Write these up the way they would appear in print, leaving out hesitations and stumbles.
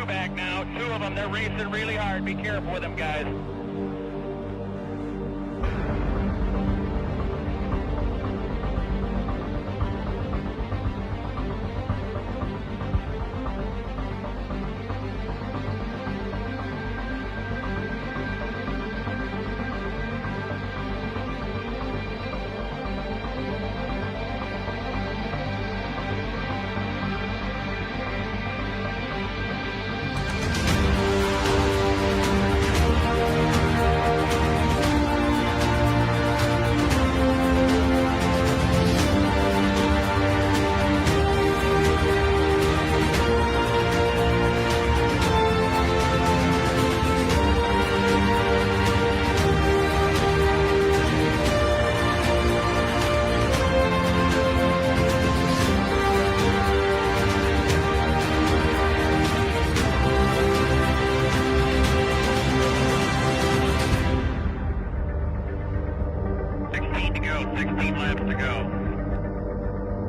two back now. Two of them, they're racing really hard. Be careful with them, guys.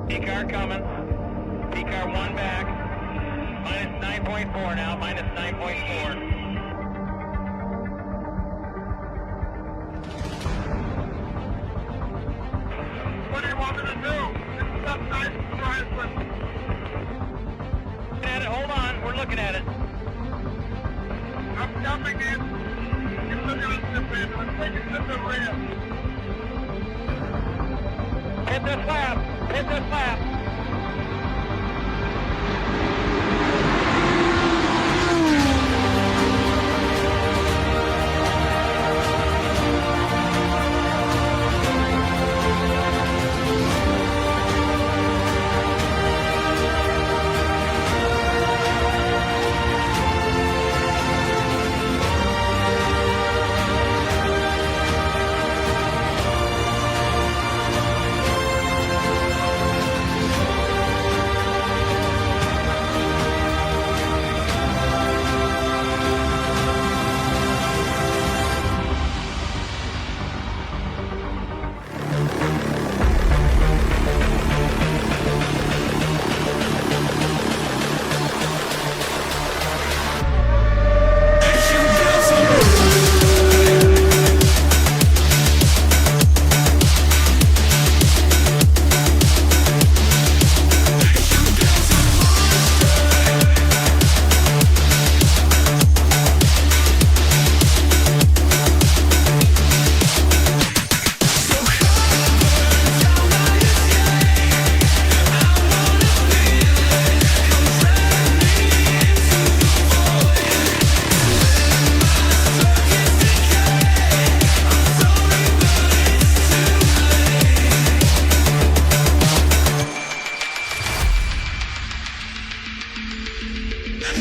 P-car coming. P-car one back. Minus 9.4 now. Minus 9.4. What do you want me to do? It's up nice and dry. At it. Hold on. We're looking at it. I'm jumping in. You're looking at the bed. I'm taking the rear. Hit this lap. Hit this lap.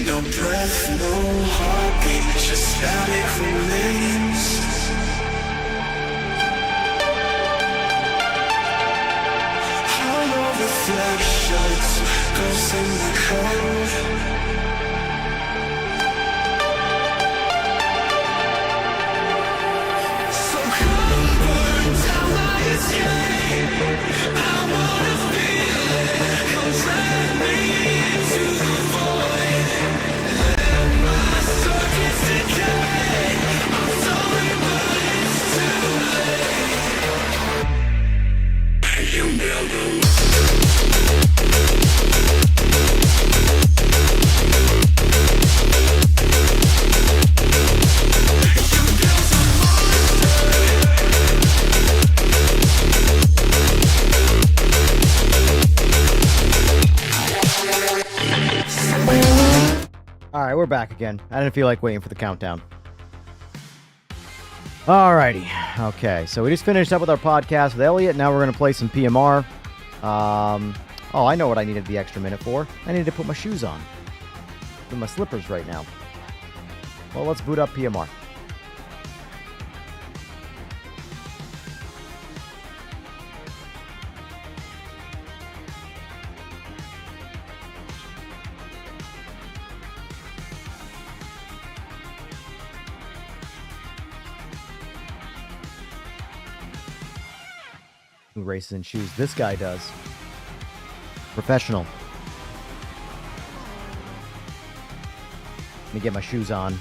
No breath, no heartbeat, just static remains. Hollow reflections, ghosts in the cold. So come burn down my escape. I wanna feel it, come drag me into the void. Let my circuits decay. I'm sorry, but it's too late. You build a Alright, we're back again. I didn't feel like waiting for the countdown. Alrighty. Okay, so we just finished up with our podcast with Elliot. Now we're going to play some PMR. Oh, I know what I needed the extra minute for. I needed to put my shoes on. With my slippers right now. Well, let's boot up PMR. Who races in shoes? This guy does. Professional. Let me get my shoes on.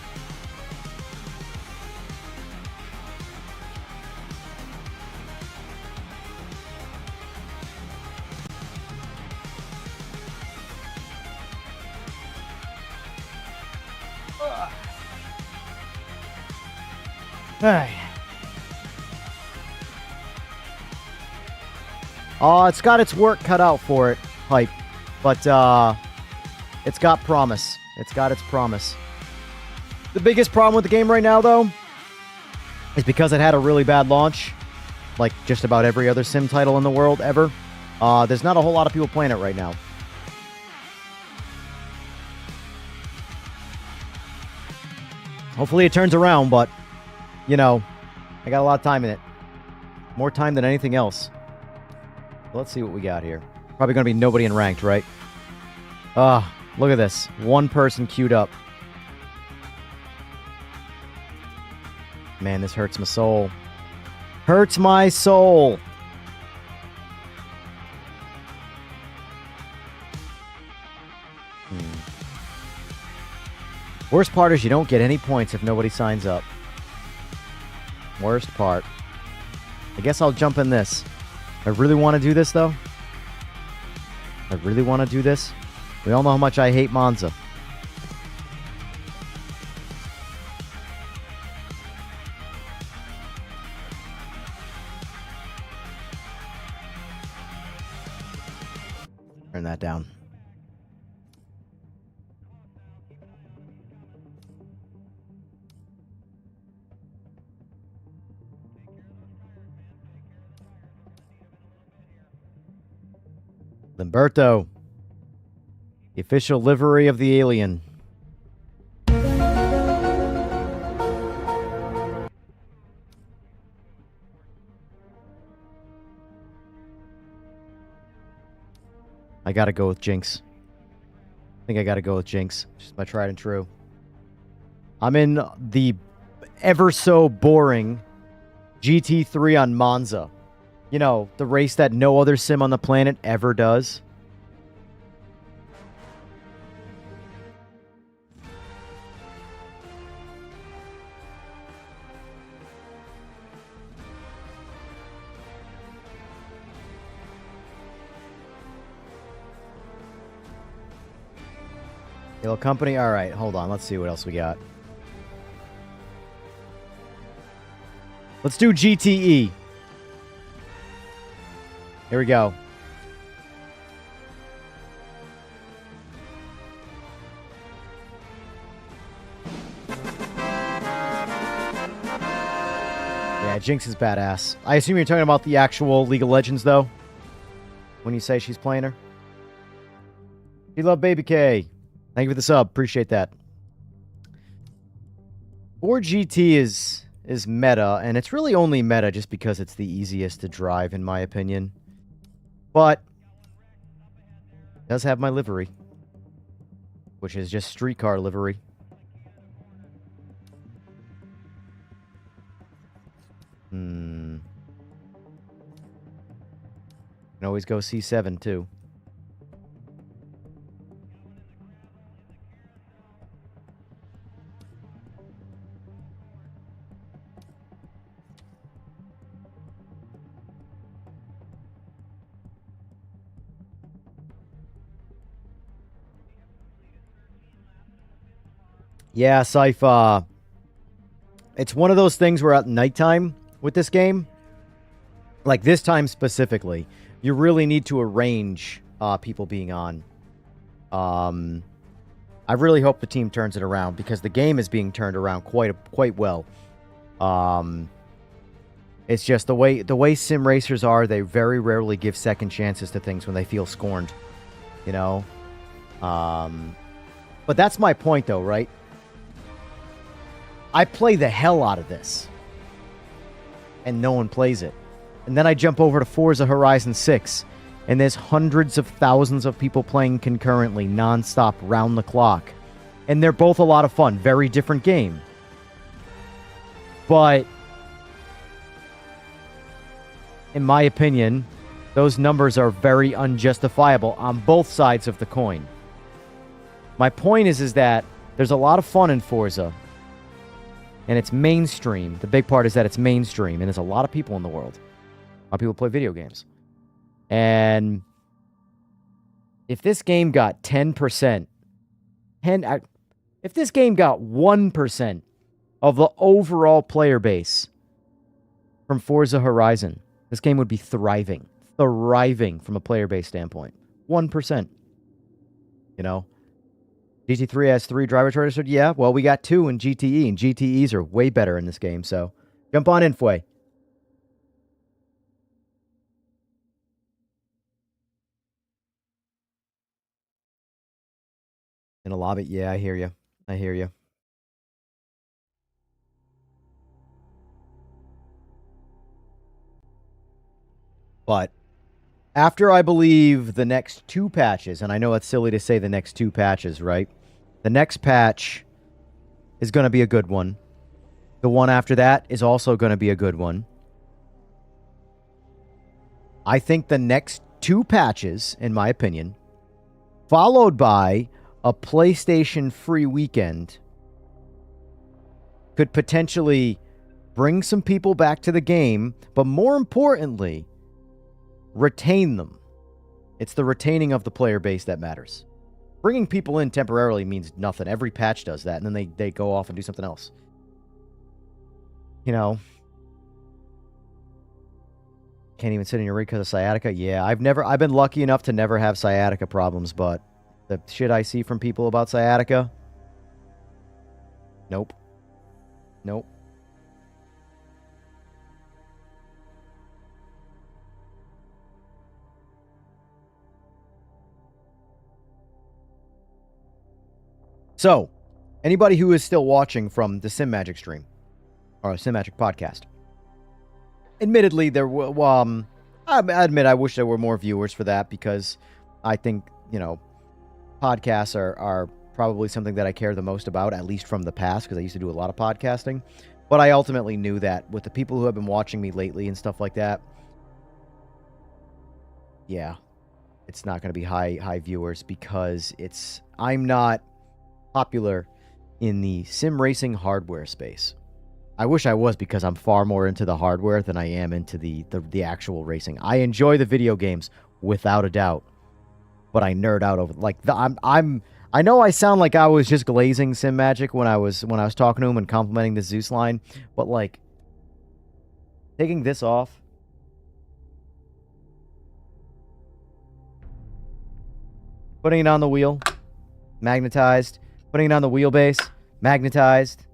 Hey. Oh, it's got its work cut out for it, Hype. But, it's got promise. It's got its promise. The biggest problem with the game right now, though, is because it had a really bad launch, like just about every other sim title in the world ever. There's not a whole lot of people playing it right now. Hopefully it turns around, but, you know, I got a lot of time in it. More time than anything else. Let's see what we got here. Probably going to be nobody in ranked, right? Look at this. One person queued up. Man, this hurts my soul. Hurts my soul. Worst part is you don't get any points if nobody signs up. Worst part. I guess I'll jump in this. I really want to do this, though. I really want to do this. We all know how much I hate Monza. Turn that down. Limberto. The official livery of the alien. I gotta go with Jinx. I think I gotta go with Jinx. Just my tried and true. I'm in the ever so boring GT3 on Monza. You know, the race that no other sim on the planet ever does. Halo Company. All right, hold on. Let's see what else we got. Let's do GTE. Here we go. Yeah, Jinx is badass. I assume you're talking about the actual League of Legends, though, when you say she's playing her. You love Baby K. Thank you for the sub. Appreciate that. 4GT is meta, and it's really only meta just because it's the easiest to drive, in my opinion. But it does have my livery, which is just streetcar livery. Can always go C7 too. Yeah, Sypha. It's one of those things where at nighttime with this game, like this time specifically, you really need to arrange people being on. I really hope the team turns it around because the game is being turned around quite well. It's just the way sim racers are, they very rarely give second chances to things when they feel scorned, you know? But that's my point though, right? I play the hell out of this. And no one plays it. And then I jump over to Forza Horizon 6. And there's hundreds of thousands of people playing concurrently, non-stop, round the clock. And they're both a lot of fun. Very different game. But, in my opinion, those numbers are very unjustifiable on both sides of the coin. My point is that There's a lot of fun in Forza. And it's mainstream. The big part is that it's mainstream. And there's a lot of people in the world. A lot of people play video games. And if this game got 10%, if this game got 1% of the overall player base from Forza Horizon, this game would be thriving. Thriving from a player base standpoint. 1%. You know? GT3 has 3 driver charters. Yeah, well, we got 2 in GTE, and GTEs are way better in this game, so jump on in, Fway. In a lobby, yeah, I hear you. I hear you. But after, I believe, the next 2 patches, and I know it's silly to say the next 2 patches, right? The next patch is going to be a good one. The one after that is also going to be a good one. I think the next 2 patches, in my opinion, followed by a PlayStation free weekend, could potentially bring some people back to the game, but more importantly, retain them. It's the retaining of the player base that matters. Bringing people in temporarily means nothing. Every patch does that, and then they go off and do something else. You know, can't even sit in your rig because of sciatica. Yeah, I've been lucky enough to never have sciatica problems, but the shit I see from people about sciatica, nope. Nope. So, anybody who is still watching from the Simagic stream, or Simagic podcast, admittedly, I admit I wish there were more viewers for that, because I think, you know, podcasts are probably something that I care the most about, at least from the past, because I used to do a lot of podcasting. But I ultimately knew that with the people who have been watching me lately and stuff like that, yeah, it's not going to be high viewers, because I'm not popular in the sim racing hardware space. I wish I was, because I'm far more into the hardware than I am into the actual racing. I enjoy the video games without a doubt, but I nerd out over I know I sound like I was just glazing Simagic when I was talking to him and complimenting the Zeus line, but like taking this off, putting it on the wheel, magnetized, putting it on the wheelbase, magnetized,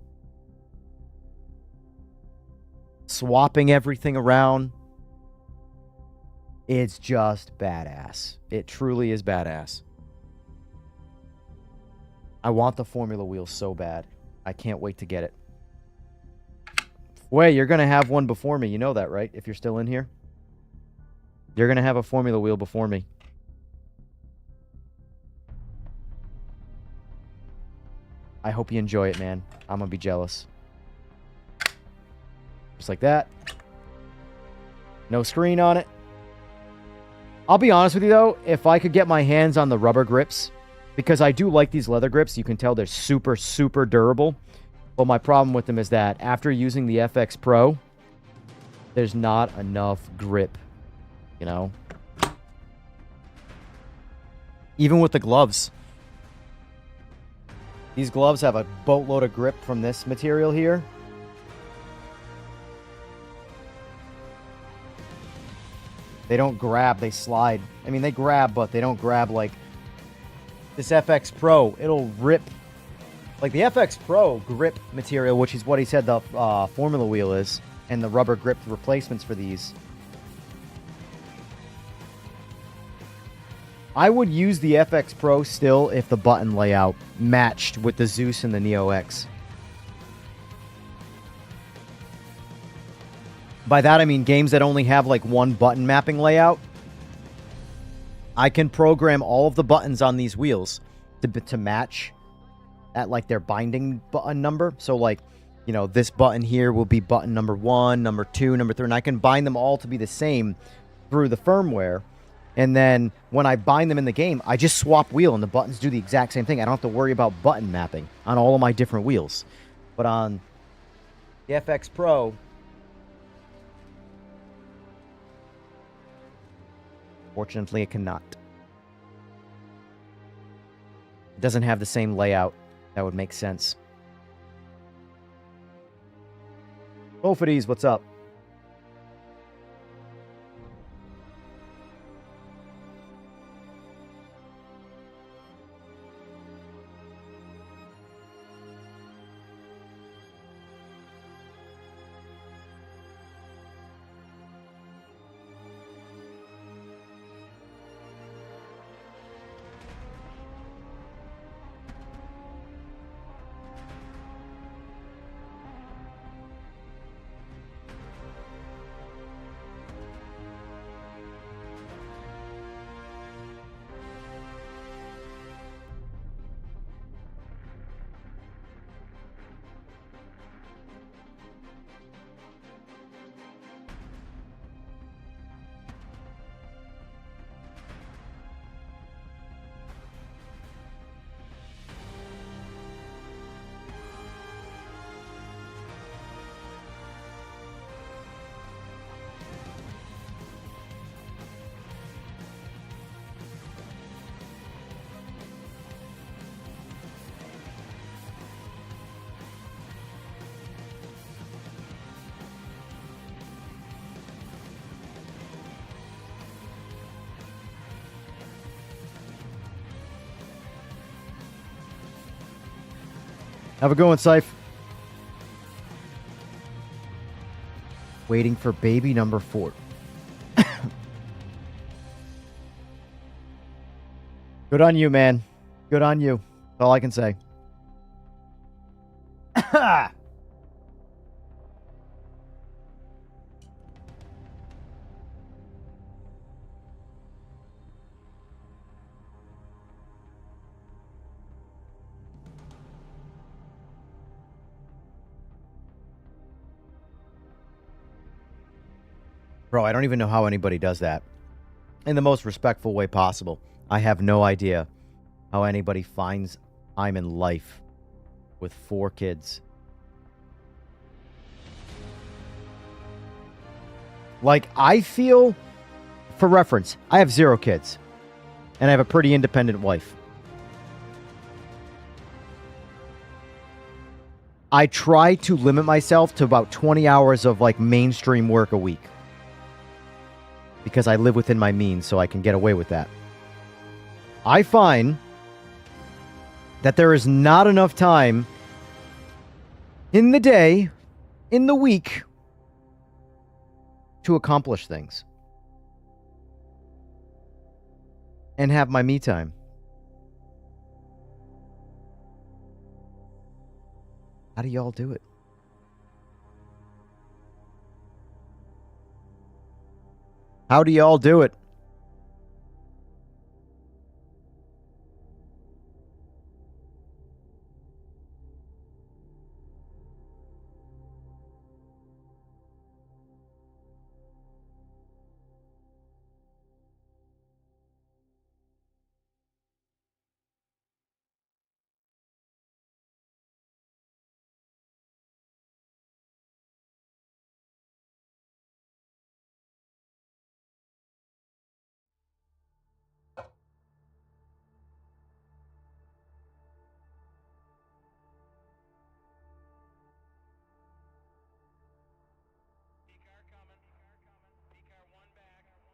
swapping everything around. It's just badass. It truly is badass. I want the Formula wheel so bad. I can't wait to get it. Wait, you're going to have one before me. You know that, right? If you're still in here. You're going to have a Formula wheel before me. I hope you enjoy it, man. I'm going to be jealous. Just like that. No screen on it. I'll be honest with you, though. If I could get my hands on the rubber grips, because I do like these leather grips. You can tell they're super, super durable. But my problem with them is that after using the FX Pro, there's not enough grip, you know? Even with the gloves. These gloves have a boatload of grip from this material here. They don't grab, they slide. I mean, they grab, but they don't grab like this FX Pro. It'll rip. Like the FX Pro grip material, which is what he said the Formula wheel is, and the rubber grip replacements for these. I would use the FX Pro still if the button layout matched with the Zeus and the Neo X. By that I mean games that only have like one button mapping layout. I can program all of the buttons on these wheels to match at like their binding button number. So like, you know, this button here will be button number 1, number 2, number 3, and I can bind them all to be the same through the firmware. And then when I bind them in the game, I just swap wheel and the buttons do the exact same thing. I don't have to worry about button mapping on all of my different wheels. But on the FX Pro, fortunately, it cannot. It doesn't have the same layout that would make sense. Both of these, what's up? Have a good one, Syph. Waiting for baby number 4. Good on you, man. Good on you. That's all I can say. Bro, I don't even know how anybody does that in the most respectful way possible. I have no idea how anybody finds time in life with 4 kids. Like, I feel, for reference, I have 0 kids, and I have a pretty independent wife. I try to limit myself to about 20 hours of, like, mainstream work a week. Because I live within my means, so I can get away with that. I find that there is not enough time in the day, in the week, to accomplish things. And have my me time. How do y'all do it? How do y'all do it?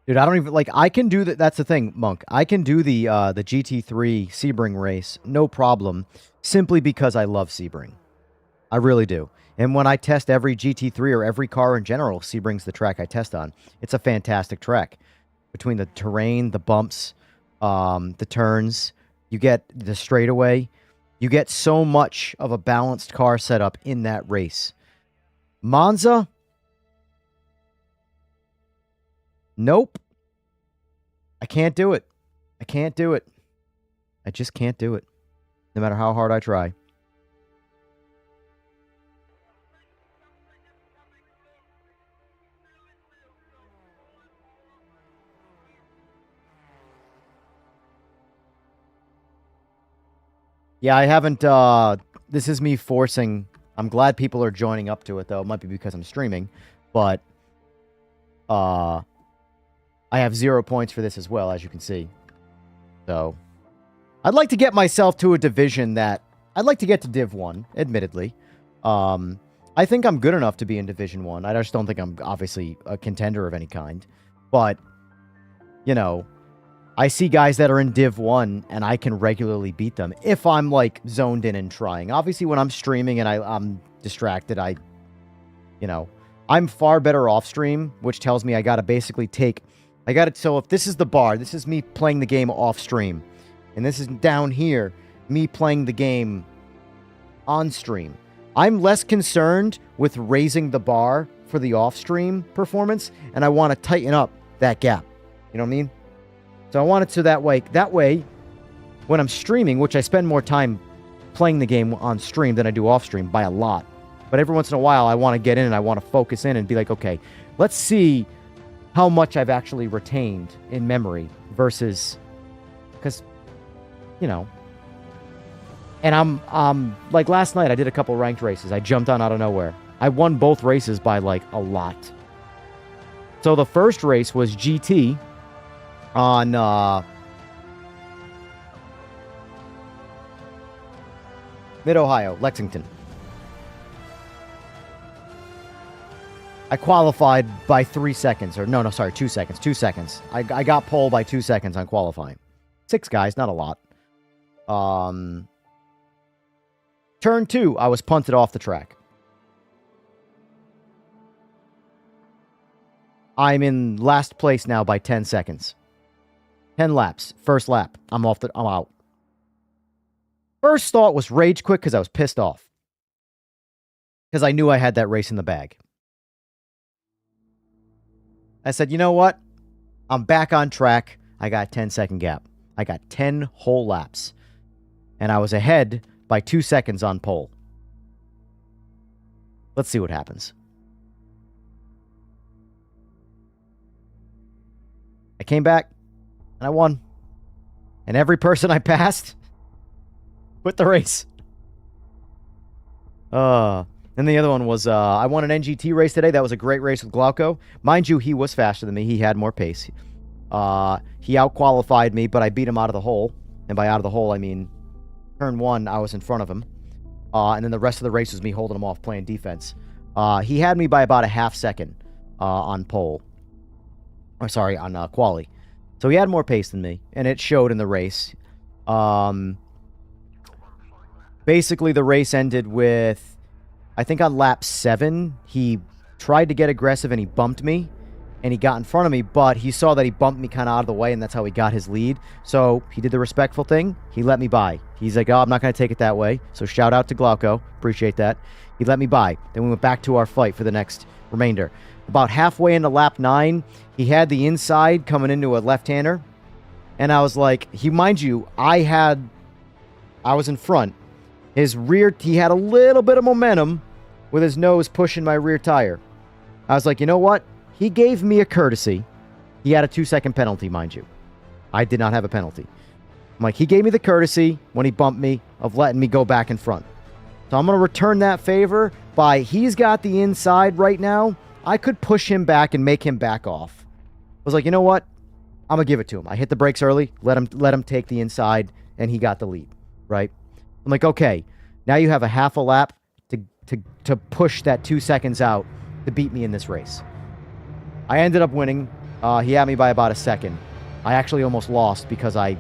Dude, I don't even, like, I can do that. That's the thing, Monk. I can do the GT3 Sebring race, no problem, simply because I love Sebring. I really do. And when I test every GT3 or every car in general, Sebring's the track I test on. It's a fantastic track. Between the terrain, the bumps, the turns, you get the straightaway. You get so much of a balanced car setup in that race. Monza? Nope. I can't do it. I can't do it. I just can't do it. No matter how hard I try. Yeah, I haven't, this is me forcing, I'm glad people are joining up to it, though. It might be because I'm streaming, but, I have 0 points for this as well, as you can see. So, I'd like to get myself to a division that, I'd like to get to Div 1, admittedly. I think I'm good enough to be in Division 1. I just don't think I'm, obviously, a contender of any kind. But, you know, I see guys that are in Div 1, and I can regularly beat them if I'm, like, zoned in and trying. Obviously, when I'm streaming and I'm distracted, you know, I'm far better off stream, which tells me I gotta basically so if this is the bar, this is me playing the game off stream, and this is down here, me playing the game on stream. I'm less concerned with raising the bar for the off-stream performance, and I want to tighten up that gap. You know what I mean? So I want it so that way, when I'm streaming, which I spend more time playing the game on stream than I do off stream by a lot. But every once in a while, I want to get in and I want to focus in and be like, okay, let's see how much I've actually retained in memory versus, because, you know, and I'm like last night, I did a couple ranked races. I jumped on out of nowhere. I won both races by like a lot. So the first race was GT on Mid-Ohio, Lexington. I qualified by 3 seconds. Or no, sorry, 2 seconds. 2 seconds. I got pole by 2 seconds on qualifying. 6 guys, not a lot. Turn 2, I was punted off the track. I'm in last place now by 10 seconds. 10 laps. First lap. I'm out. First thought was rage quit because I was pissed off. Because I knew I had that race in the bag. I said, you know what? I'm back on track. I got a 10-second gap. I got 10 whole laps. And I was ahead by 2 seconds on pole. Let's see what happens. I came back, and I won. And every person I passed quit the race. And the other one was, I won an NGT race today. That was a great race with Glauco. Mind you, he was faster than me. He had more pace. He out-qualified me, but I beat him out of the hole. And by out of the hole, I mean, turn 1, I was in front of him. And then the rest of the race was me holding him off, playing defense. He had me by about a half second on pole. Or sorry, on quali. So he had more pace than me, and it showed in the race. Basically, the race ended with, I think on lap 7, he tried to get aggressive and he bumped me, and he got in front of me, but he saw that he bumped me kind of out of the way, and that's how he got his lead. So he did the respectful thing. He let me by. He's like, oh, I'm not going to take it that way. So shout out to Glauco. Appreciate that. He let me by. Then we went back to our fight for the next remainder. About halfway into lap 9, he had the inside coming into a left-hander, and I was like, mind you, I was in front. His rear, he had a little bit of momentum with his nose pushing my rear tire. I was like, you know what? He gave me a courtesy. He had a 2-second penalty, mind you. I did not have a penalty. I'm like, he gave me the courtesy when he bumped me of letting me go back in front. So I'm going to return that favor by, he's got the inside right now. I could push him back and make him back off. I was like, you know what? I'm going to give it to him. I hit the brakes early, let him take the inside, and he got the lead, right? I'm like, okay, now you have a half a lap to push that 2 seconds out to beat me in this race. I ended up winning. He had me by about a second. I actually almost lost because I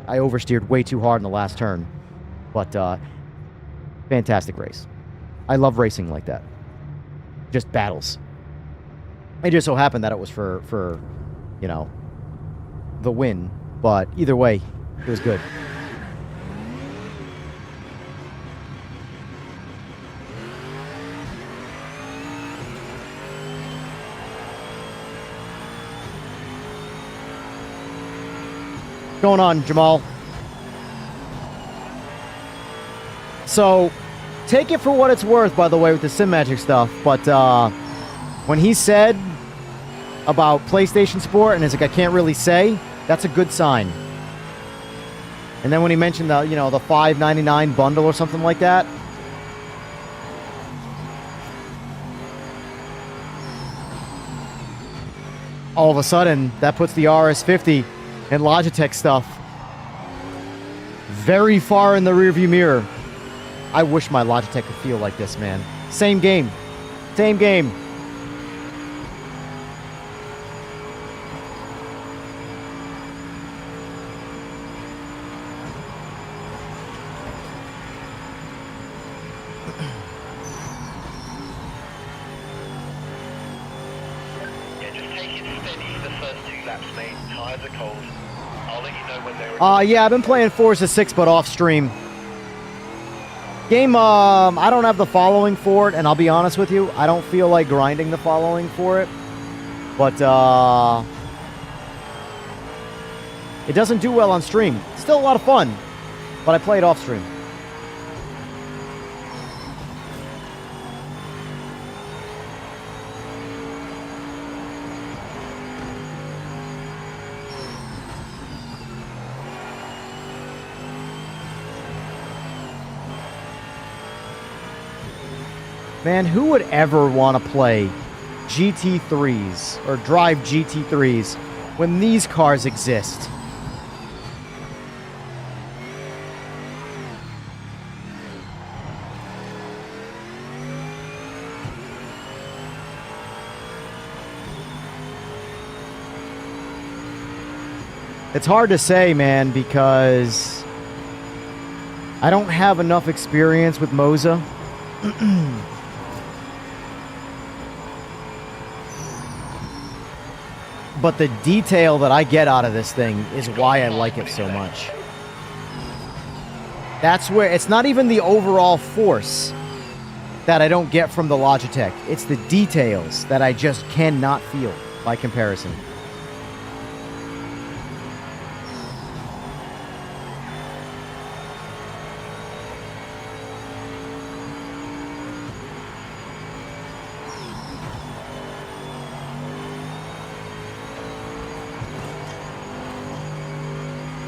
oversteered way too hard in the last turn. But fantastic race. I love racing like that. Just battles. It just so happened that it was for you know, the win. But either way, it was good. What's going on, Jamal? So, take it for what it's worth, by the way, with the Simagic stuff, but when he said about PlayStation Sport, and it's like, I can't really say, that's a good sign. And then when he mentioned the, the $5.99 bundle or something like that, all of a sudden, that puts the RS50 and Logitech stuff very far in the rearview mirror. I wish my Logitech could feel like this, man. Same game. Same game. Yeah, just take it steady the first 2 laps, mate. Tires are cold. I'll let you know when they're... Yeah, I've been playing Forza 6, but off stream. Game, I don't have the following for it, and I'll be honest with you, I don't feel like grinding the following for it. But, it doesn't do well on stream. Still a lot of fun, but I play it off stream. Man, who would ever want to play GT3s or drive GT3s when these cars exist? It's hard to say, man, because I don't have enough experience with Moza. But the detail that I get out of this thing is why I like it so much. That's where, it's not even the overall force that I don't get from the Logitech. It's the details that I just cannot feel by comparison.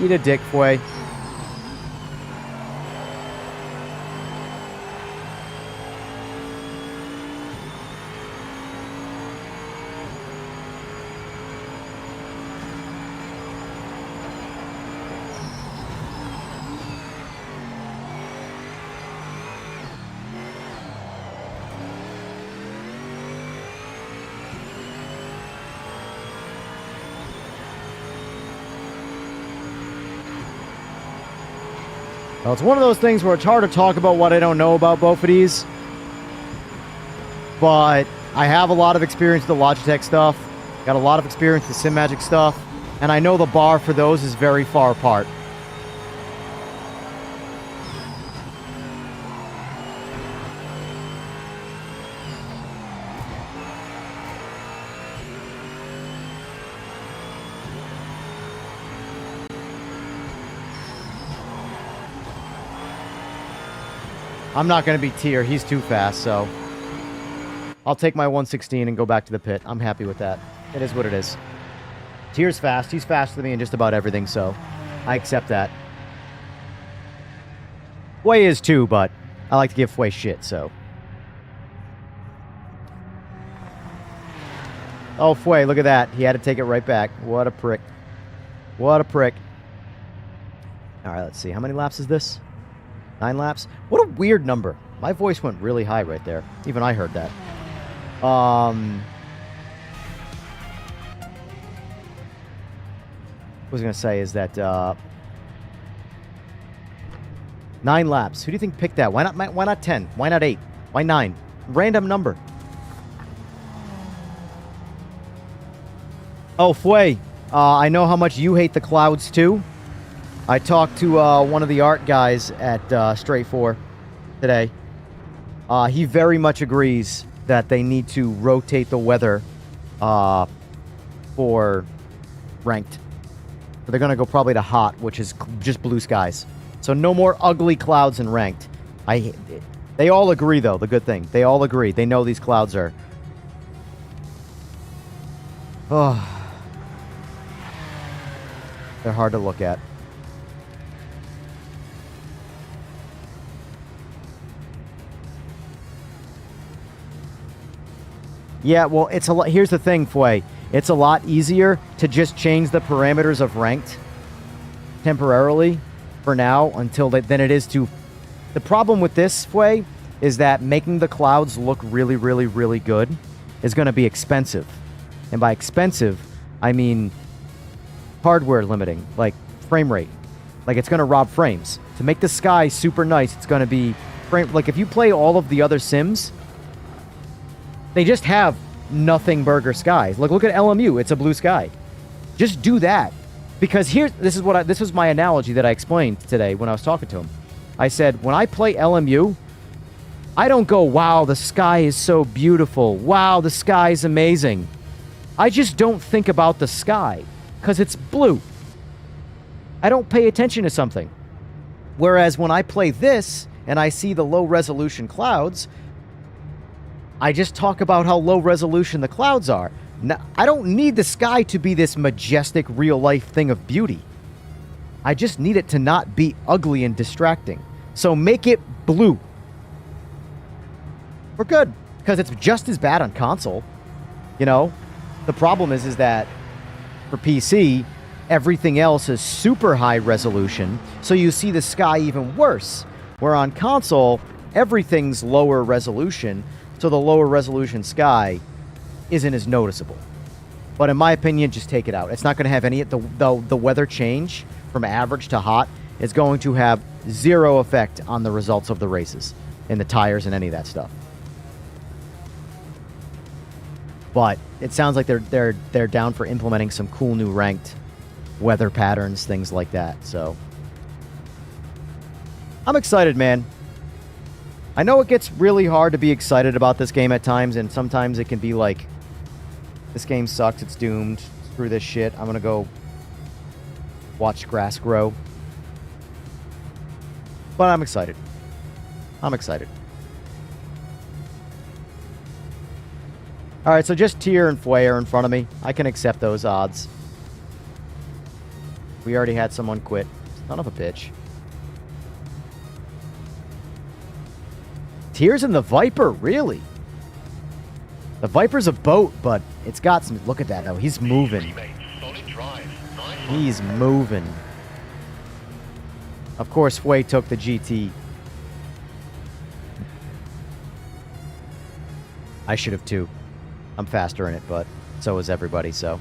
Eat a dick, Fway. Well, it's one of those things where it's hard to talk about what I don't know about both of these. But I have a lot of experience with the Logitech stuff. Got a lot of experience with Simagic stuff. And I know the bar for those is very far apart. I'm not going to be Tier. He's too fast, so I'll take my 116 and go back to the pit. I'm happy with that. It is what it is. Tier's fast. He's faster than me in just about everything, so I accept that. Fway is too, but I like to give Fway shit, so. Oh, Fway, look at that. He had to take it right back. What a prick. What a prick. All right, let's see. How many laps is this? 9 laps? What a weird number. My voice went really high right there. Even I heard that. What I was going to say is that 9 laps. Who do you think picked that? Why not 10? Why not 8? Why 9? Random number. Oh, Fway. I know how much you hate the clouds, too. I talked to one of the art guys at Straight 4 today. He very much agrees that they need to rotate the weather for ranked. So they're going to go probably to hot, which is just blue skies. So no more ugly clouds in ranked. They all agree, though, the good thing. They all agree. They know these clouds are... Oh. They're hard to look at. Yeah, well, it's a lot. Here's the thing, Fway. It's a lot easier to just change the parameters of ranked temporarily for now than it is to. The problem with this, Fway, is that making the clouds look really, really, really good is going to be expensive. And by expensive, I mean hardware limiting, like frame rate. Like, it's going to rob frames. To make the sky super nice, it's going to be frame. Like, if you play all of the other Sims, they just have nothing burger skies. Look at LMU. It's a blue sky. Just do that. Because this was my analogy that I explained today when I was talking to him. I said, when I play LMU, I don't go, wow, the sky is so beautiful. Wow, the sky is amazing. I just don't think about the sky because it's blue. I don't pay attention to something. Whereas when I play this and I see the low resolution clouds, I just talk about how low resolution the clouds are. Now, I don't need the sky to be this majestic real life thing of beauty. I just need it to not be ugly and distracting. So make it blue. We're good. Because it's just as bad on console. You know? The problem is that for PC, everything else is super high resolution. So you see the sky even worse. Where on console, everything's lower resolution. So the lower resolution sky isn't as noticeable. But in my opinion, just take it out. It's not going to have any... The weather change from average to hot is going to have zero effect on the results of the races. And the tires and any of that stuff. But it sounds like they're down for implementing some cool new ranked weather patterns, things like that. So I'm excited, man. I know it gets really hard to be excited about this game at times, and sometimes it can be like, this game sucks, it's doomed, screw this shit, I'm gonna go watch grass grow. But I'm excited. I'm excited. Alright, so just Tier and Fway are in front of me. I can accept those odds. We already had someone quit. Son of a bitch. Tier's in the Viper, really? The Viper's a boat, but it's got some... Look at that, though. He's moving. He's moving. Of course, Fway took the GT. I should have, too. I'm faster in it, but so is everybody, so...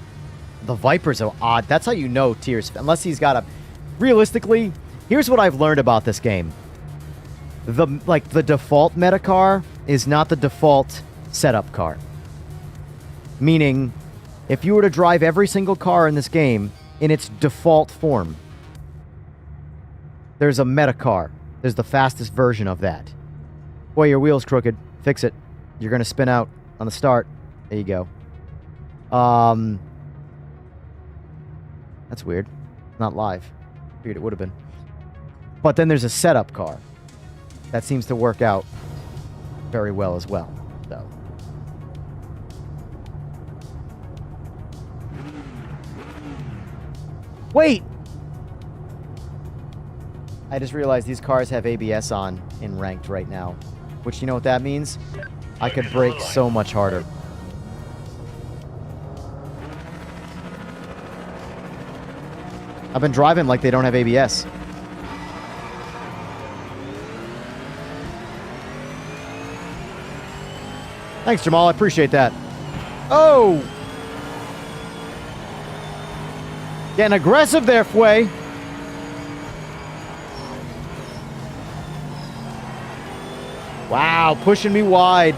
The Viper's odd. That's how you know Tier's... Unless he's got a... Realistically, here's what I've learned about this game. The default meta car is not the default setup car. Meaning, if you were to drive every single car in this game in its default form, there's a meta car. There's the fastest version of that. Boy, your wheel's crooked. Fix it. You're going to spin out on the start. There you go. That's weird. Not live. Figured it would have been. But then there's a setup car. That seems to work out very well as well. So. Wait! I just realized these cars have ABS on in ranked right now. Which, you know what that means? I could brake so much harder. I've been driving like they don't have ABS. Thanks, Jamal. I appreciate that. Oh! Getting aggressive there, Fway. Wow, pushing me wide.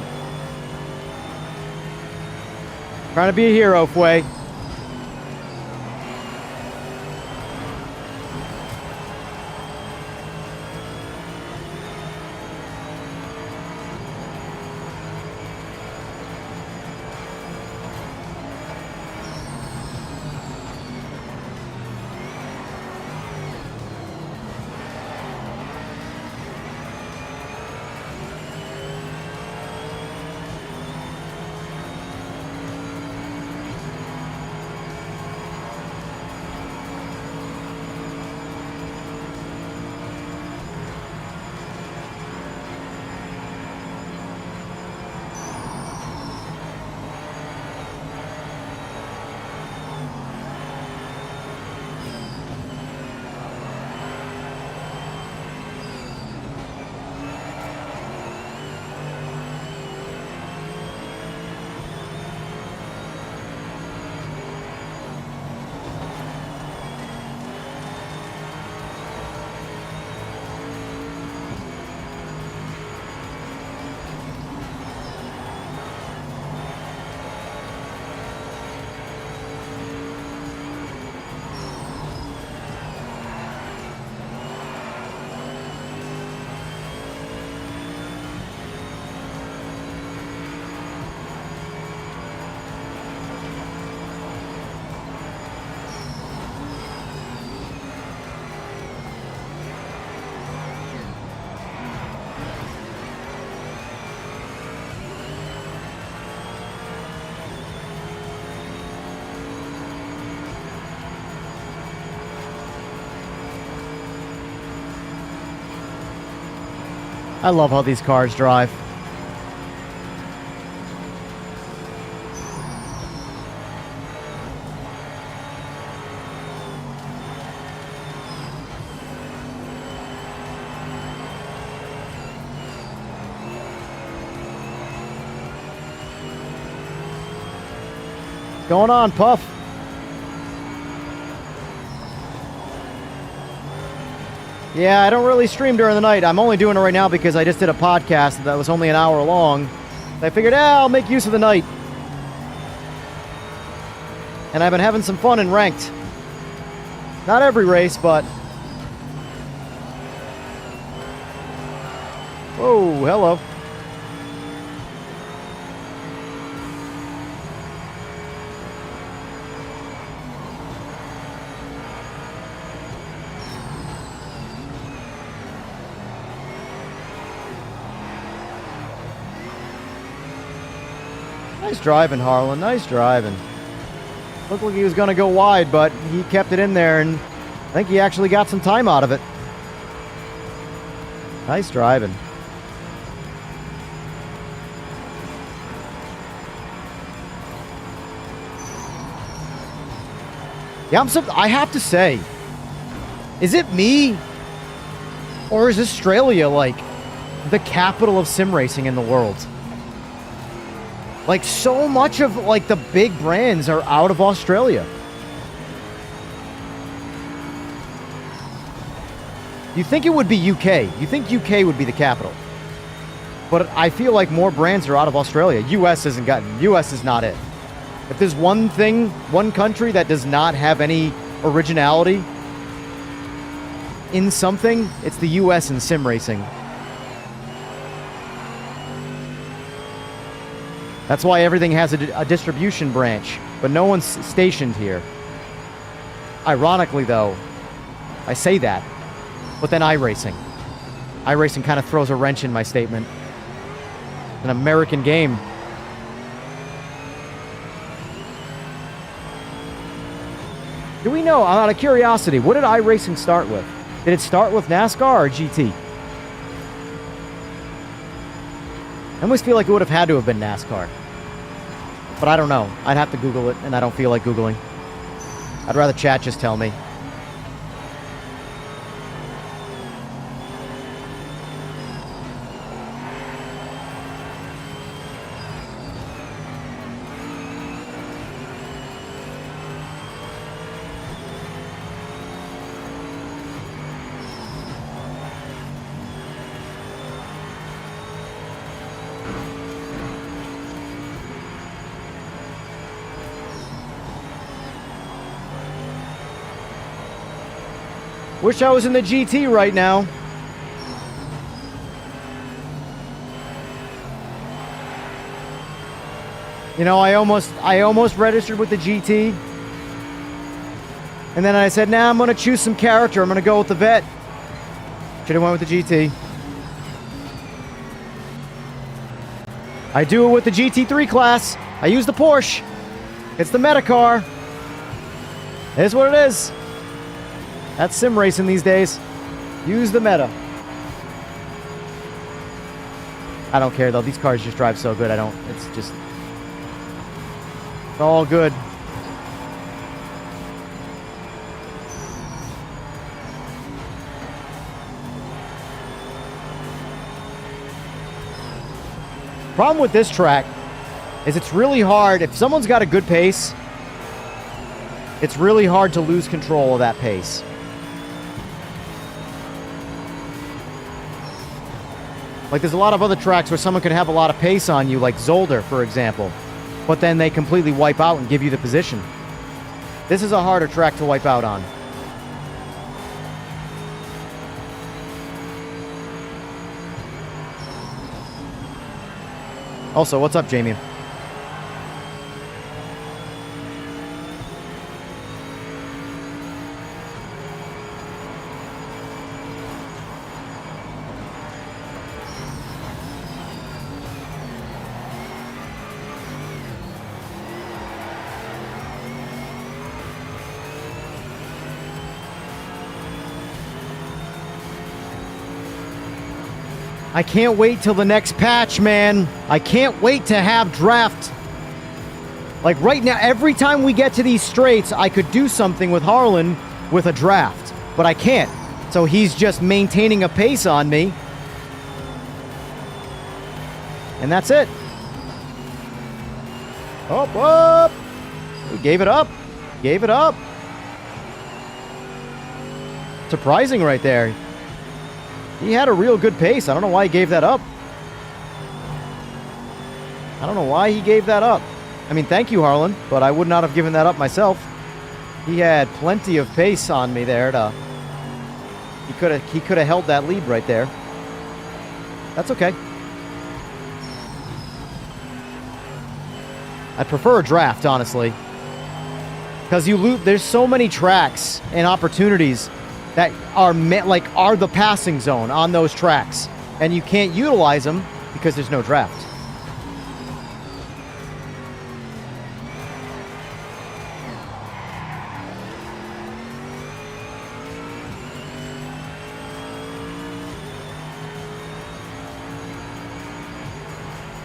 Trying to be a hero, Fway. I love how these cars drive. What's going on, Puff? Yeah, I don't really stream during the night. I'm only doing it right now because I just did a podcast that was only an hour long. I figured, I'll make use of the night. And I've been having some fun in ranked. Not every race, but... Whoa, hello. Nice driving, Harlan. Nice driving. Looked like he was going to go wide, but he kept it in there, and I think he actually got some time out of it. Nice driving. Yeah, I have to say, is it me, or is Australia like the capital of sim racing in the world? Like, so much of, like, the big brands are out of Australia. You think it would be UK. You think UK would be the capital. But I feel like more brands are out of Australia. US is not it. If there's one thing, one country that does not have any originality in something, it's the US in sim racing. That's why everything has a distribution branch, but no one's stationed here. Ironically, though, I say that, but then iRacing. iRacing kind of throws a wrench in my statement. An American game. Do we know, out of curiosity, what did iRacing start with? Did it start with NASCAR or GT? I almost feel like it would have had to have been NASCAR. But I don't know. I'd have to Google it, and I don't feel like Googling. I'd rather chat just tell me. Wish I was in the GT right now. You know, I almost registered with the GT. And then I said, nah, I'm going to choose some character. I'm going to go with the vet. Should have went with the GT. I do it with the GT3 class. I use the Porsche. It's the meta car. It is what it is. That's sim racing these days. Use the meta. I don't care though. These cars just drive so good. It's just... It's all good. Problem with this track is it's really hard. If someone's got a good pace, it's really hard to lose control of that pace. Like, there's a lot of other tracks where someone could have a lot of pace on you, like Zolder, for example. But then they completely wipe out and give you the position. This is a harder track to wipe out on. Also, what's up, Jamie? I can't wait till the next patch, man. I can't wait to have draft. Like right now, every time we get to these straights, I could do something with Harlan with a draft, but I can't. So he's just maintaining a pace on me. And that's it. Up, up. We gave it up. Gave it up. Surprising right there. He had a real good pace. I don't know why he gave that up. I don't know why he gave that up. I mean, thank you, Harlan, but I would not have given that up myself. He had plenty of pace on me there to... He could have held that lead right there. That's okay. I'd prefer a draft, honestly. Because there's so many tracks and opportunities that are the passing zone on those tracks, and you can't utilize them because there's no draft.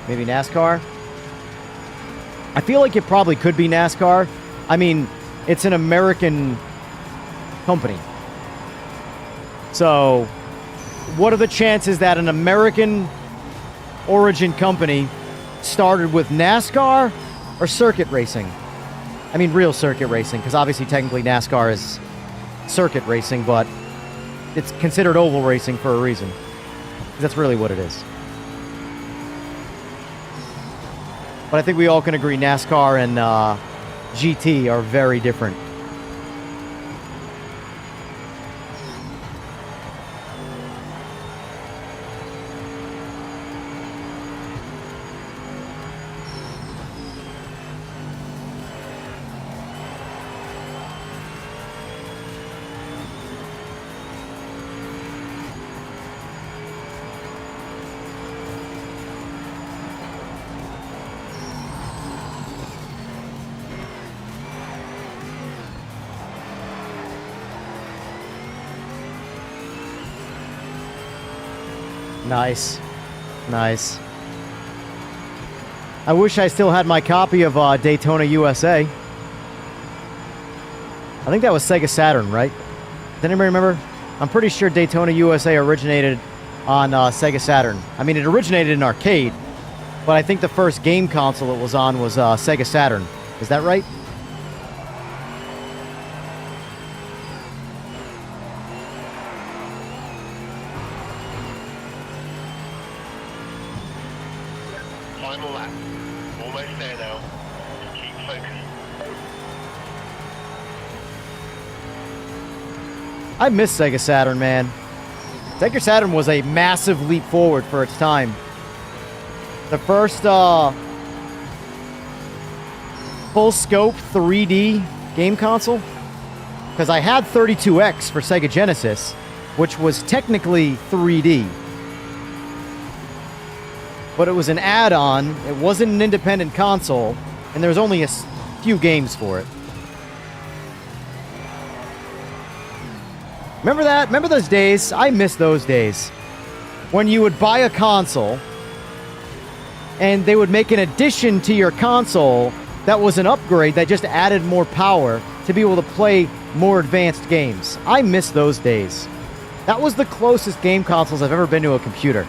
Maybe NASCAR? I feel like it probably could be NASCAR. I mean, it's an American company. So, what are the chances that an American origin company started with NASCAR or circuit racing? I mean, real circuit racing, because obviously technically NASCAR is circuit racing, but it's considered oval racing for a reason. That's really what it is. But I think we all can agree NASCAR and GT are very different. Nice. Nice. I wish I still had my copy of Daytona USA. I think that was Sega Saturn, right? Does anybody remember? I'm pretty sure Daytona USA originated on Sega Saturn. I mean, it originated in arcade, but I think the first game console it was on was Sega Saturn. Is that right? Final lap. Almost there now. Keep focused. I miss Sega Saturn, man. Sega Saturn was a massive leap forward for its time. The first full scope 3D game console. Because I had 32X for Sega Genesis, which was technically 3D. But it was an add-on, it wasn't an independent console, and there was only a few games for it. Remember that? Remember those days? I miss those days. When you would buy a console, and they would make an addition to your console that was an upgrade that just added more power to be able to play more advanced games. I miss those days. That was the closest game consoles I've ever been to a computer.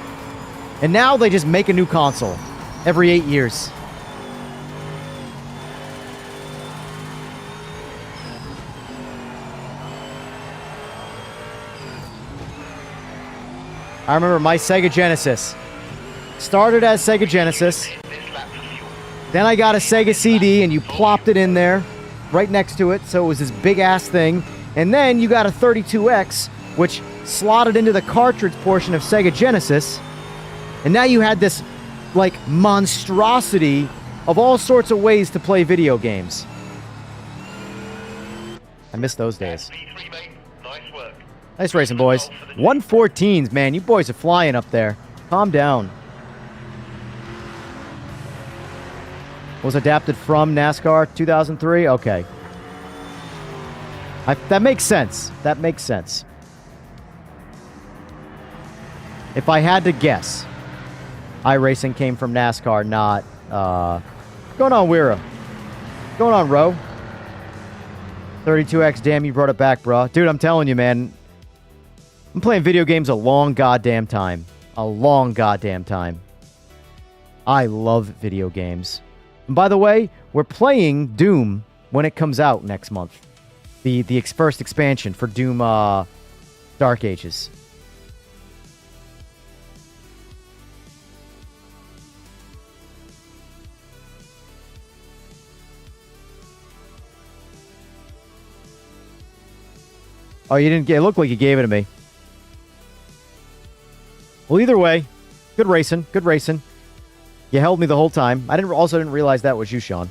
And now they just make a new console every 8 years. I remember my Sega Genesis. Started as Sega Genesis. Then I got a Sega CD and you plopped it in there right next to it. So it was this big ass thing. And then you got a 32X, which slotted into the cartridge portion of Sega Genesis. And now you had this, like, monstrosity of all sorts of ways to play video games. I miss those days. Nice work. Nice racing, boys. 114s, man. You boys are flying up there. Calm down. Was adapted from NASCAR 2003? Okay. That makes sense. That makes sense. If I had to guess, iRacing came from NASCAR, not... going on, Weira? Going on, Ro? 32X, damn, you brought it back, bro. Dude, I'm telling you, man. I'm playing video games a long goddamn time. A long goddamn time. I love video games. And by the way, we're playing Doom when it comes out next month. The first expansion for Doom Dark Ages. Oh, you didn't get it. Looked like you gave it to me. Well, either way, good racing. Good racing. You held me the whole time. I didn't realize that was you, Sean.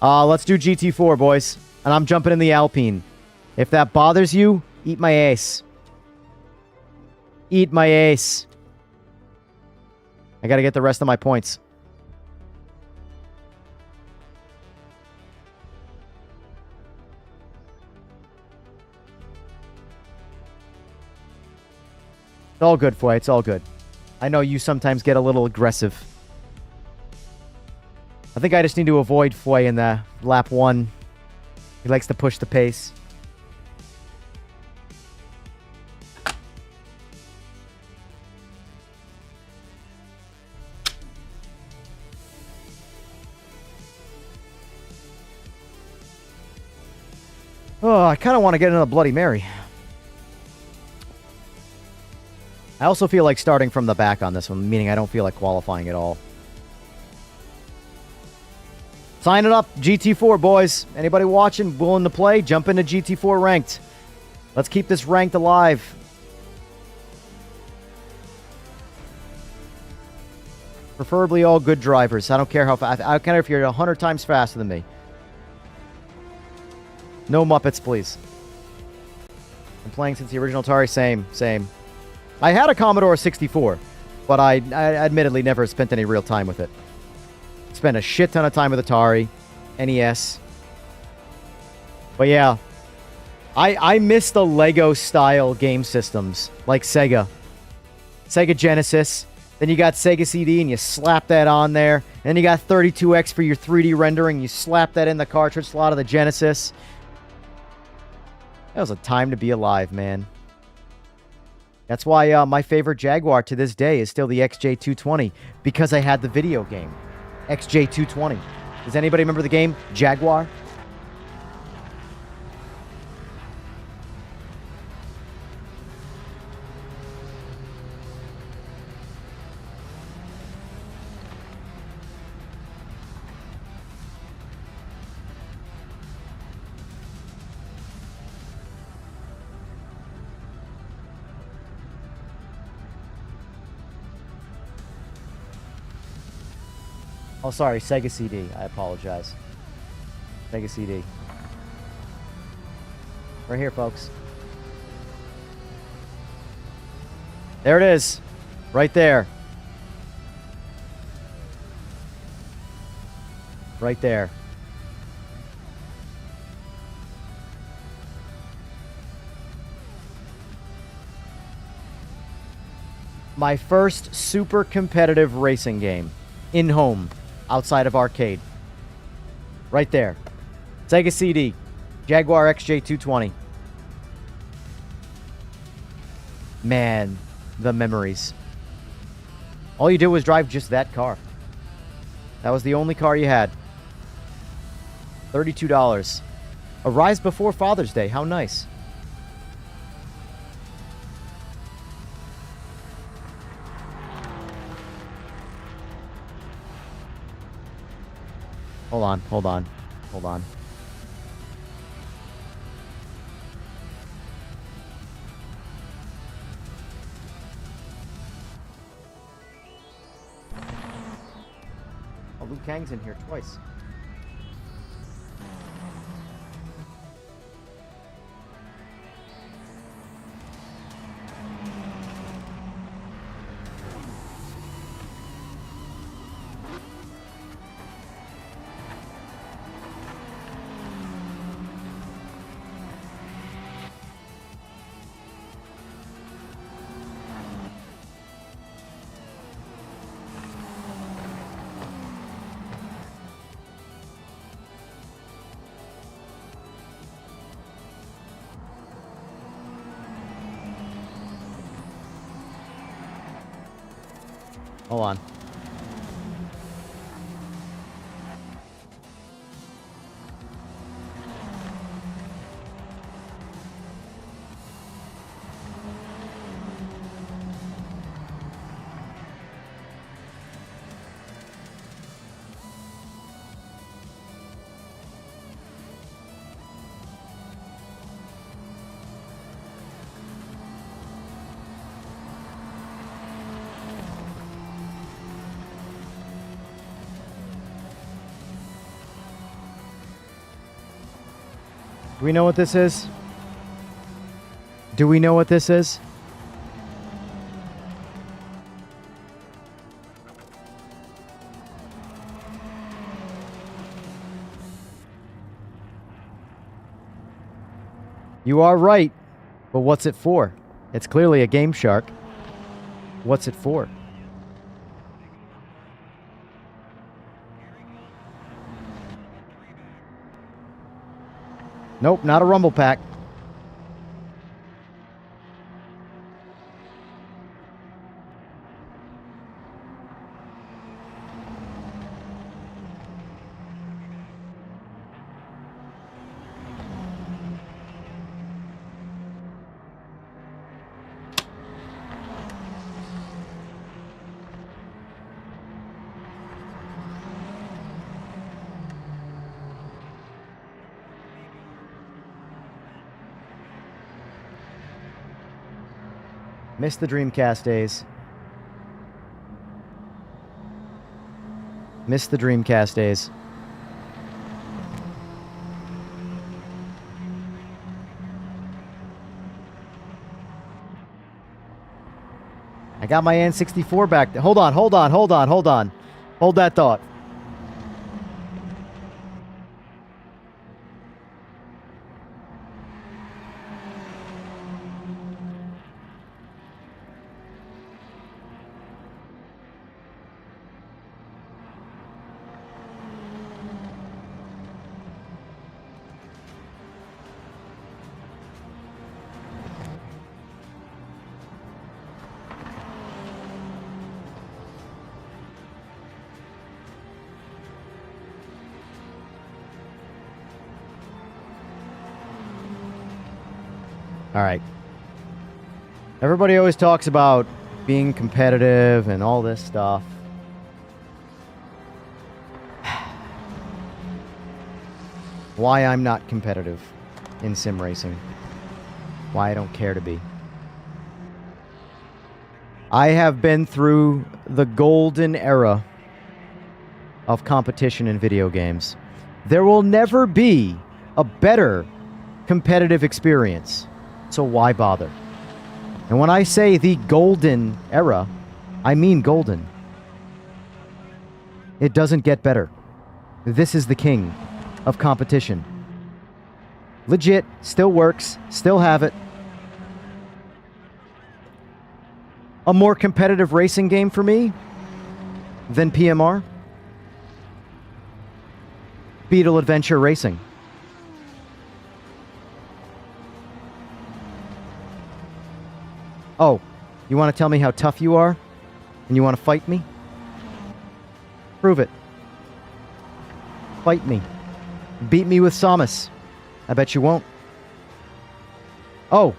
Let's do GT4, boys. And I'm jumping in the Alpine. If that bothers you, eat my ace. Eat my ace. I gotta get the rest of my points. It's all good, Foy. It's all good. I know you sometimes get a little aggressive. I think I just need to avoid Foy in the lap 1. He likes to push the pace. Oh, I kind of want to get another Bloody Mary. I also feel like starting from the back on this one, meaning I don't feel like qualifying at all. Sign it up, GT4, boys. Anybody watching, willing to play, jump into GT4 ranked. Let's keep this ranked alive. Preferably all good drivers. I don't care how fast. I don't care if you're 100 times faster than me. No Muppets, please. I'm playing since the original Atari. Same. I had a Commodore 64, but I admittedly never spent any real time with it. Spent a shit ton of time with Atari, NES. But yeah, I miss the Lego-style game systems, like Sega. Sega Genesis. Then you got Sega CD, and you slap that on there. And then you got 32X for your 3D rendering. You slap that in the cartridge slot of the Genesis. That was a time to be alive, man. That's why my favorite Jaguar to this day is still the XJ220, because I had the video game. XJ220. Does anybody remember the game Jaguar? Oh, sorry, Sega CD. I apologize. Sega CD. Right here, folks. There it is. Right there. Right there. My first super competitive racing game. In-home. Outside of arcade. Right there. Sega CD. Jaguar XJ220. Man, the memories. All you did was drive just that car. That was the only car you had. $32. A rise before Father's Day. How nice. Hold on. Oh, Liu Kang's in here twice. Hold on. Do we know what this is? Do we know what this is? You are right, but what's it for? It's clearly a Game Shark. What's it for? Nope, not a rumble pack. Miss the Dreamcast days. Miss the Dreamcast days. I got my N64 back there. Hold on. Hold that thought. All right. Everybody always talks about being competitive and all this stuff. Why I'm not competitive in sim racing. Why I don't care to be. I have been through the golden era of competition in video games. There will never be a better competitive experience. So why bother? And when I say the golden era, I mean golden. It doesn't get better. This is the king of competition. Legit, still works, still have it. A more competitive racing game for me than PMR? Beetle Adventure Racing. Oh, you want to tell me how tough you are? And you want to fight me? Prove it. Fight me. Beat me with Samus. I bet you won't. Oh.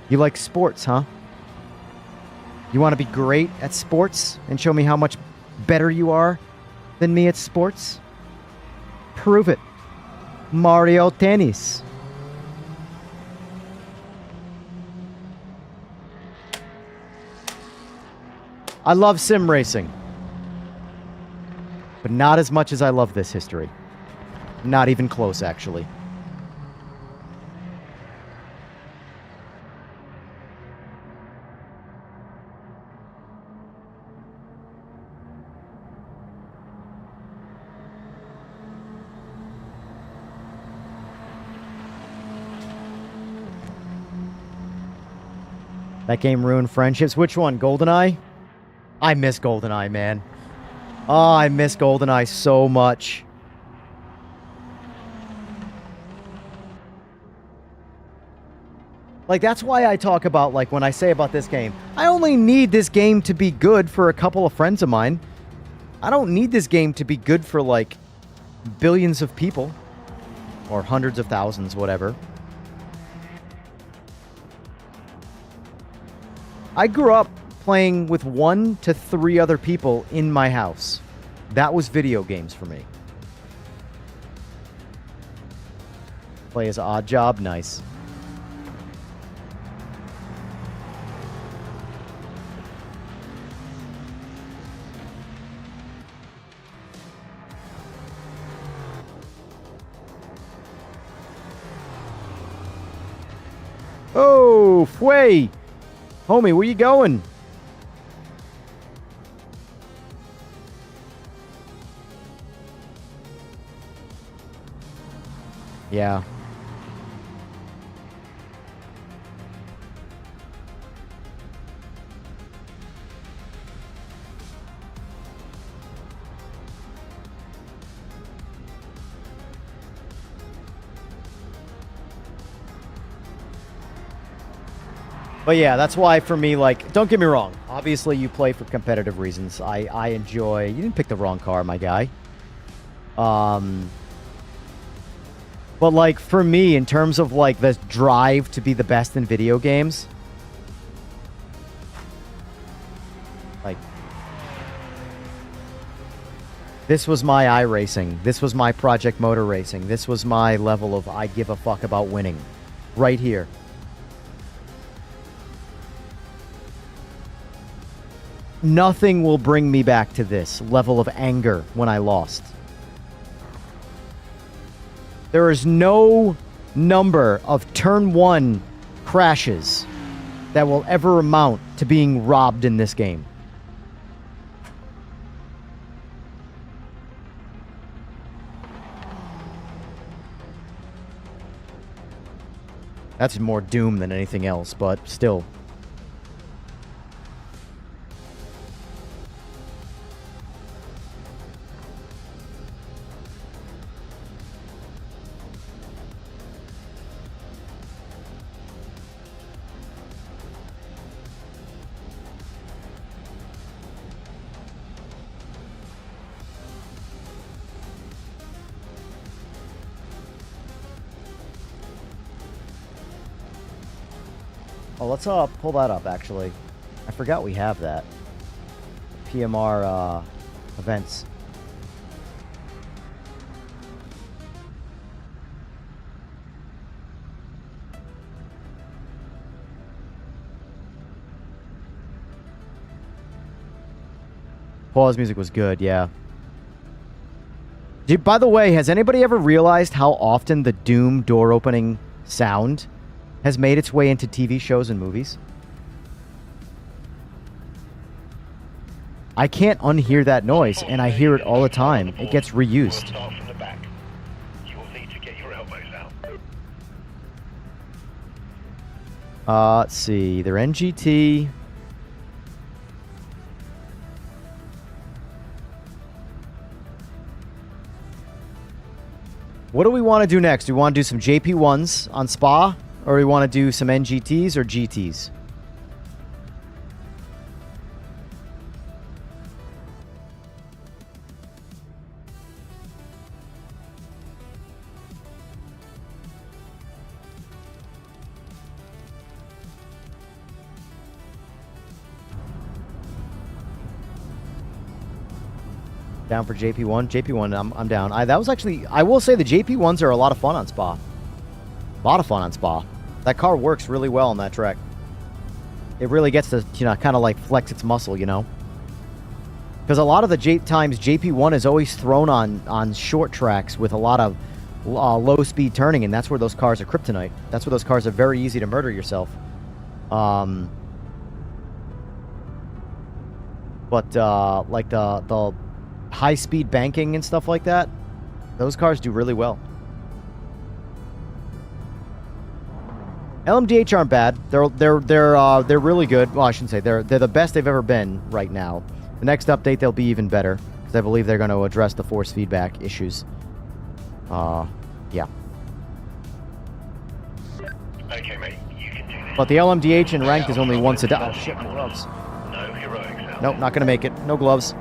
You like sports, huh? You want to be great at sports and show me how much better you are than me at sports? Prove it. Mario Tennis. I love sim racing, but not as much as I love this history. Not even close, actually. That game ruined friendships. Which one? GoldenEye? I miss GoldenEye, man. Oh, I miss GoldenEye so much. Like, that's why I talk about, like, when I say about this game, I only need this game to be good for a couple of friends of mine. I don't need this game to be good for, like, billions of people. Or hundreds of thousands, whatever. I grew up playing with 1 to 3 other people in my house. That was video games for me. Play as Odd Job, nice. Oh, Fway! Homie, where you going? Yeah. But yeah, that's why for me, like, don't get me wrong. Obviously, you play for competitive reasons. I enjoy... You didn't pick the wrong car, my guy. But, like, for me, in terms of, like, the drive to be the best in video games... Like... This was my iRacing. This was my Project Motor Racing. This was my level of I give a fuck about winning. Right here. Nothing will bring me back to this level of anger when I lost. There is no number of turn 1 crashes that will ever amount to being robbed in this game. That's more doom than anything else, but still. Oh, let's pull that up, actually. I forgot we have that. PMR events. Pause music was good, yeah. By the way, has anybody ever realized how often the Doom door opening sound has made its way into TV shows and movies? I can't unhear that noise, and I hear it all the time. It gets reused. Let's see. They're NGT. What do we want to do next? Do we want to do some JP1s on Spa? Or we want to do some NGTs or GTs? Down for JP1? JP1, I'm down. That was actually... I will say the JP1s are a lot of fun on Spa. A lot of fun on Spa. That car works really well on that track. It really gets to, you know, kind of like flex its muscle, you know? Because a lot of the times JP1 is always thrown on short tracks with a lot of low-speed turning, and that's where those cars are kryptonite. That's where those cars are very easy to murder yourself. But, like the high-speed banking and stuff like that, those cars do really well. LMDH aren't bad. They're really good. Well, I shouldn't say they're the best they've ever been right now. The next update they'll be even better because I believe they're going to address the force feedback issues. Yeah. Okay, mate, you can do this. But the LMDH in ranked is only once a day. Oh, shit, my gloves. No heroics now. Nope, not gonna make it. No gloves.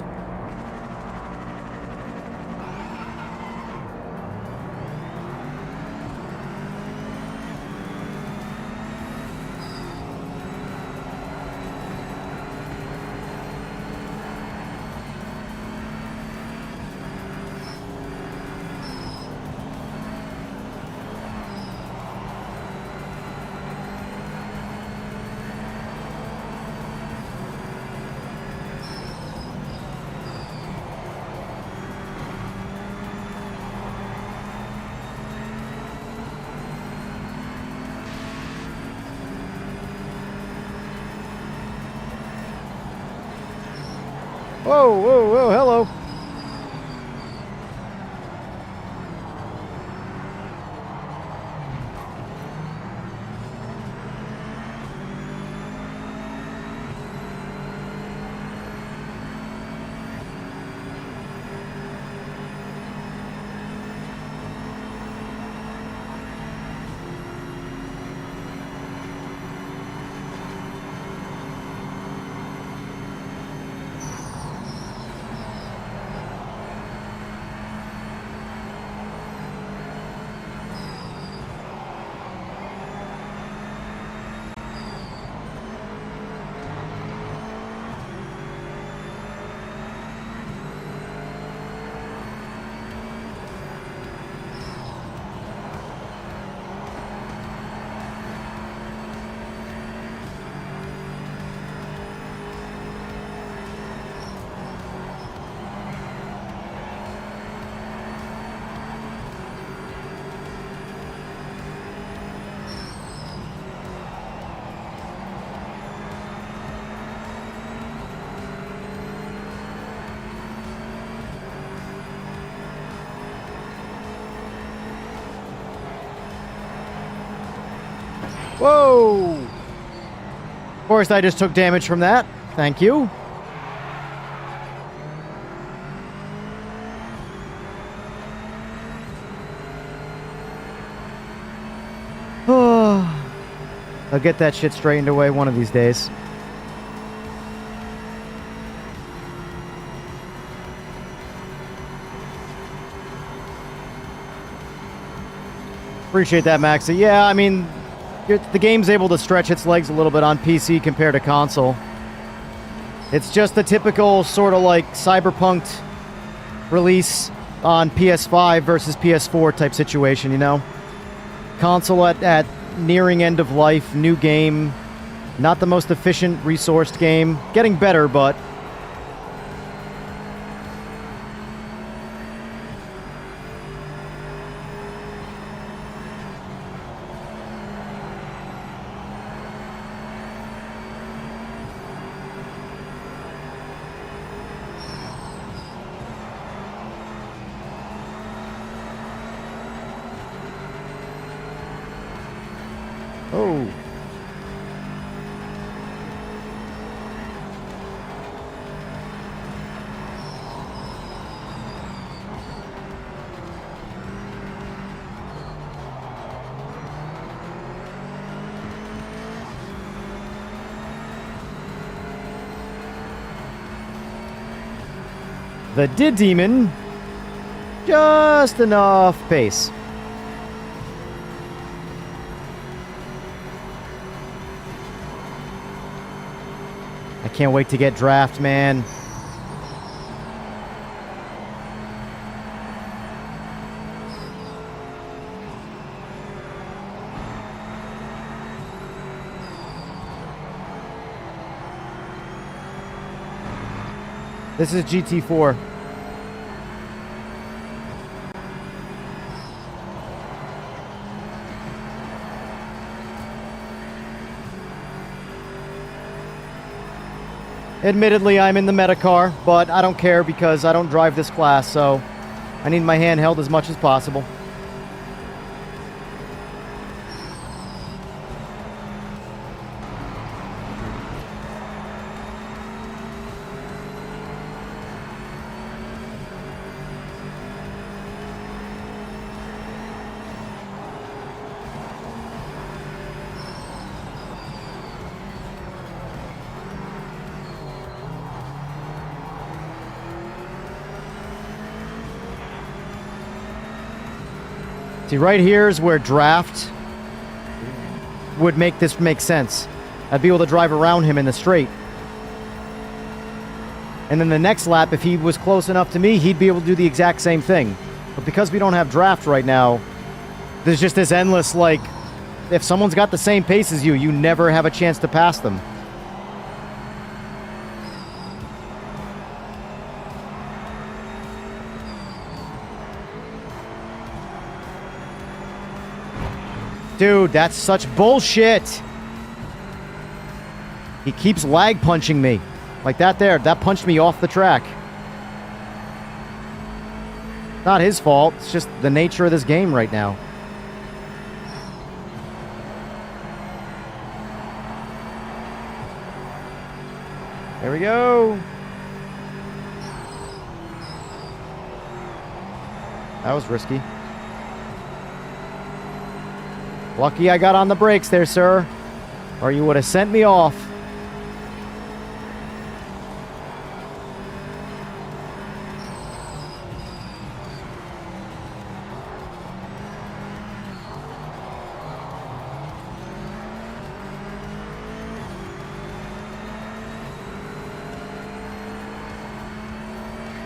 Whoa, whoa, whoa, hello. Whoa! Of course, I just took damage from that. Thank you. I'll get that shit straightened away one of these days. Appreciate that, Maxie. Yeah, I mean, the game's able to stretch its legs a little bit on PC compared to console. It's just the typical sort of like cyberpunk release on PS5 versus PS4 type situation, you know? Console at nearing end of life, new game, not the most efficient resourced game. Getting better, but... Oh. The Demon, just enough pace. I can't wait to get draft, man. This is GT4. Admittedly, I'm in the meta car, but I don't care because I don't drive this class, so I need my handheld as much as possible. See, right here is where draft would make this make sense. I'd be able to drive around him in the straight. And then the next lap, if he was close enough to me, he'd be able to do the exact same thing. But because we don't have draft right now, there's just this endless, like, if someone's got the same pace as you, you never have a chance to pass them. Dude, that's such bullshit. He keeps lag punching me. Like that there. That punched me off the track. Not his fault. It's just the nature of this game right now. There we go. That was risky. Lucky I got on the brakes there, sir. Or you would have sent me off.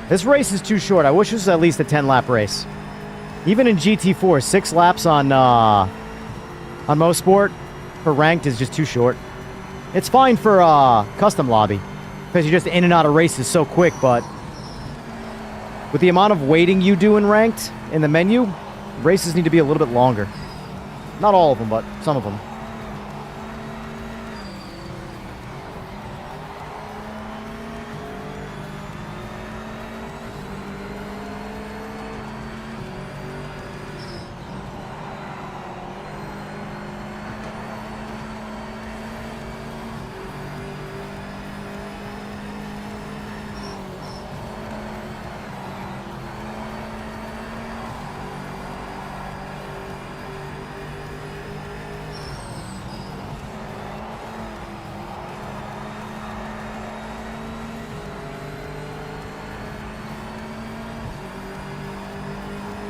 This race is too short. I wish this was at least a 10-lap race. Even in GT4, 6 laps on most sport for ranked is just too short. It's fine for custom lobby because you're just in and out of races so quick, but with the amount of waiting you do in ranked in the menu, races need to be a little bit longer. Not all of them, but some of them.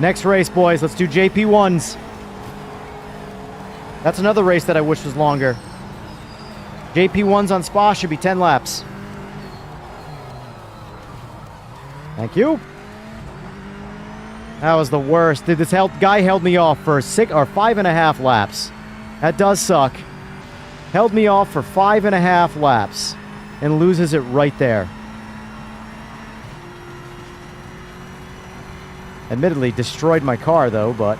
Next race, boys. Let's do JP1s. That's another race that I wish was longer. JP1s on Spa should be 10 laps. Thank you. That was the worst. Dude, this guy held me off for 5.5 laps. That does suck. Held me off for 5.5 laps and loses it right there. Admittedly, destroyed my car, though, but...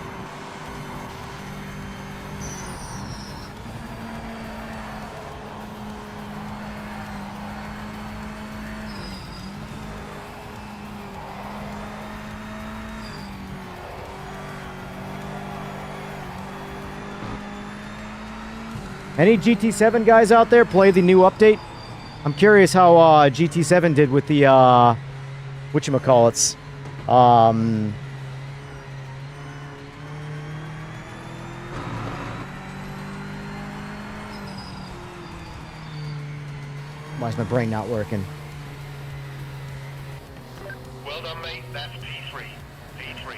Any GT7 guys out there play the new update? I'm curious how GT7 did with the, whatchamacallits. Why is my brain not working? Well done, mate. That's P3. P3.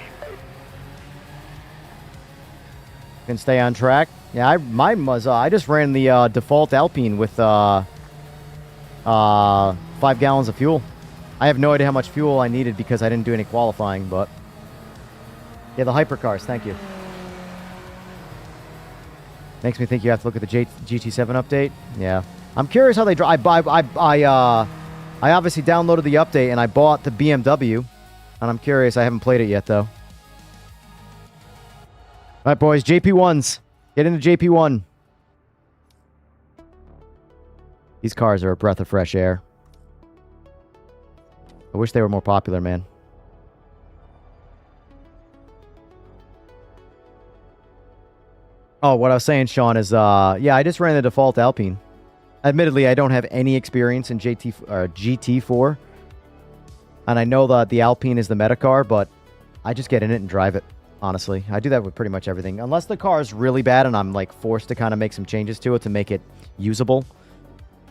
Can stay on track. Yeah, mine was, I just ran the default Alpine with 5 gallons of fuel. I have no idea how much fuel I needed because I didn't do any qualifying, but... Yeah, the hypercars, thank you. Makes me think you have to look at the GT7 update. Yeah. I'm curious how they drive. I obviously downloaded the update and I bought the BMW. And I'm curious. I haven't played it yet, though. All right, boys. JP1s. Get into JP1. These cars are a breath of fresh air. I wish they were more popular, man. Oh, what I was saying, Sean, is, yeah, I just ran the default Alpine. Admittedly, I don't have any experience in GT4. And I know that the Alpine is the meta car, but I just get in it and drive it, honestly. I do that with pretty much everything. Unless the car is really bad and I'm, like, forced to kind of make some changes to it to make it usable.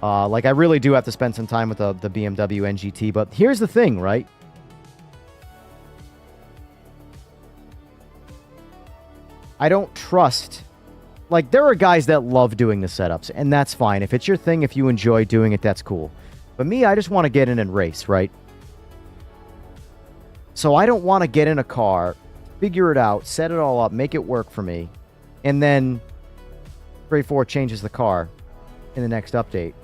Like, I really do have to spend some time with the BMW NGT. But here's the thing, right? I don't trust. Like, there are guys that love doing the setups, and that's fine. If it's your thing, if you enjoy doing it, that's cool. But me, I just want to get in and race, right? So I don't want to get in a car, figure it out, set it all up, make it work for me, and then 3-4 changes the car in the next update.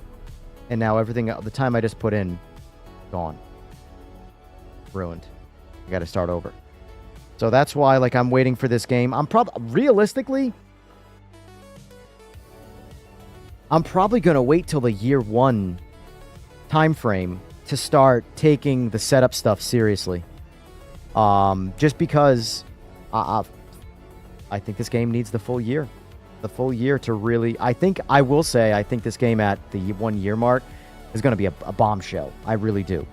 And now everything, the time I just put in, gone. Ruined. I got to start over. So that's why, like, I'm waiting for this game. Realistically, I'm probably going to wait till the year 1 time frame to start taking the setup stuff seriously. Just because I think this game needs the full year. The full year to really... I think this game at the 1 year mark is going to be a bombshell. I really do.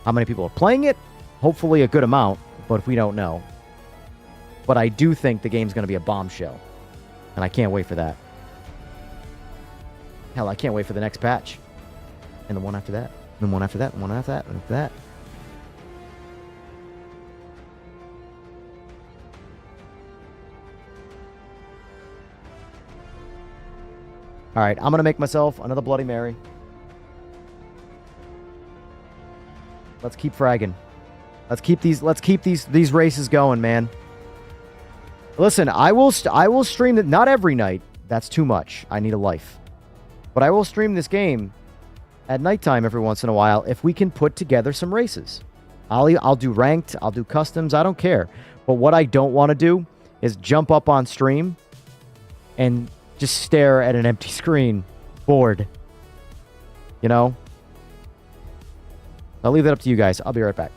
How many people are playing it? Hopefully a good amount, but we don't know. But I do think the game's going to be a bombshell. And I can't wait for that. Hell, I can't wait for the next patch. And the one after that. And the one after that. And the one after that. And after that. Alright, I'm going to make myself another Bloody Mary. Let's keep fragging. Let's keep these races going, man. Listen, I will stream it, not every night. That's too much. I need a life. But I will stream this game at nighttime every once in a while if we can put together some races. I'll do ranked, I'll do customs, I don't care. But what I don't want to do is jump up on stream and just stare at an empty screen, bored. You know? I'll leave that up to you guys. I'll be right back.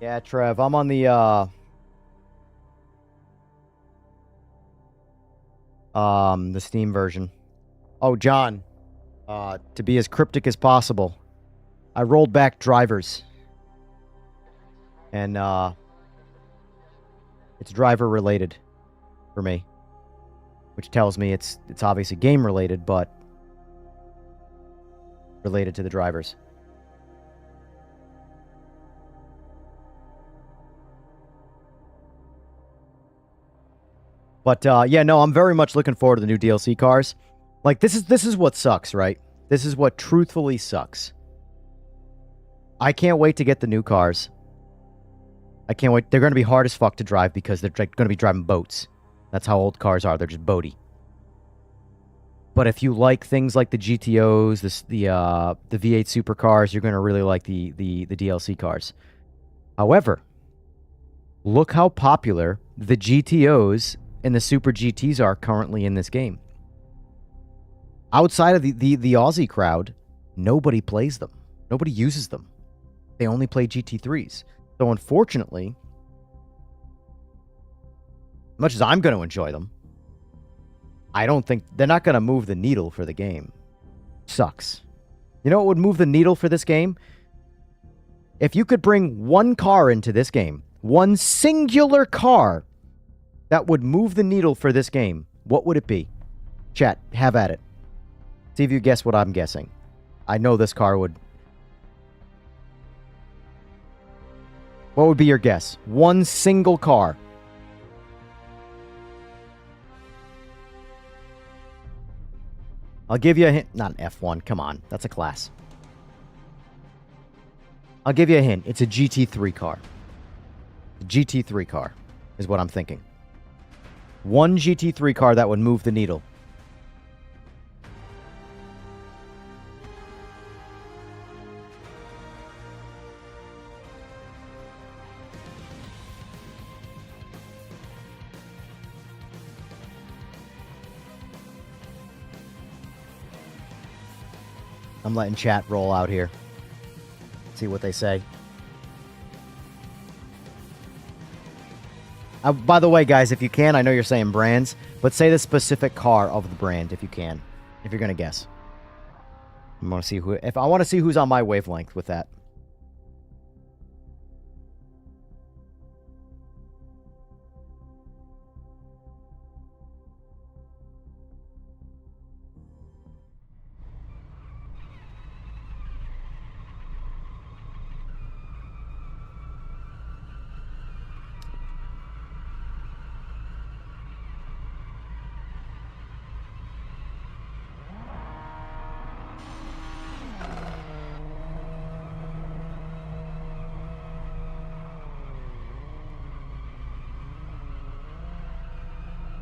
Yeah, Trev, I'm on the Steam version. Oh, John, to be as cryptic as possible, I rolled back drivers. And it's driver related for me. which tells me it's obviously game related, but related to the drivers. But yeah, no, I'm very much looking forward to the new DLC cars. Like this is what sucks, right? This is what truthfully sucks. I can't wait to get the new cars. I can't wait. They're going to be hard as fuck to drive because they're going to be driving boats. That's how old cars are. They're just boaty. But if you like things like the GTOs, the V8 supercars, you're going to really like the DLC cars. However, look how popular the GTOs and the Super GTs are currently in this game. Outside of the Aussie crowd, nobody plays them. Nobody uses them. They only play GT3s. So unfortunately, much as I'm going to enjoy them, I don't think they're not going to move the needle for the game. Sucks. You know what would move the needle for this game? If you could bring one car into this game, one singular car that would move the needle for this game, what would it be? Chat, have at it. See if you guess what I'm guessing. I know this car would. What would be your guess? One single car. I'll give you a hint. Not an F1. Come on. That's a class. I'll give you a hint. It's a GT3 car. A GT3 car is what I'm thinking. One GT3 car that would move the needle. I'm letting chat roll out here. See what they say. By the way, guys, if you can, I know you're saying brands, but say the specific car of the brand if you can, if you're gonna guess. I want to see who. If I want to see who's on my wavelength with that.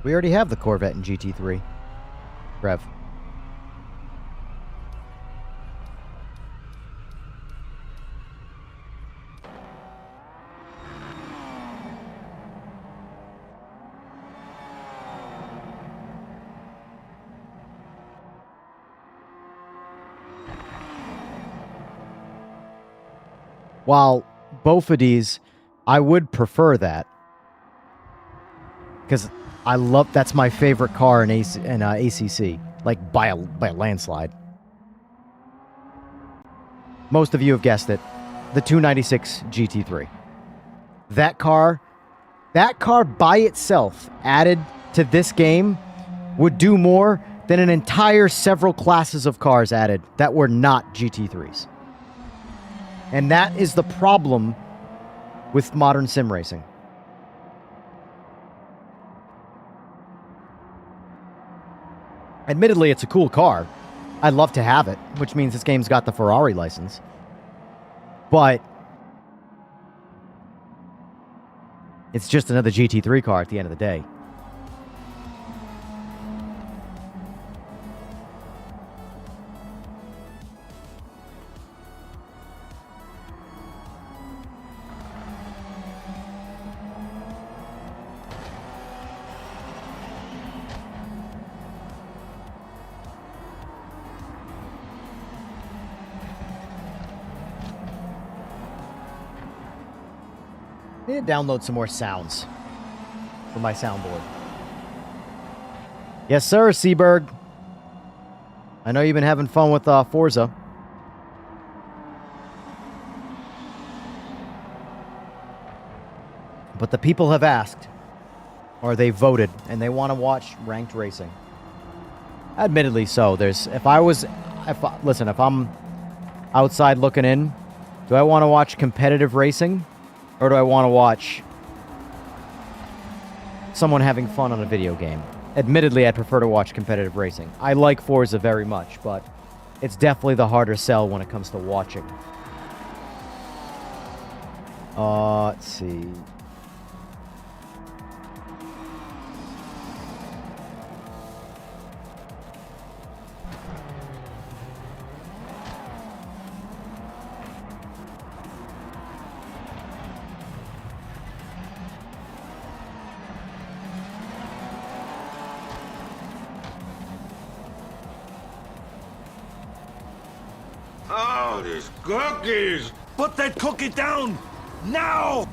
We already have the Corvette in GT3. Rev. While both of these, I would prefer that. Because I love, that's my favorite car in ACC, like by a landslide. Most of you have guessed it, the 296 GT3. That car by itself, added to this game, would do more than an entire several classes of cars added that were not GT3s. And that is the problem with modern sim racing. Admittedly, it's a cool car. I'd love to have it, which means this game's got the Ferrari license. But it's just another GT3 car at the end of the day. I need to download some more sounds for my soundboard. Yes, sir, Seaberg. I know you've been having fun with Forza. But the people have asked. Or they voted, and they want to watch ranked racing. Admittedly so. If I'm outside looking in, do I want to watch competitive racing? Or do I want to watch someone having fun on a video game? Admittedly, I'd prefer to watch competitive racing. I like Forza very much, but it's definitely the harder sell when it comes to watching. Let's see. Oh, these cookies! Put that cookie down! Now!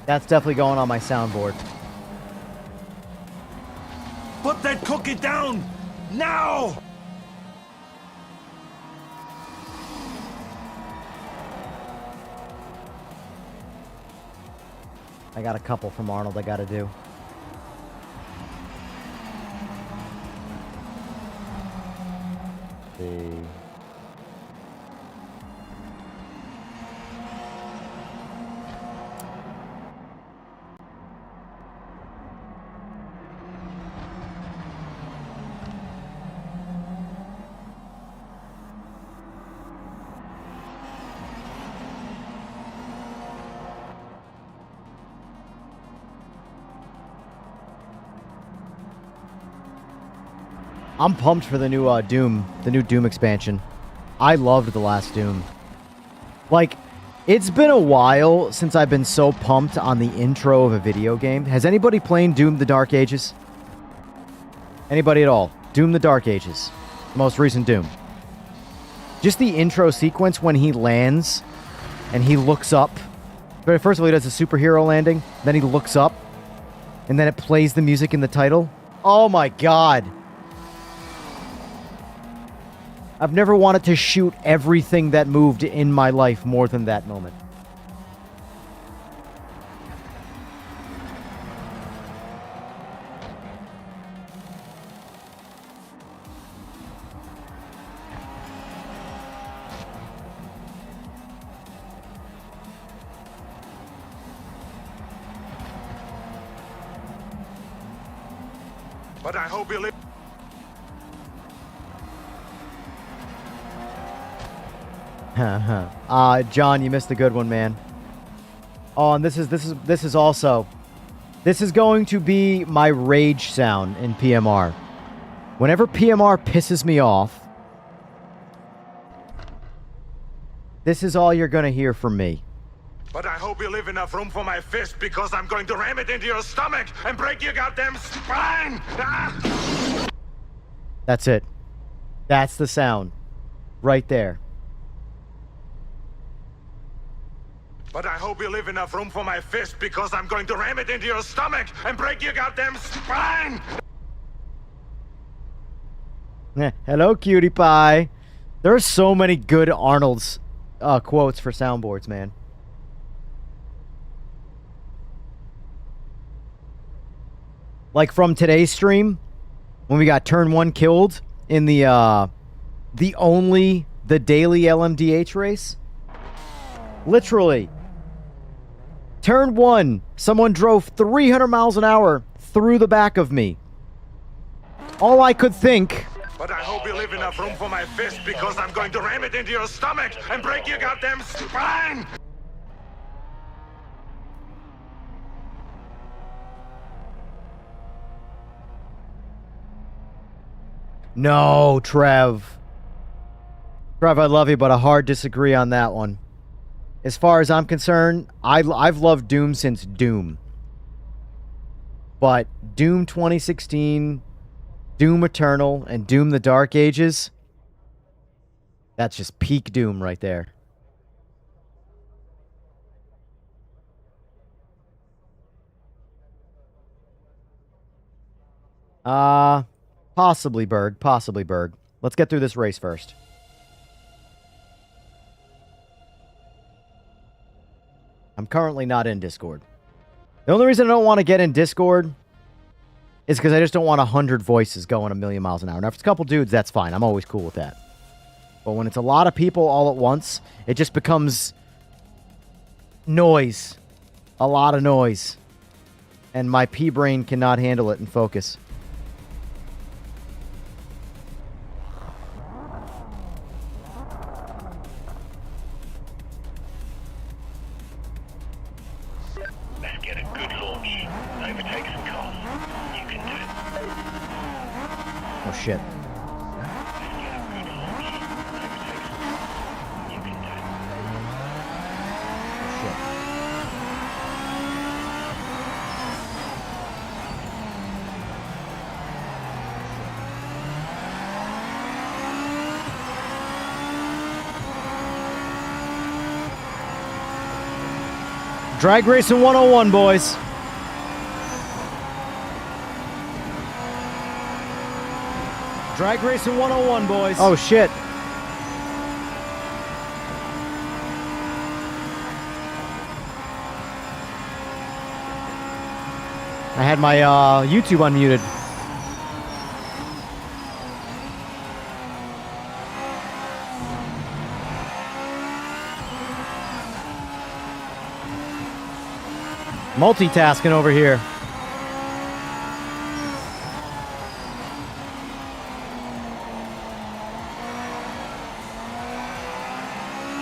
That's definitely going on my soundboard. Put that cookie down! Now! I got a couple from Arnold I gotta do. Let's see. I'm pumped for the new the new Doom expansion. I loved the last Doom. Like, it's been a while since I've been so pumped on the intro of a video game. Has anybody played Doom the Dark Ages? Anybody at all? Doom the Dark Ages. The most recent Doom. Just the intro sequence when he lands and he looks up. But first of all, he does a superhero landing. Then he looks up. And then it plays the music in the title. Oh my god. I've never wanted to shoot everything that moved in my life more than that moment. But I hope you live. John, you missed a good one, man. Oh, and this is also, this is going to be my rage sound in PMR. Whenever PMR pisses me off, this is all you're gonna hear from me. But I hope you leave enough room for my fist because I'm going to ram it into your stomach and break your goddamn spine! Ah! That's it. That's the sound. Right there. But I hope you leave enough room for my fist because I'm going to ram it into your stomach and break your goddamn spine! Hello, cutie pie. There are so many good Arnold's quotes for soundboards, man. Like from today's stream, when we got turn 1 killed in the daily LMDH race. Literally. Turn 1, someone drove 300 miles an hour through the back of me. All I could think... But I hope you leave enough room for my fist because I'm going to ram it into your stomach and break your goddamn spine! No, Trev. Trev, I love you, but a hard disagree on that one. As far as I'm concerned, I've loved Doom since Doom. But Doom 2016, Doom Eternal, and Doom the Dark Ages, that's just peak Doom right there. Possibly Berg. Possibly Berg. Let's get through this race first. I'm currently not in Discord. The only reason I don't want to get in Discord is because I just don't want 100 voices going a million miles an hour. Now, if it's a couple dudes, that's fine. I'm always cool with that. But when it's a lot of people all at once, it just becomes noise. A lot of noise. And my pea-brain cannot handle it and focus. Let's get a good launch. Overtake some cars. You can do it. Oh, shit. Let's get a good launch. Overtake some cars. You can do it. Oh, shit. Drag Racing 101, boys. Drag Racing 101, boys. Oh, shit. I had my YouTube unmuted. Multitasking over here.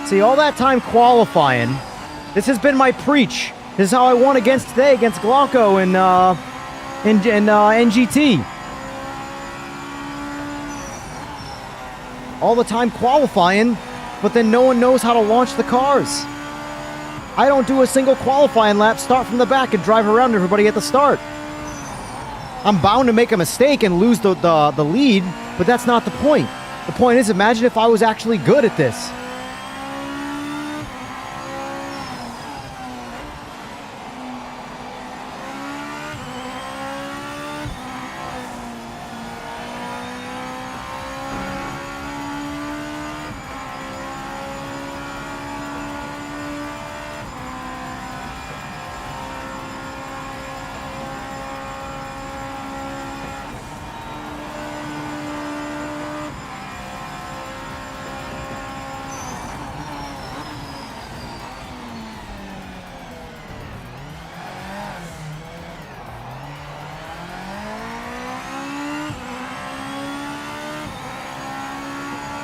See, all that time qualifying, this has been my preach. This is how I won against today, against Glauco in NGT. All the time qualifying, but then no one knows how to launch the cars. I don't do a single qualifying lap, start from the back and drive around everybody at the start. I'm bound to make a mistake and lose the lead, but that's not the point. The point is, imagine if I was actually good at this.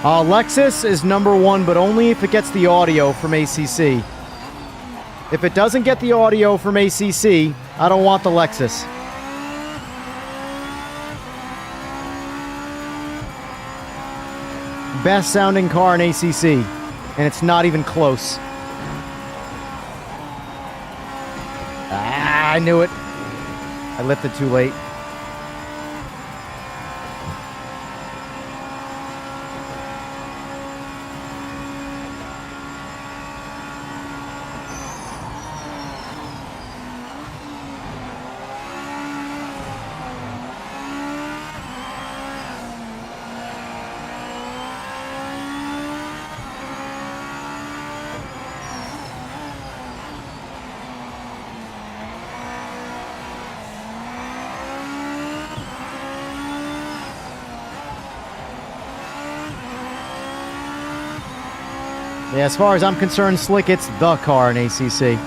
Lexus is number one, but only if it gets the audio from ACC. If it doesn't get the audio from ACC, I don't want the Lexus. Best sounding car in ACC, and it's not even close. Ah, I knew it. I lifted too late. Yeah, as far as I'm concerned, Slick, it's the car in ACC.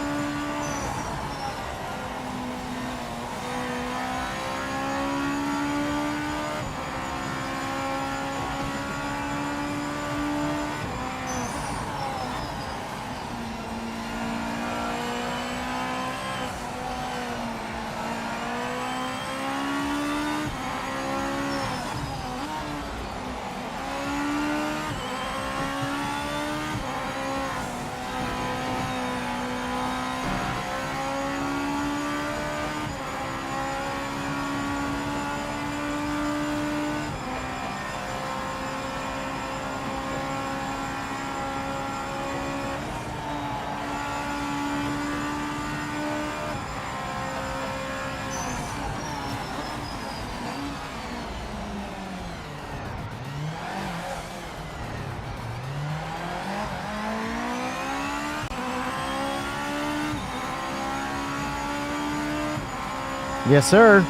Yes, sir.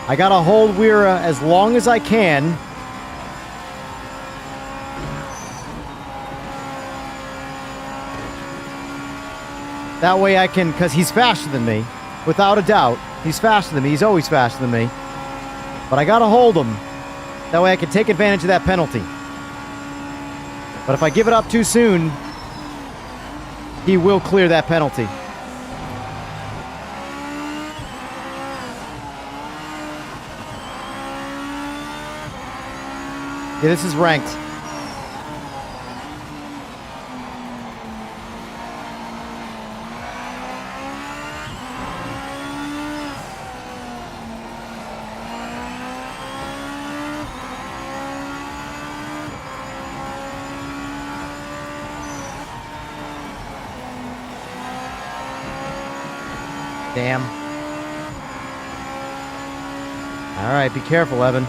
I gotta hold Weira as long as I can. That way I can, because he's faster than me. Without a doubt. He's faster than me. He's always faster than me. But I gotta hold him. That way I can take advantage of that penalty. But if I give it up too soon, he will clear that penalty. Yeah, this is ranked. Damn. All right, be careful, Evan.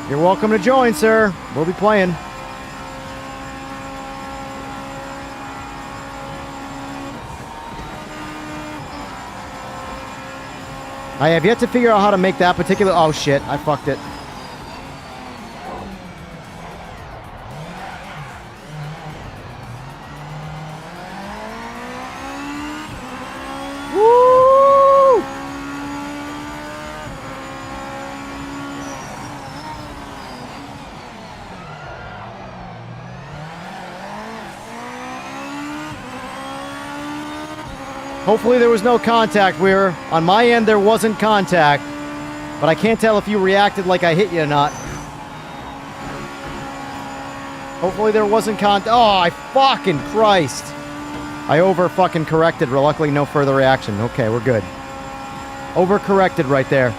You're welcome to join, sir. We'll be playing. I have yet to figure out how to make that particular... Oh, shit. I fucked it. Woo! Hopefully there was no contact, Weir. On my end, there wasn't contact. But I can't tell if you reacted like I hit you or not. Hopefully there wasn't contact. Oh, I fucking Christ. I over-fucking corrected. Luckily, no further reaction. Okay, we're good. Over-corrected right there.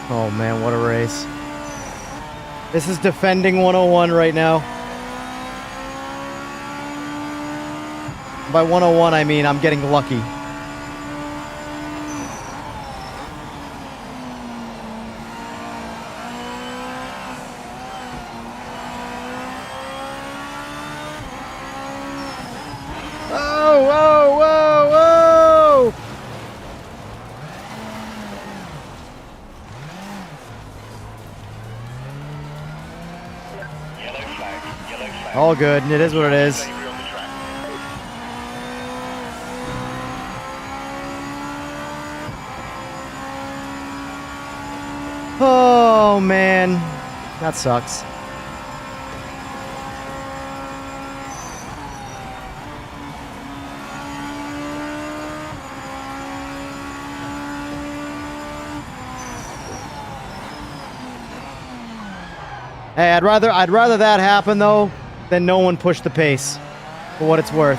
Oh man, what a race. This is defending 101 right now. By 101, I mean I'm getting lucky. Oh, whoa, whoa, whoa! Yellow flag, yellow flag. All good. It is what it is. Slavery on the track. Oh, man. That sucks. Hey, I'd rather that happen though than no one push the pace, for what it's worth.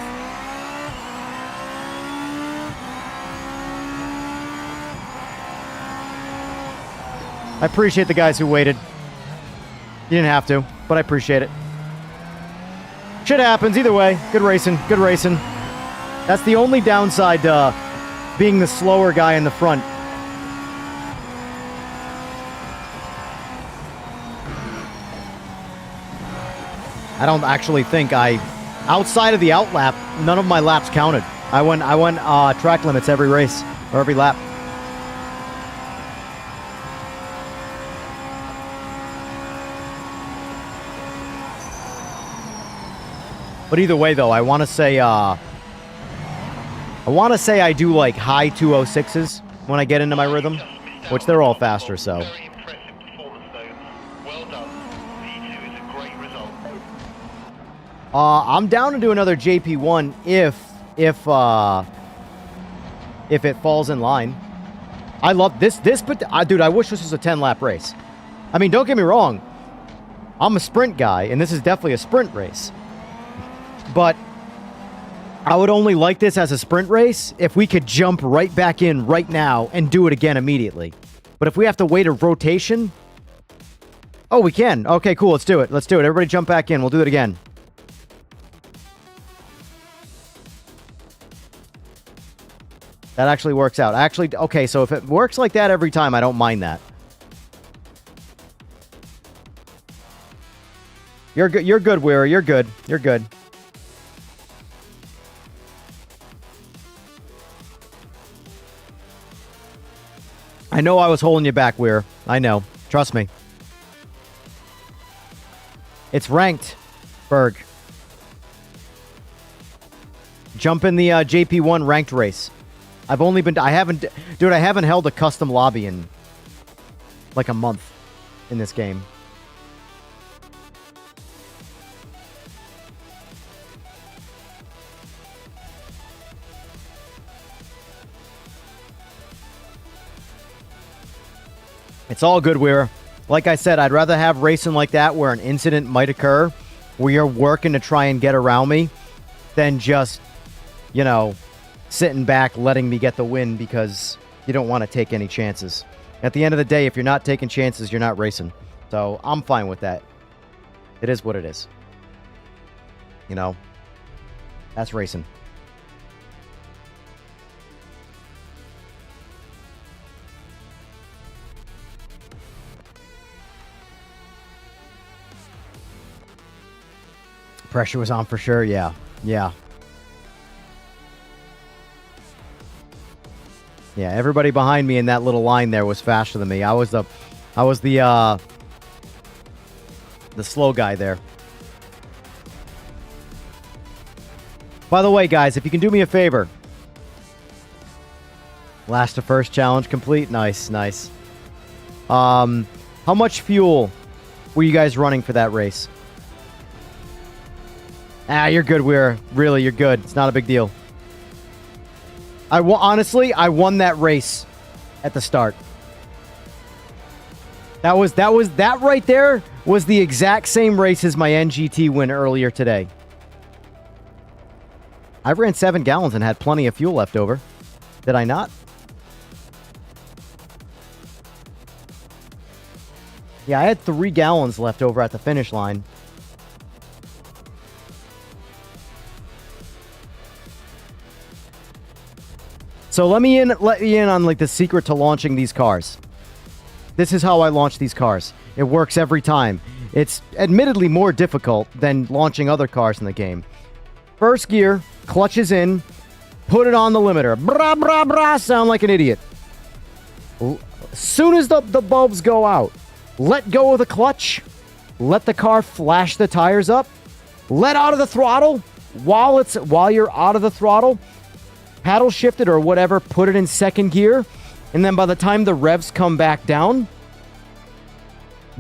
I appreciate the guys who waited. You didn't have to, but I appreciate it. Shit happens either way. Good racing, good racing. That's the only downside to being the slower guy in the front. I don't actually think outside of the out lap, none of my laps counted. I went track limits every race, or every lap. But either way, though, I want to say I do like high 206s when I get into my rhythm, which they're all faster, so. Very impressive performance, though. Well done. P2 is a great result. I'm down to do another JP1 if it falls in line. I love this, but dude, I wish this was a 10-lap race. I mean, don't get me wrong. I'm a sprint guy, and this is definitely a sprint race. But I would only like this as a sprint race if we could jump right back in right now and do it again immediately. But if we have to wait a rotation... Oh, we can. Okay, cool. Let's do it. Let's do it. Everybody jump back in. We'll do it again. That actually works out. Actually, okay, so if it works like that every time, I don't mind that. You're good. You're good, Weir. You're good. You're good. I know I was holding you back, Weir. I know. Trust me. It's ranked, Berg. Jump in the JP1 ranked race. I haven't held a custom lobby in like a month in this game. It's all good, Weir. Like I said, I'd rather have racing like that where an incident might occur, where you're working to try and get around me, than just, you know, sitting back, letting me get the win because you don't want to take any chances. At the end of the day, if you're not taking chances, you're not racing. So I'm fine with that. It is what it is. You know, that's racing. Pressure was on for sure. Yeah. Yeah. Yeah, everybody behind me in that little line there was faster than me. I was the slow guy there. By the way, guys, if you can do me a favor. Last to first challenge complete. Nice, nice. How much fuel were you guys running for that race? Ah, you're good, Weir. Really, you're good. It's not a big deal. Honestly, I won that race at the start. That right there was the exact same race as my NGT win earlier today. I ran 7 gallons and had plenty of fuel left over. Did I not? Yeah, I had 3 gallons left over at the finish line. So let you in on like the secret to launching these cars. This is how I launch these cars. It works every time. It's admittedly more difficult than launching other cars in the game. First gear, clutches in, put it on the limiter. Brah, brah, brah, sound like an idiot. As soon as the bulbs go out, let go of the clutch, let the car flash the tires up, let out of the throttle while you're out of the throttle, paddle shift it or whatever, put it in second gear, and then by the time the revs come back down,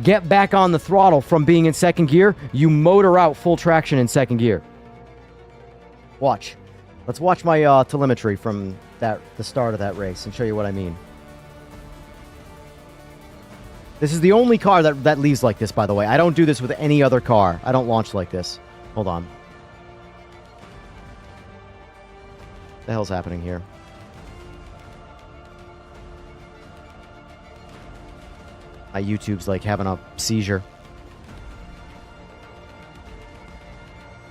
get back on the throttle from being in second gear, you motor out full traction in second gear. Watch. Let's watch my telemetry from the start of that race and show you what I mean. This is the only car that leaves like this, by the way. I don't do this with any other car. I don't launch like this. Hold on. The hell's happening here? My YouTube's like having a seizure.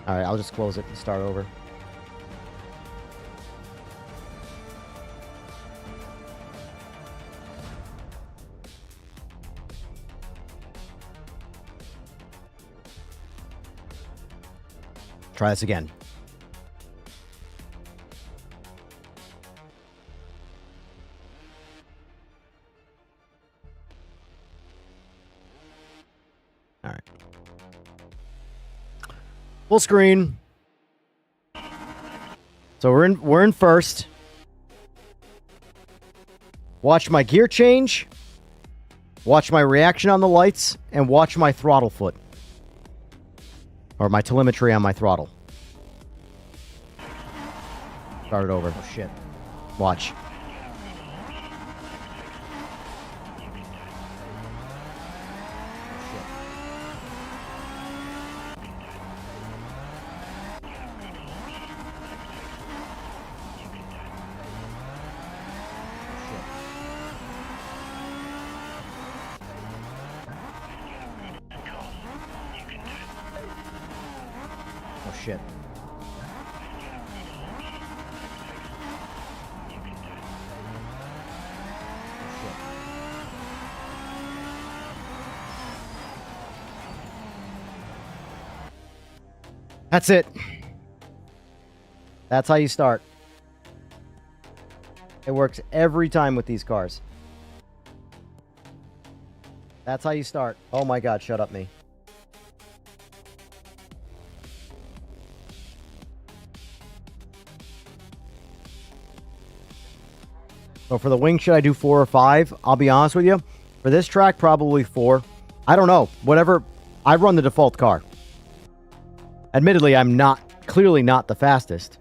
Alright, I'll just close it and start over. Try this again. All right. Full screen. So we're in first. Watch my gear change. Watch my reaction on the lights, and watch my throttle foot. Or my telemetry on my throttle. Start it over. Oh, shit. Watch. Oh, shit. That's it. That's how you start. It works every time with these cars. That's how you start. Oh my god, shut up me. So for the wing, should I do 4 or 5? I'll be honest with you. For this track, probably 4. I don't know. Whatever. I run the default car. Admittedly, I'm clearly not the fastest.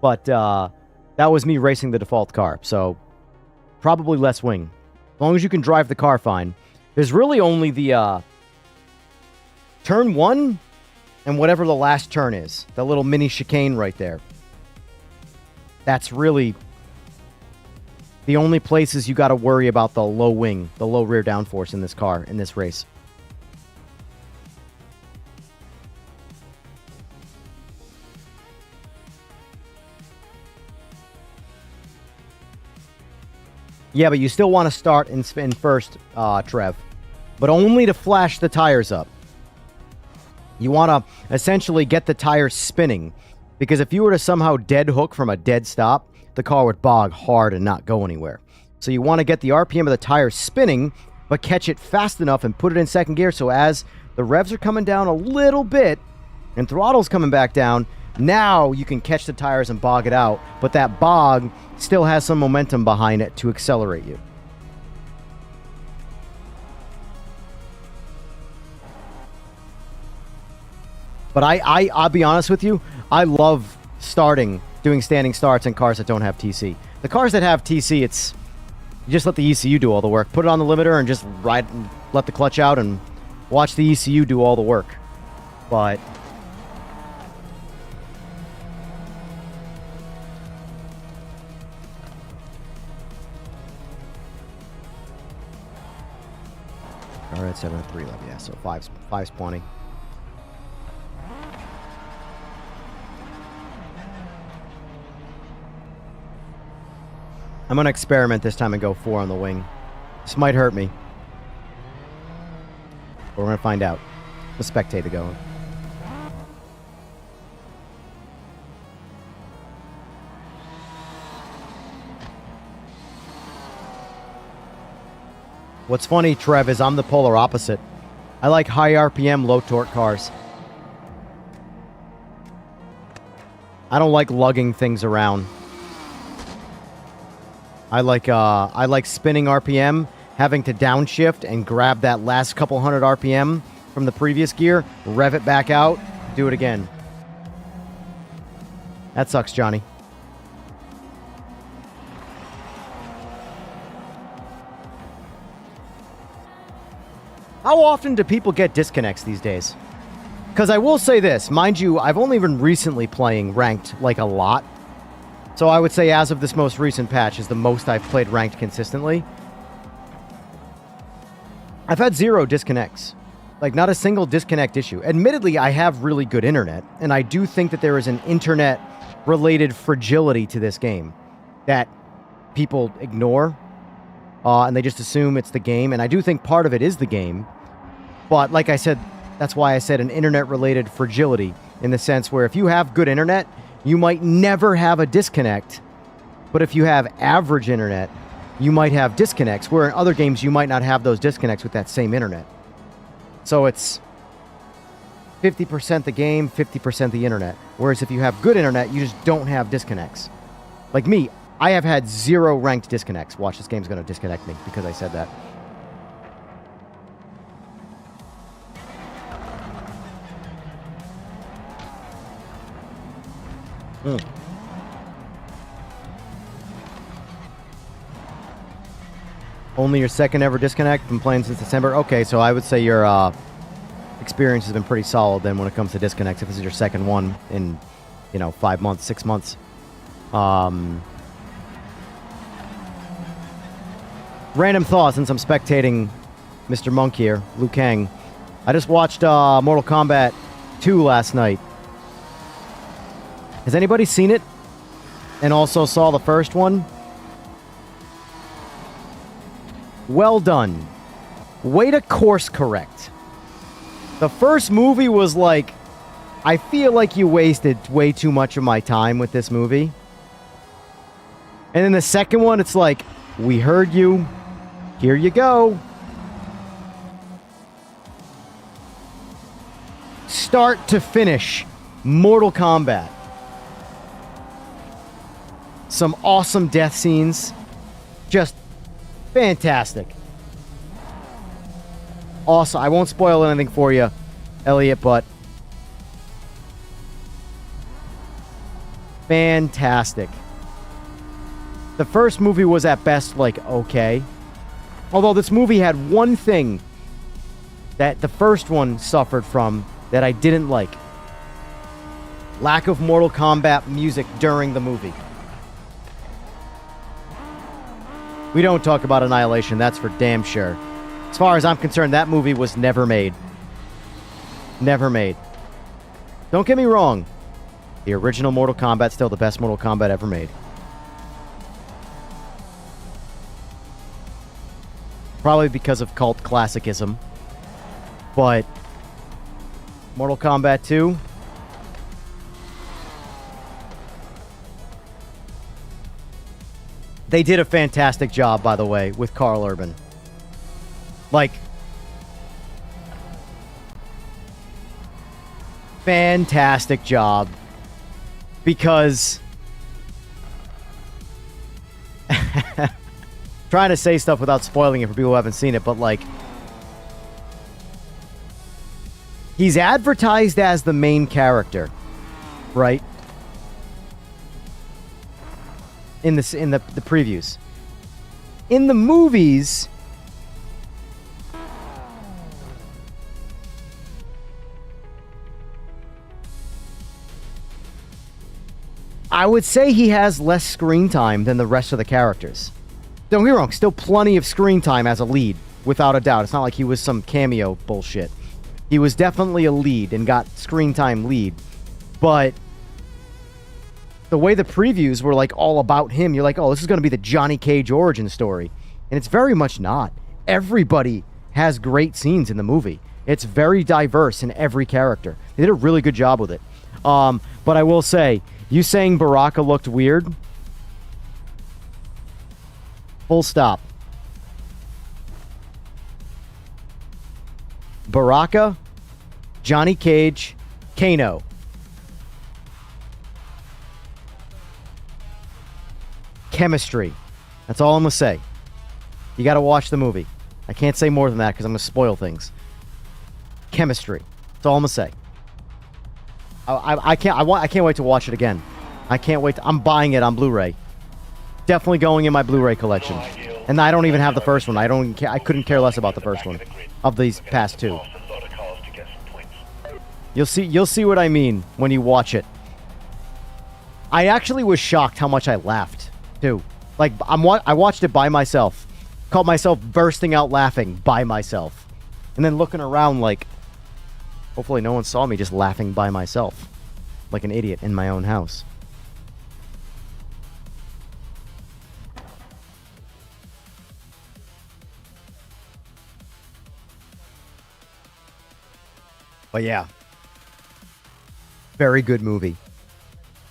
But that was me racing the default car. So probably less wing. As long as you can drive the car fine. There's really only the turn 1 and whatever the last turn is. The little mini chicane right there. That's really the only places you got to worry about the low wing, the low rear downforce in this car, in this race. Yeah, but you still want to start and spin first, Trev. But only to flash the tires up. You want to essentially get the tires spinning. Because if you were to somehow dead hook from a dead stop, the car would bog hard and not go anywhere. So you want to get the RPM of the tires spinning, but catch it fast enough and put it in second gear. So as the revs are coming down a little bit and throttle's coming back down, now you can catch the tires and bog it out. But that bog still has some momentum behind it to accelerate you. But I'll be honest with you, I love doing standing starts in cars that don't have TC. The cars that have TC, it's you just let the ECU do all the work. Put it on the limiter and just ride and let the clutch out and watch the ECU do all the work. But all right, 7-3 left. Yeah, so five's plenty. I'm going to experiment this time and go 4 on the wing. This might hurt me. But we're going to find out. The spectator going. What's funny, Trev, is I'm the polar opposite. I like high RPM, low torque cars. I don't like lugging things around. I like spinning RPM, having to downshift and grab that last couple hundred RPM from the previous gear, rev it back out, do it again. That sucks, Johnny. How often do people get disconnects these days? Because I will say this, mind you, I've only been recently playing ranked like a lot. So I would say as of this most recent patch is the most I've played ranked consistently. I've had 0 disconnects. Like, not a single disconnect issue. Admittedly, I have really good internet, and I do think that there is an internet-related fragility to this game that people ignore, and they just assume it's the game, and I do think part of it is the game. But like I said, that's why I said an internet-related fragility, in the sense where if you have good internet, you might never have a disconnect, but if you have average internet, you might have disconnects, where in other games you might not have those disconnects with that same internet. So it's 50% the game, 50% the internet. Whereas if you have good internet, you just don't have disconnects. Like me, I have had 0 ranked disconnects. Watch, this game's going to disconnect me because I said that. Only your second ever disconnect? Been playing since December? Okay, so I would say your experience has been pretty solid then when it comes to disconnects. If this is your second one in, 5 months, 6 months. Random thought, since I'm spectating Mr. Monk here, Liu Kang. I just watched Mortal Kombat 2 last night. Has anybody seen it? And also saw the first one? Well done. Way to course correct. The first movie was like, I feel like you wasted way too much of my time with this movie. And then the second one, it's like, we heard you. Here you go. Start to finish, Mortal Kombat. Some awesome death scenes. Just fantastic. Awesome. I won't spoil anything for you, Elliot, but fantastic. The first movie was at best like okay. Although this movie had one thing that the first one suffered from that I didn't like. Lack of Mortal Kombat music during the movie. We don't talk about Annihilation, that's for damn sure. As far as I'm concerned, that movie was never made. Never made. Don't get me wrong. The original Mortal Kombat's still the best Mortal Kombat ever made. Probably because of cult classicism. But Mortal Kombat 2... They did a fantastic job, by the way, with Karl Urban. Like, fantastic job. Because trying to say stuff without spoiling it for people who haven't seen it, but like, he's advertised as the main character, right? In the previews. In the movies, I would say he has less screen time than the rest of the characters. Don't get me wrong, still plenty of screen time as a lead, without a doubt. It's not like he was some cameo bullshit. He was definitely a lead and got screen time lead. But the way the previews were like all about him, you're like, oh, this is going to be the Johnny Cage origin story. And it's very much not. Everybody has great scenes in the movie. It's very diverse in every character. They did a really good job with it. But I will say, you saying Baraka looked weird? Full stop. Baraka, Johnny Cage, Kano. Chemistry. That's all I'm going to say. You got to watch the movie. I can't say more than that because I'm going to spoil things. Chemistry. That's all I'm going to say. I can't wait to watch it again. I can't wait. I'm buying it on Blu-ray. Definitely going in my Blu-ray collection. And I don't even have the first one. I couldn't care less about the first one of these past two. You'll see what I mean when you watch it. I actually was shocked how much I laughed too. Like I watched it by myself. Caught myself bursting out laughing by myself. And then looking around like, hopefully no one saw me just laughing by myself. Like an idiot in my own house. But yeah. Very good movie.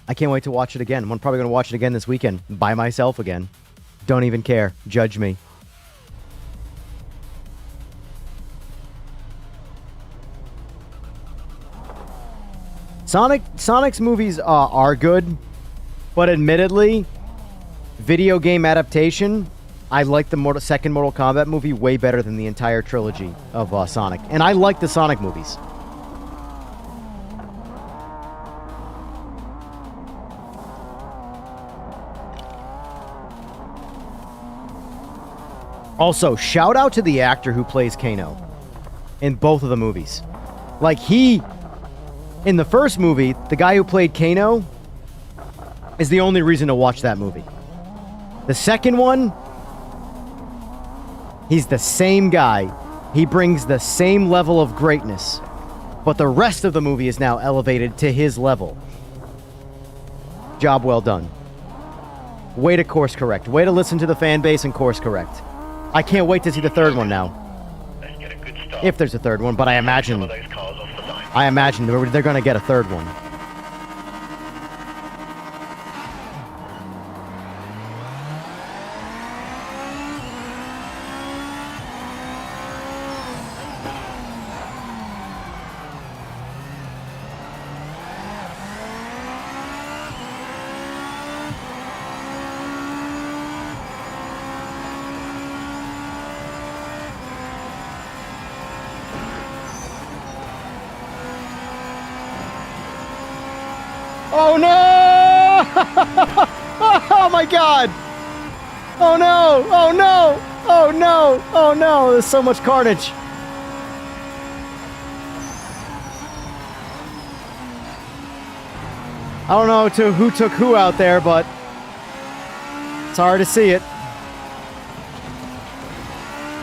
I can't wait to watch it again. I'm probably going to watch it again this weekend. By myself again. Don't even care. Judge me. Sonic's movies are good, but admittedly, video game adaptation, I like the second Mortal Kombat movie way better than the entire trilogy of Sonic. And I like the Sonic movies. Also, shout out to the actor who plays Kano in both of the movies. Like, in the first movie, the guy who played Kano is the only reason to watch that movie. The second one, he's the same guy. He brings the same level of greatness. But the rest of the movie is now elevated to his level. Job well done. Way to course correct. Way to listen to the fan base and course correct. I can't wait to see the third one now. Let's get a good start. If there's a third one, but I Some imagine of those cars off the line. they're going to get a third one. Oh no! Oh my god! Oh no! Oh no! Oh no! Oh no! There's so much carnage. I don't know who took who out there, but it's hard to see it.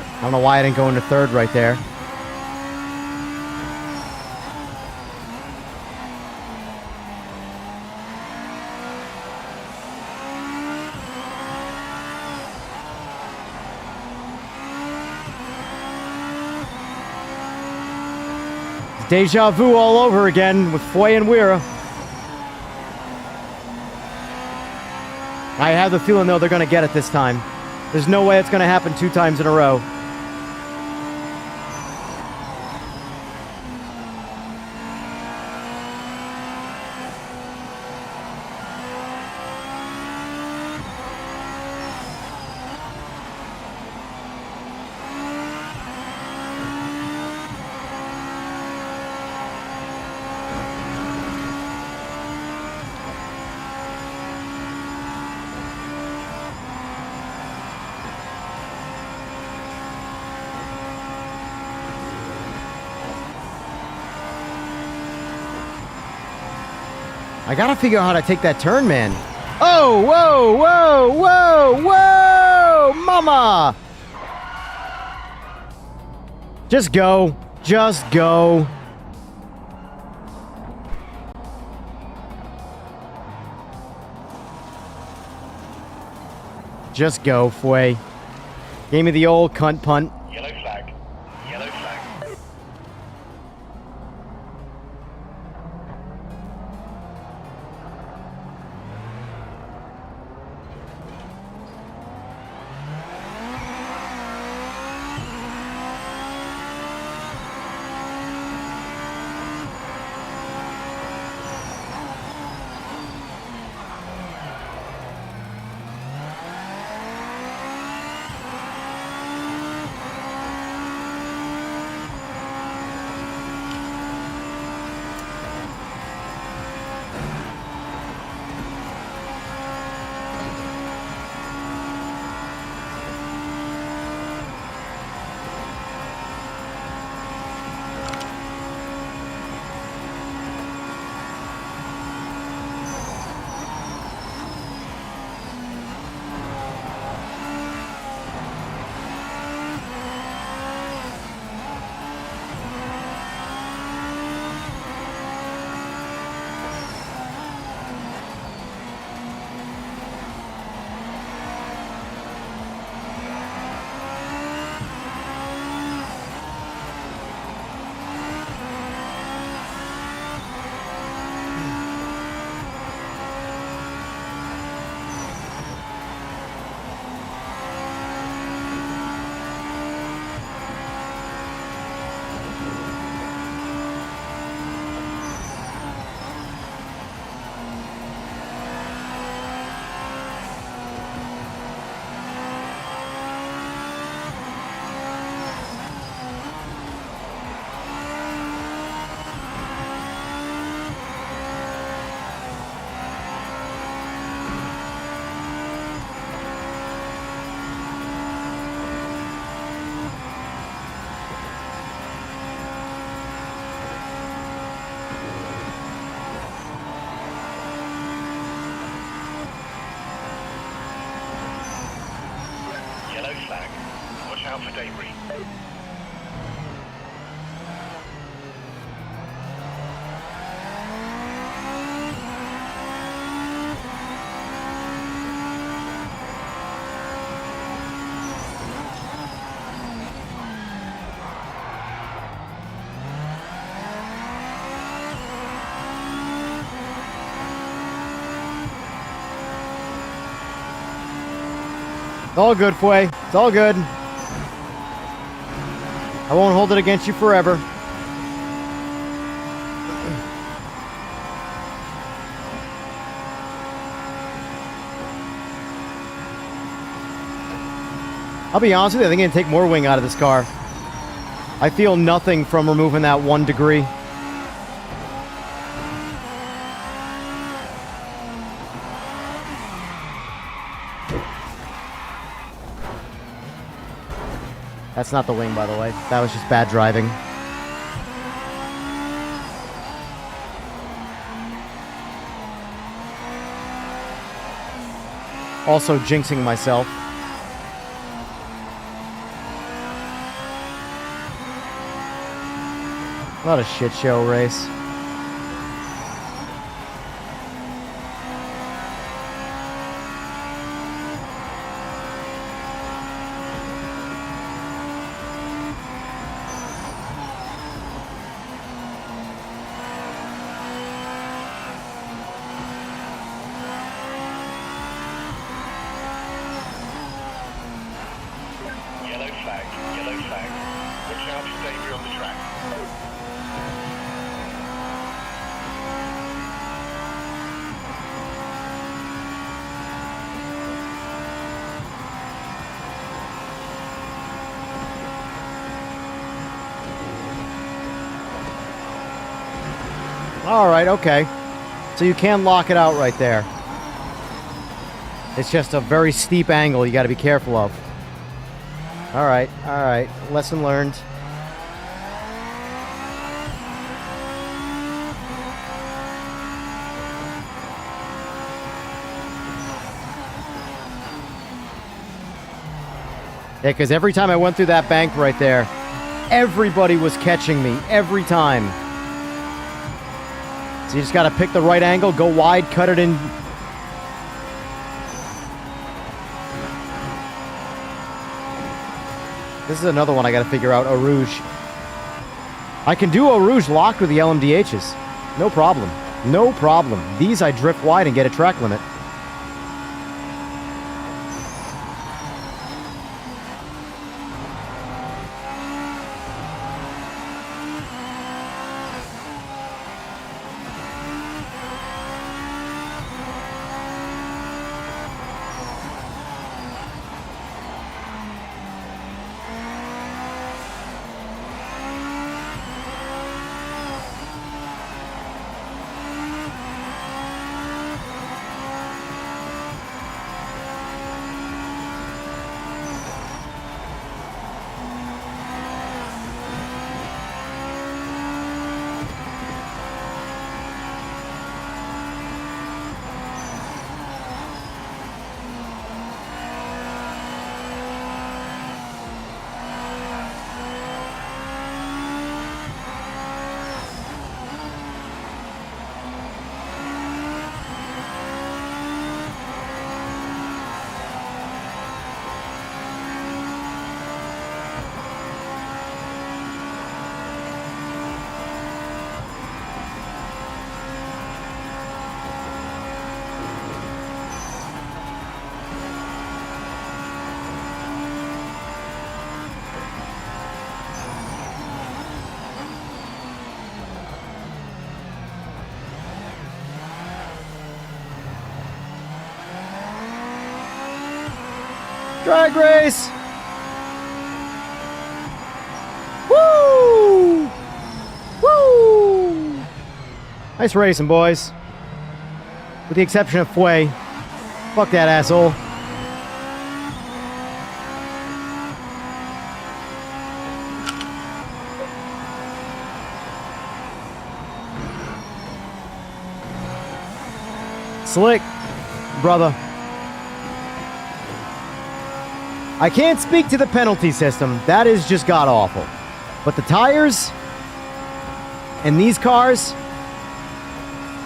I don't know why I didn't go into third right there. Deja vu all over again with Foy and Weira. I have the feeling, though, they're going to get it this time. There's no way it's going to happen 2 times in a row. I gotta figure out how to take that turn, man. Oh, whoa, whoa, whoa, whoa, mama! Just go. Just go. Just go, Foy. Gave me the old cunt punt. Yellow flag. Yellow flag. out for debris. It's all good, Fway. It's all good. I won't hold it against you forever. I'll be honest with you, I think I can take more wing out of this car. I feel nothing from removing that 1 degree. That's not the wing, by the way. That was just bad driving. Also jinxing myself. What a shit show race. Yellow flag, yellow flag. Watch out for debris on the track. All right, okay. So you can lock it out right there. It's just a very steep angle you got to be careful of. All right. Lesson learned. Yeah, because every time I went through that bank right there, everybody was catching me. Every time. So you just got to pick the right angle, go wide, cut it in. This is another one I got to figure out, Eau Rouge. I can do Eau Rouge locked with the LMDHs. No problem. No problem. These I drift wide and get a track limit. Drag race! Woo! Woo! Nice racing, boys. With the exception of Fway. Fuck that asshole. Slick, brother. I can't speak to the penalty system. That is just god-awful. But the tires and these cars,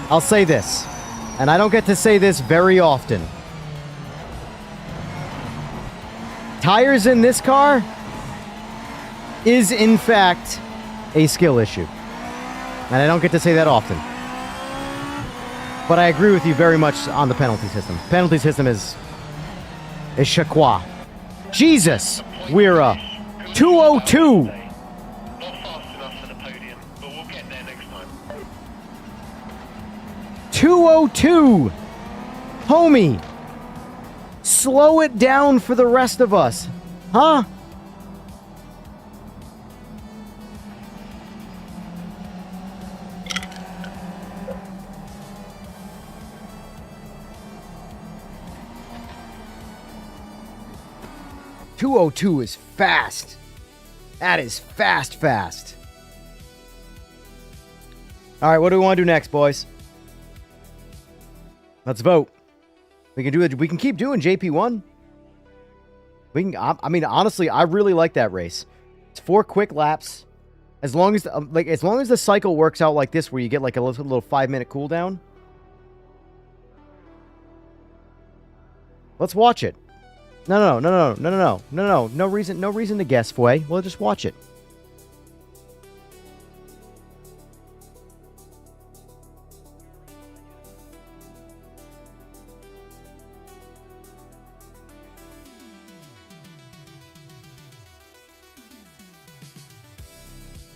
I'll say this, and I don't get to say this very often. Tires in this car is, in fact, a skill issue. And I don't get to say that often. But I agree with you very much on the penalty system. Penalty system is Shaqua. Jesus! We're 202! Not fast enough for the podium, but we'll get there next time. 202! Homie! Slow it down for the rest of us. Huh? .202 is fast. That is fast. All right, what do we want to do next, boys? Let's vote. We can do it. We can keep doing JP1. We can. I mean, honestly, I really like that race. It's 4 quick laps. As long as the cycle works out like this, where you get like a little 5-minute cooldown. Let's watch it. No. No reason to guess, Fway. We'll just watch it.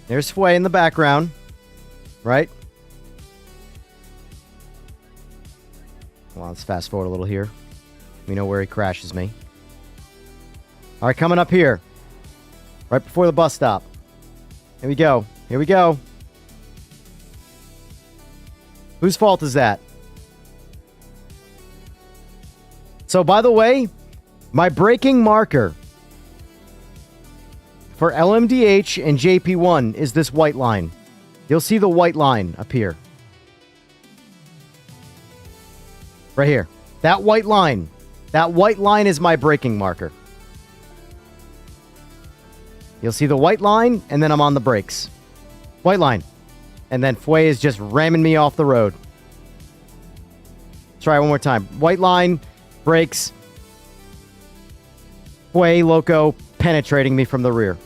There's Fway in the background, right? Well, let's fast forward a little here. We know where he crashes me. All right, coming up here. Right before the bus stop. Here we go. Whose fault is that? So, by the way, my braking marker for LMDH and JP1 is this white line. You'll see the white line up here. Right here. That white line. That white line is my braking marker. You'll see the white line, and then I'm on the brakes. White line. And then Fway is just ramming me off the road. Try it one more time. White line, brakes. Fway, loco, penetrating me from the rear.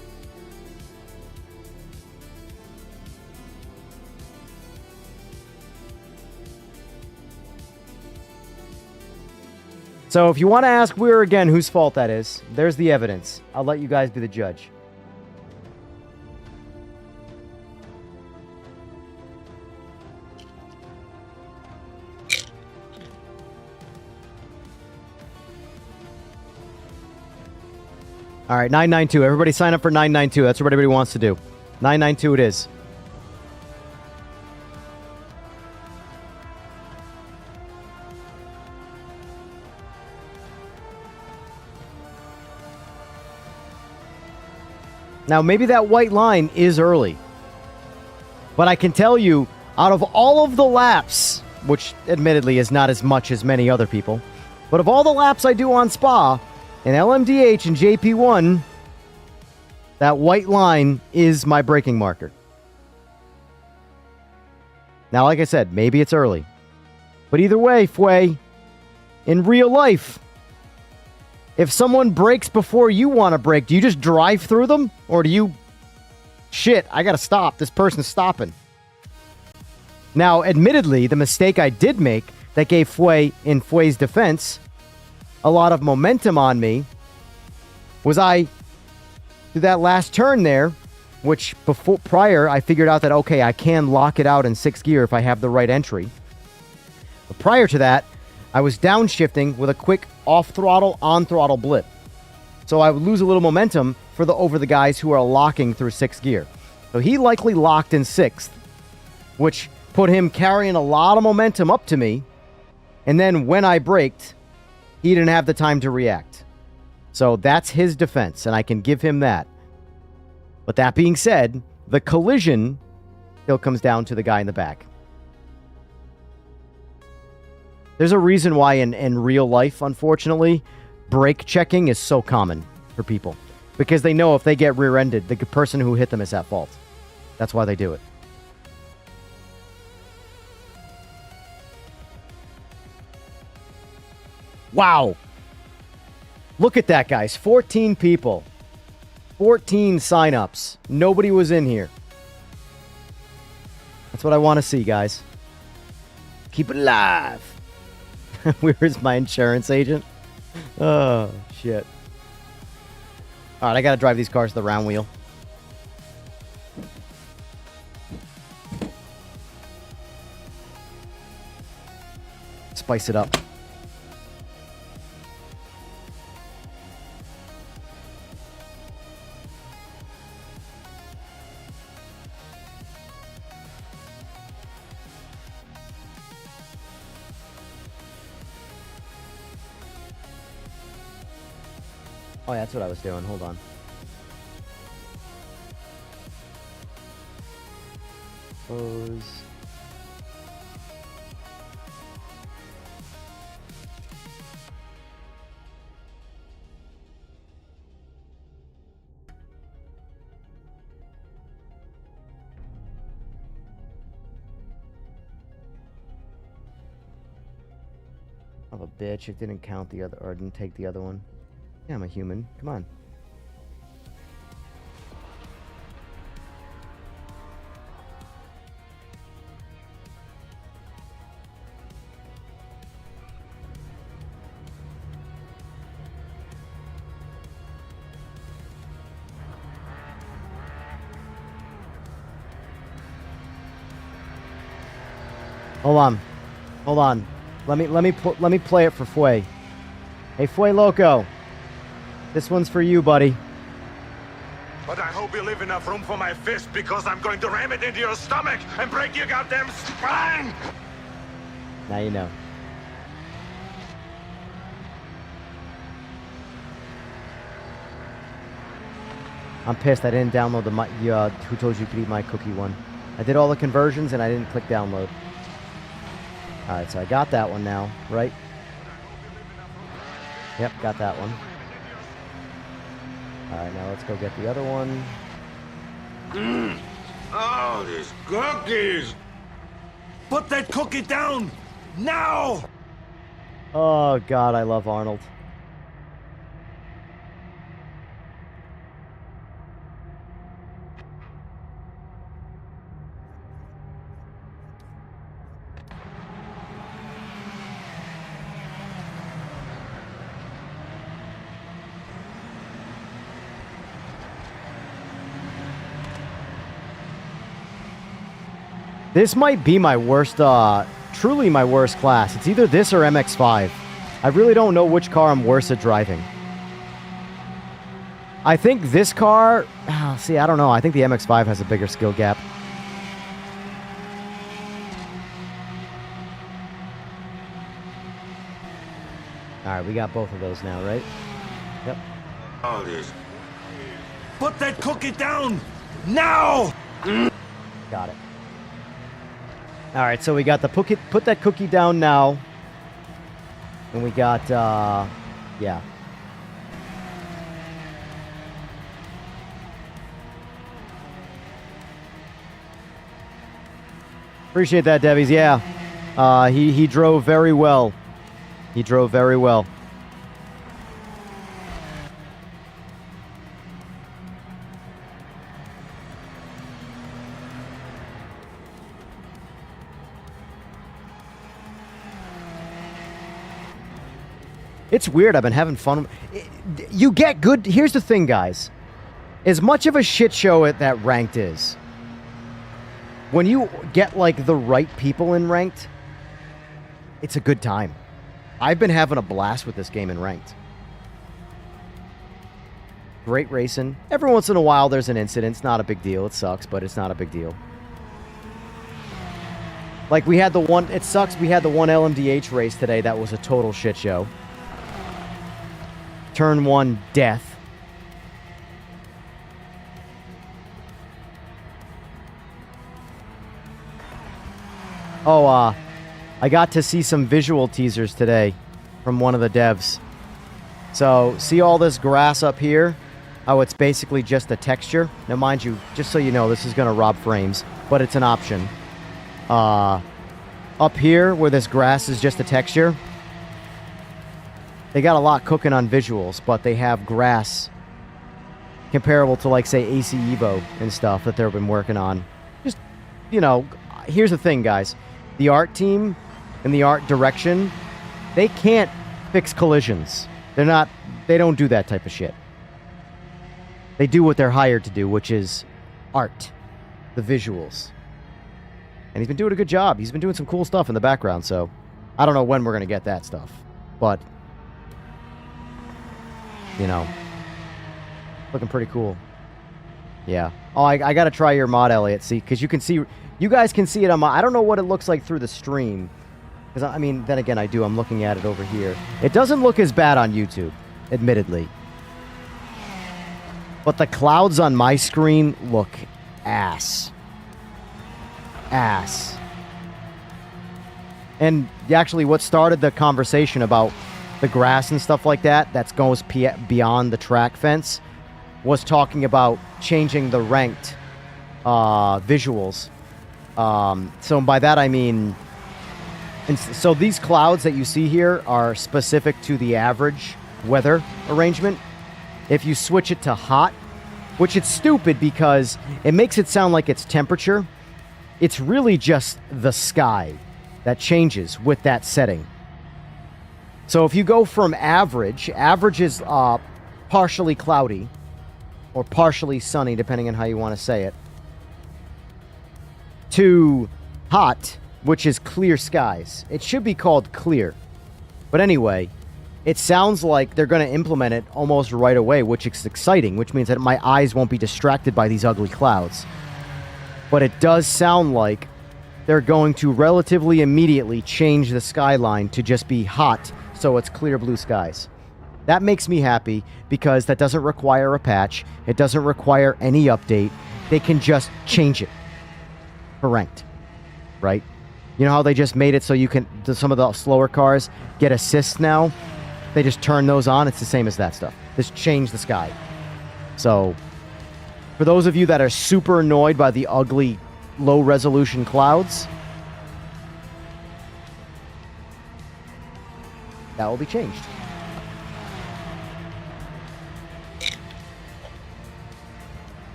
So if you want to ask Weir again whose fault that is, there's the evidence. I'll let you guys be the judge. All right, 992. Everybody sign up for 992. That's what everybody wants to do. 992 it is. Now, maybe that white line is early. But I can tell you, out of all of the laps, which admittedly is not as much as many other people, but of all the laps I do on Spa, in LMDH and JP1, that white line is my braking marker. Now, like I said, maybe it's early. But either way, Fway, in real life, if someone brakes before you want to brake, do you just drive through them? Or do you... Shit, I gotta stop. This person's stopping. Now, admittedly, the mistake I did make that gave Fway, in Fway's defense, a lot of momentum on me was I, through that last turn there, which prior I figured out that, okay, I can lock it out in 6th gear if I have the right entry. But prior to that, I was downshifting with a quick off-throttle, on-throttle blip. So I would lose a little momentum over the guys who are locking through 6th gear. So he likely locked in 6th, which put him carrying a lot of momentum up to me. And then when I braked, he didn't have the time to react. So that's his defense, and I can give him that. But that being said, the collision still comes down to the guy in the back. There's a reason why in real life, unfortunately, brake checking is so common. for people. Because they know if they get rear-ended, the person who hit them is at fault. That's why they do it. Wow. Look at that, guys. 14 people. 14 signups. Nobody was in here. That's what I want to see, guys. Keep it alive. Where's my insurance agent? Oh, shit. All right, I got to drive these cars to the round wheel. Spice it up. Oh, yeah, that's what I was doing. Hold on. Pose. Of a bitch, it didn't count the other, or didn't take the other one. Yeah, I'm a human. Come on. Hold on. Hold on. Let me play it for Fue. Hey, Fue Loco. This one's for you, buddy. But I hope you leave enough room for my fist because I'm going to ram it into your stomach and break your goddamn spine! Now you know. I'm pissed I didn't download the Who Told You Could Eat My Cookie one. I did all the conversions and I didn't click download. Alright, so I got that one now, right? Yep, got that one. Alright, now let's go get the other one. Oh, these cookies! Put that cookie down! Now! Oh, God, I love Arnold. This might be my worst, truly my worst class. It's either this or MX-5. I really don't know which car I'm worse at driving. I think this car... see, I don't know. I think the MX-5 has a bigger skill gap. Alright, we got both of those now, right? Yep. Oh, these... Put that cookie down! Now! Got it. Alright, so we got the put that cookie down now. And we got, yeah. Appreciate that, Debbie's. Yeah. He drove very well. He drove very well. It's weird. I've been having fun. You get good. Here's the thing, guys. As much of a shit show that ranked is, when you get like the right people in ranked, it's a good time. I've been having a blast with this game in ranked. Great racing. Every once in a while there's an incident. It's not a big deal. It sucks, but it's not a big deal. Like we had the one, it sucks, we had the one LMDH race today that was a total shit show. Turn 1, death. Oh, I got to see some visual teasers today from one of the devs. So, see all this grass up here? How it's basically just a texture? Now, mind you, just so you know, this is going to rob frames, but it's an option. Up here, where this grass is just a texture, they got a lot cooking on visuals, but they have grass comparable to, like, say, AC Evo and stuff that they've been working on. Just, you know, here's the thing, guys. The art team and the art direction, they can't fix collisions. They don't do that type of shit. They do what they're hired to do, which is art, the visuals. And he's been doing a good job. He's been doing some cool stuff in the background, so I don't know when we're going to get that stuff. But, you know, looking pretty cool. Yeah. Oh, I got to try your mod, Elliot, see, because you can see, you guys can see it on my, I don't know what it looks like through the stream. Because, I mean, then again, I do. I'm looking at it over here. It doesn't look as bad on YouTube, admittedly. But the clouds on my screen look ass. Ass. And actually, what started the conversation about the grass and stuff like that, that goes beyond the track fence, was talking about changing the ranked visuals. So by that, I mean... And so these clouds that you see here are specific to the average weather arrangement. If you switch it to hot, which it's stupid because it makes it sound like it's temperature, it's really just the sky that changes with that setting. So if you go from average is partially cloudy or partially sunny, depending on how you want to say it, to hot, which is clear skies. It should be called clear. But anyway, it sounds like they're going to implement it almost right away, which is exciting, which means that my eyes won't be distracted by these ugly clouds. But it does sound like they're going to relatively immediately change the skyline to just be hot, so it's clear blue skies. That makes me happy because that doesn't require a patch. It doesn't require any update. They can just change it for ranked, right? You know how they just made it so you can, some of the slower cars get assists now? They just turn those on. It's the same as that stuff. Just change the sky. So, for those of you that are super annoyed by the ugly, low-resolution clouds, that will be changed.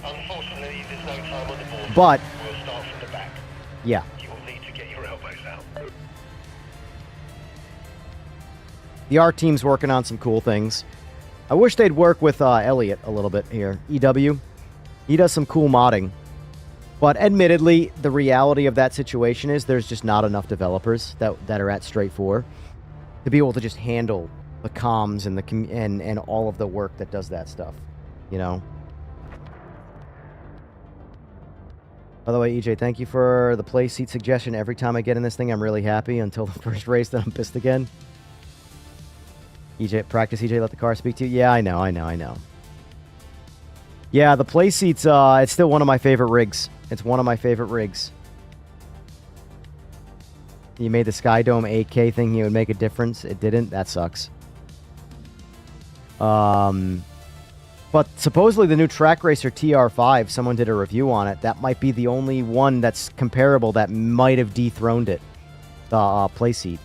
Unfortunately, there's no time on the board. But, We'll start from the back. yeah. You will need to get your elbows out. The art team's working on some cool things. I wish they'd work with Elliot a little bit here. EW. He does some cool modding. But admittedly, the reality of that situation is there's just not enough developers that are at Straight 4 to be able to just handle the comms and and all of the work that does that stuff, you know? By the way, EJ, thank you for the play seat suggestion. Every time I get in this thing, I'm really happy until the first race, then I'm pissed again. EJ, practice, EJ, let the car speak to you. Yeah, I know. Yeah, the play seats, it's still one of my favorite rigs. It's one of my favorite rigs. You made the Skydome 8K thinking it would make a difference. It didn't. That sucks. But supposedly the new Track Racer TR5, someone did a review on it. That might be the only one that's comparable that might have dethroned it. The play seat.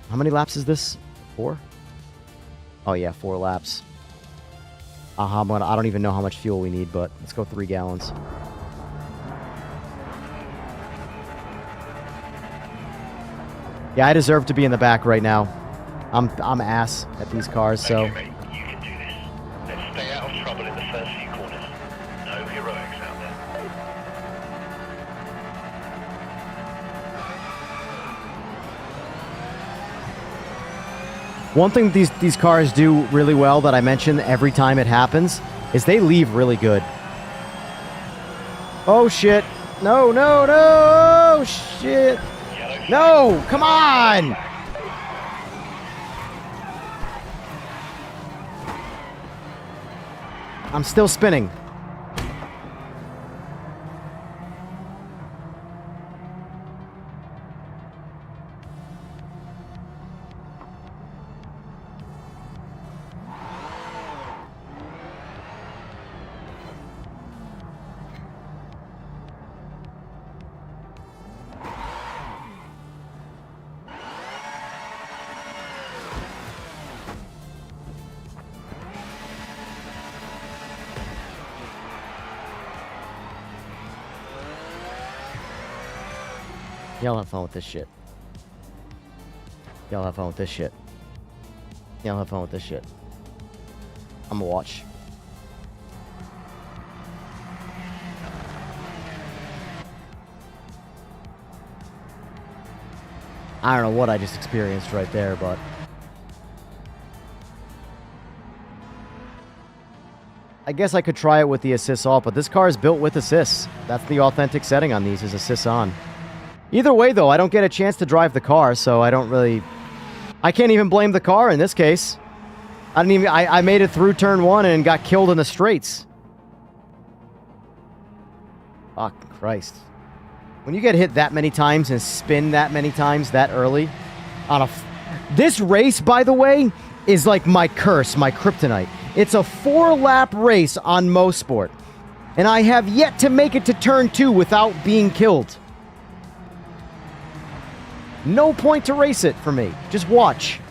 How many laps is this? 4? Oh yeah, 4 laps. I don't even know how much fuel we need, but let's go 3 gallons. Yeah, I deserve to be in the back right now. I'm ass at these cars, so. Okay, mate, you can do this. Let's stay out of trouble in the first few corners. No heroics out there. One thing these cars do really well that I mention every time it happens is they leave really good. Oh shit. No, shit. No, come on. I'm still spinning. Y'all have fun with this shit. Y'all have fun with this shit. Y'all have fun with this shit. I'm gonna watch. I don't know what I just experienced right there, but... I guess I could try it with the assists off, but this car is built with assists. That's the authentic setting on these, is assists on. Either way, though, I don't get a chance to drive the car, so I don't really... I can't even blame the car in this case. I made it through turn 1 and got killed in the straights. Fuck Christ. When you get hit that many times and spin that many times that early on a... This race, by the way, is like my curse, my kryptonite. It's a 4-lap race on Mosport. And I have yet to make it to turn 2 without being killed. No point to race it for me. Just watch.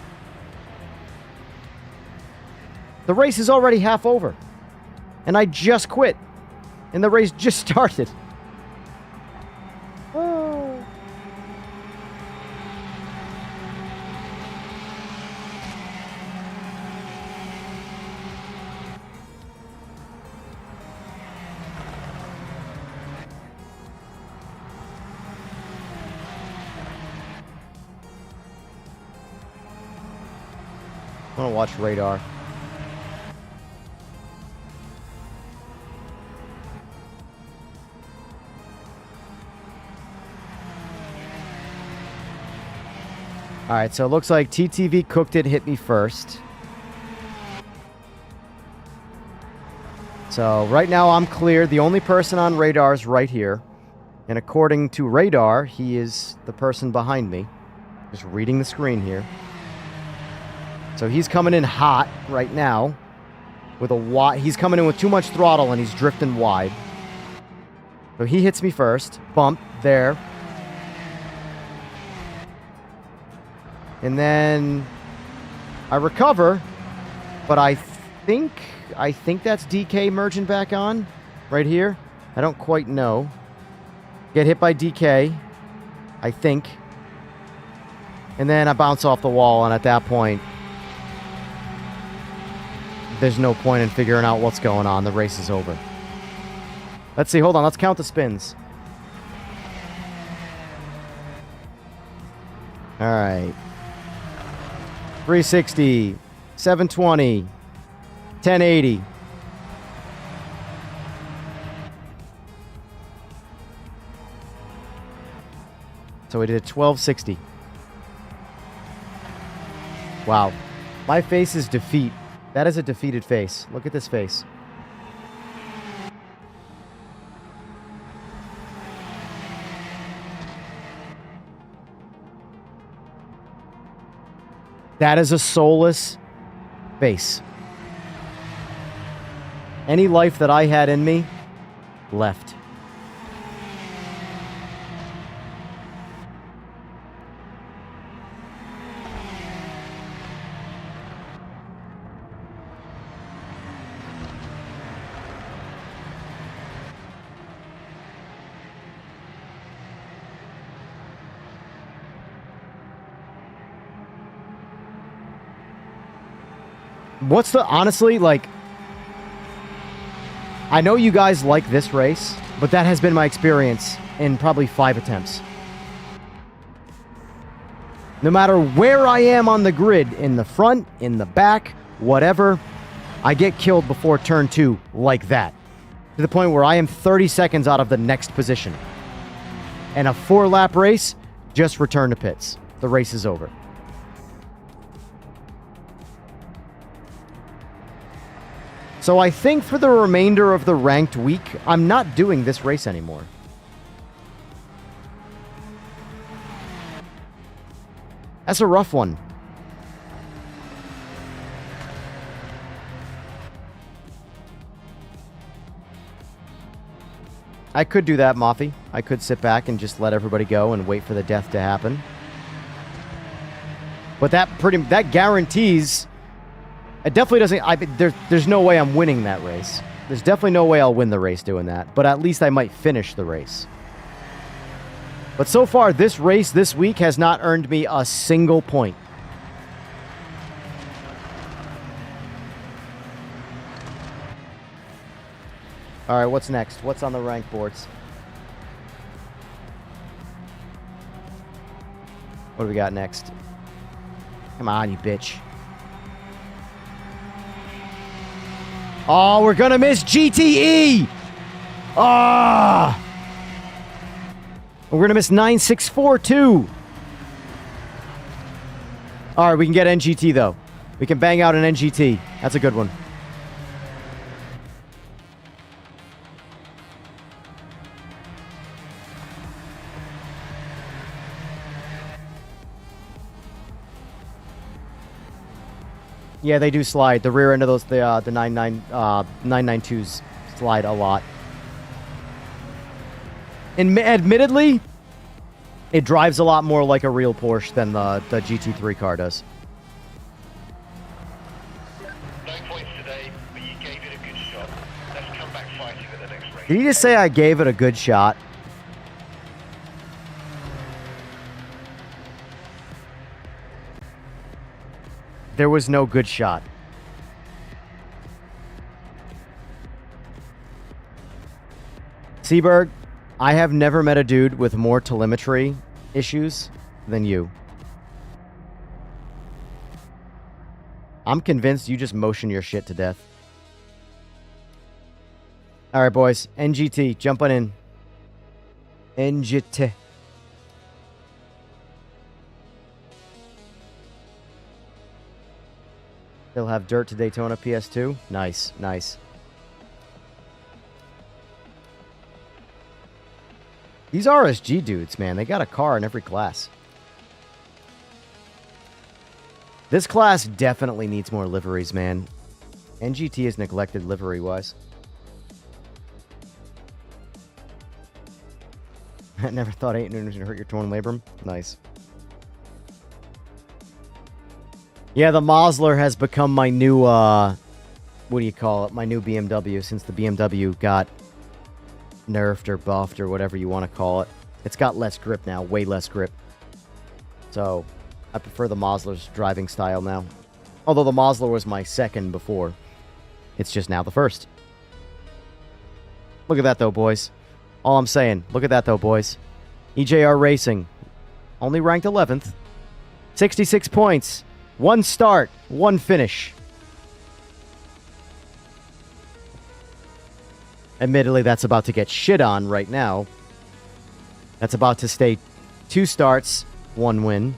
The race is already half over. And I just quit. And the race just started. Oh. I want to watch radar. Alright, so it looks like TTV cooked it, hit me first. So right now I'm clear. The only person on radar is right here. And according to radar, he is the person behind me. Just reading the screen here. So he's coming in hot right now. With a wide... He's coming in with too much throttle and he's drifting wide. So he hits me first. Bump. There. And then I recover, but I think that's DK merging back on right here. I don't quite know. Get hit by DK, I think. And then I bounce off the wall, and at that point, there's no point in figuring out what's going on. The race is over. Let's see. Hold on. Let's count the spins. All right. 360, 720, 1080. So we did 1260. Wow. My face is defeat. That is a defeated face. Look at this face. That is a soulless face. Any life that I had in me left. What's the... Honestly, like... I know you guys like this race, but that has been my experience in probably 5 attempts. No matter where I am on the grid, in the front, in the back, whatever, I get killed before turn 2 like that. To the point where I am 30 seconds out of the next position. And a 4-lap race, just return to pits. The race is over. So I think for the remainder of the ranked week, I'm not doing this race anymore. That's a rough one. I could do that, Moffy. I could sit back and just let everybody go and wait for the death to happen. But that guarantees... It definitely doesn't... There's no way I'm winning that race. There's definitely no way I'll win the race doing that. But at least I might finish the race. But so far, this race this week has not earned me a single point. All right, what's next? What's on the rank boards? What do we got next? Come on, you bitch. Oh, we're going to miss GTE. Ah. We're going to miss 964 too. All right, we can get NGT though. We can bang out an NGT. That's a good one. Yeah, they do slide. The rear end of those, the 992s slide a lot. And admittedly, it drives a lot more like a real Porsche than the GT3 car does. No points today, but you gave it a good shot. Let's come back fighting at the next race. Did you just say I gave it a good shot? There was no good shot. Seaberg, I have never met a dude with more telemetry issues than you. I'm convinced you just motion your shit to death. All right, boys. NGT, jumping in. NGT. They'll have Dirt to Daytona PS2. Nice, nice. These RSG dudes, man, they got a car in every class. This class definitely needs more liveries, man. NGT is neglected livery-wise. I never thought 8 newtons would hurt your torn labrum. Nice. Yeah, the Mosler has become my new, what do you call it? My new BMW since the BMW got nerfed or buffed or whatever you want to call it. It's got less grip now, way less grip. So, I prefer the Mosler's driving style now. Although the Mosler was my second before. It's just now the first. Look at that though, boys. All I'm saying, look at that though, boys. EJR Racing, only ranked 11th. 66 points. 1 start, 1 finish. Admittedly, that's about to get shit on right now. That's about to stay 2 starts, 1 win.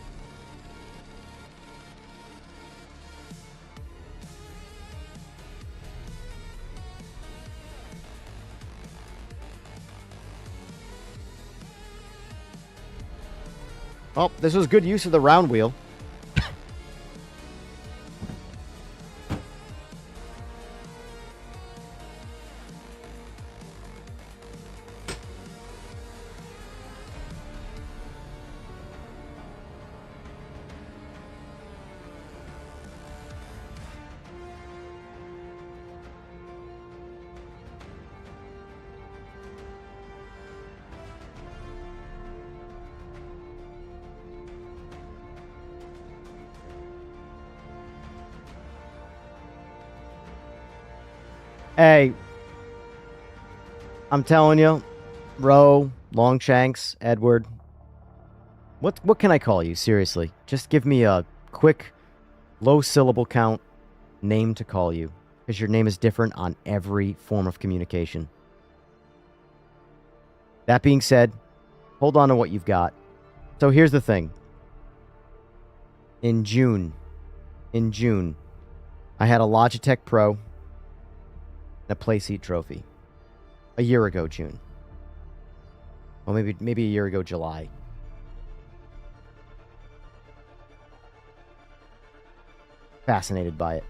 Oh, this was good use of the round wheel. Hey, I'm telling you, Roe, Longshanks, Edward, what can I call you, seriously? Just give me a quick, low syllable count name to call you, because your name is different on every form of communication. That being said, hold on to what you've got. So here's the thing. In June, I had a Logitech Pro and a Playseat trophy. A year ago, June. Well, maybe a year ago, July. Fascinated by it.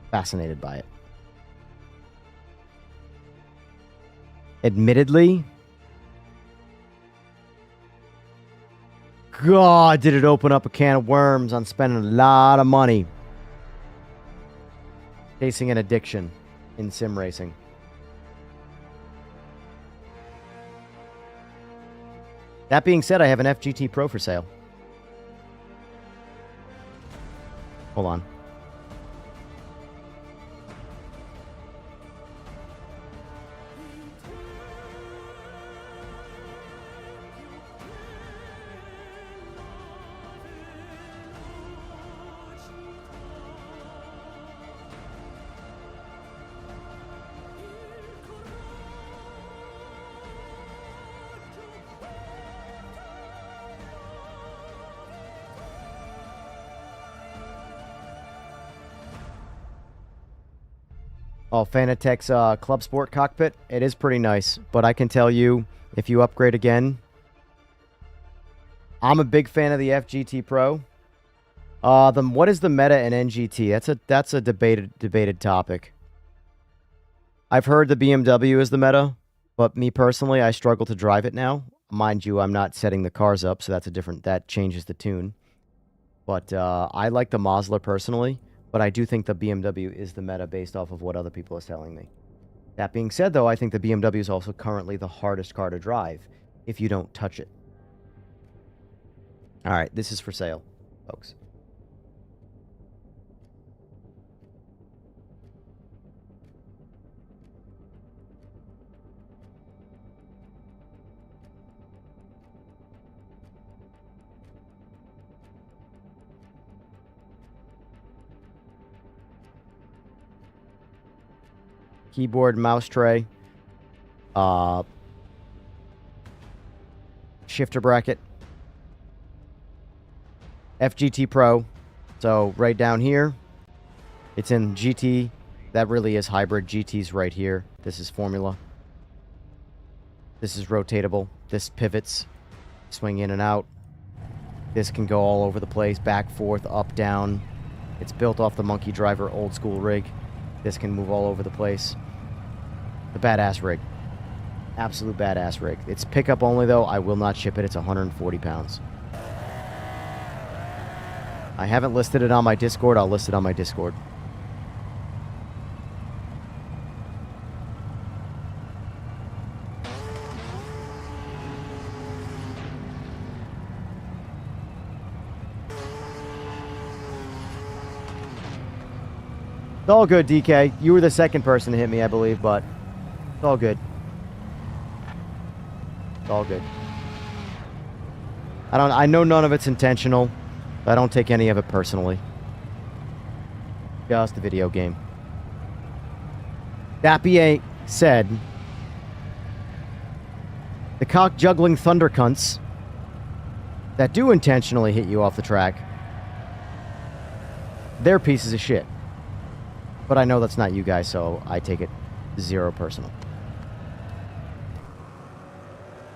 Fascinated by it. Admittedly, God, did it open up a can of worms on spending a lot of money chasing an addiction in sim racing. That being said, I have an FGT Pro for sale. Hold on. Oh, Fanatec's Club Sport cockpit. It is pretty nice, but I can tell you, if you upgrade again, I'm a big fan of the FGT Pro. What is the meta in NGT? That's a debated topic. I've heard the BMW is the meta, but me personally, I struggle to drive it now. Mind you, I'm not setting the cars up, so that changes the tune. But I like the Mazda personally. But I do think the BMW is the meta based off of what other people are telling me. That being said, though, I think the BMW is also currently the hardest car to drive if you don't touch it. All right, this is for sale, folks. Keyboard, mouse tray, shifter bracket, FGT Pro. So right down here, it's in GT. That really is hybrid. GT's right here. This is Formula. This is rotatable. This pivots, swing in and out. This can go all over the place, back, forth, up, down. It's built off the Monkey Driver old school rig. This can move all over the place. The badass rig. Absolute badass rig. It's pickup only, though. I will not ship it. It's 140 pounds. I haven't listed it on my Discord. I'll list it on my Discord. It's all good, DK. You were the second person to hit me, I believe, but it's all good. It's all good. I know none of it's intentional. I don't take any of it personally. Just a video game. Dappy said, the cock-juggling thunder cunts that do intentionally hit you off the track, they're pieces of shit. But I know that's not you guys, so I take it zero personal.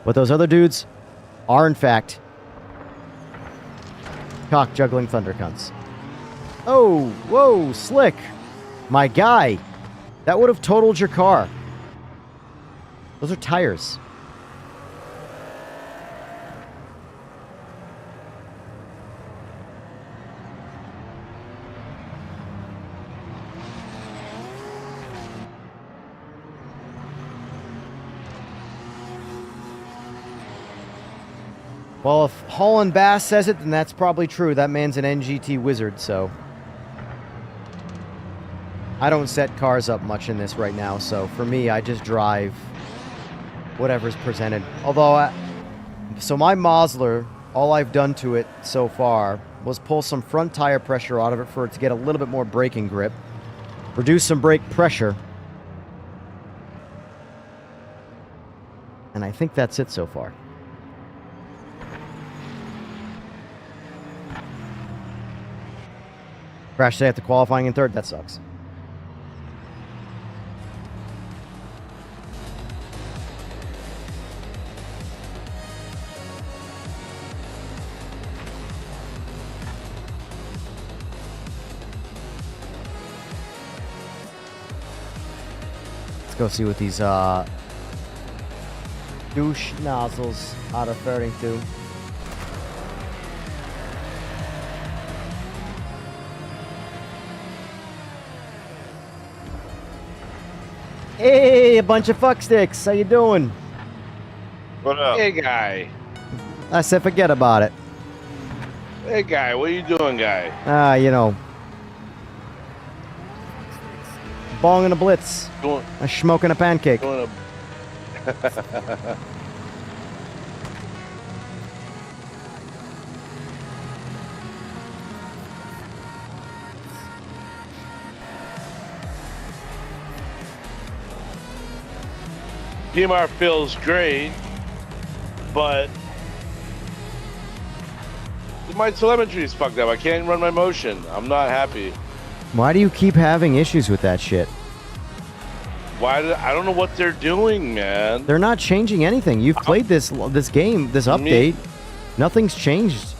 But those other dudes are, in fact, cock-juggling thunder cunts. Oh, whoa, Slick. My guy. That would have totaled your car. Those are tires. Well, if Holland Bass says it, then that's probably true. That man's an NGT wizard, so... I don't set cars up much in this right now, so for me, I just drive whatever's presented. Although, so my Mazda, all I've done to it so far was pull some front tire pressure out of it for it to get a little bit more braking grip, reduce some brake pressure, and I think that's it so far. Crash today after qualifying in third? That sucks. Let's go see what these douche nozzles are referring to. Hey, a bunch of fucksticks. How you doing? What up? Hey, guy. I said forget about it. Hey, guy, what are you doing, guy? You know. Bong and a blitz. Doing, A smoke and a pancake. doing a... PMR feels great, but my telemetry is fucked up. I can't run my motion. I'm not happy. Why do you keep having issues with that shit? I don't know what they're doing, man. They're not changing anything. You've played this game, this update. Nothing's changed.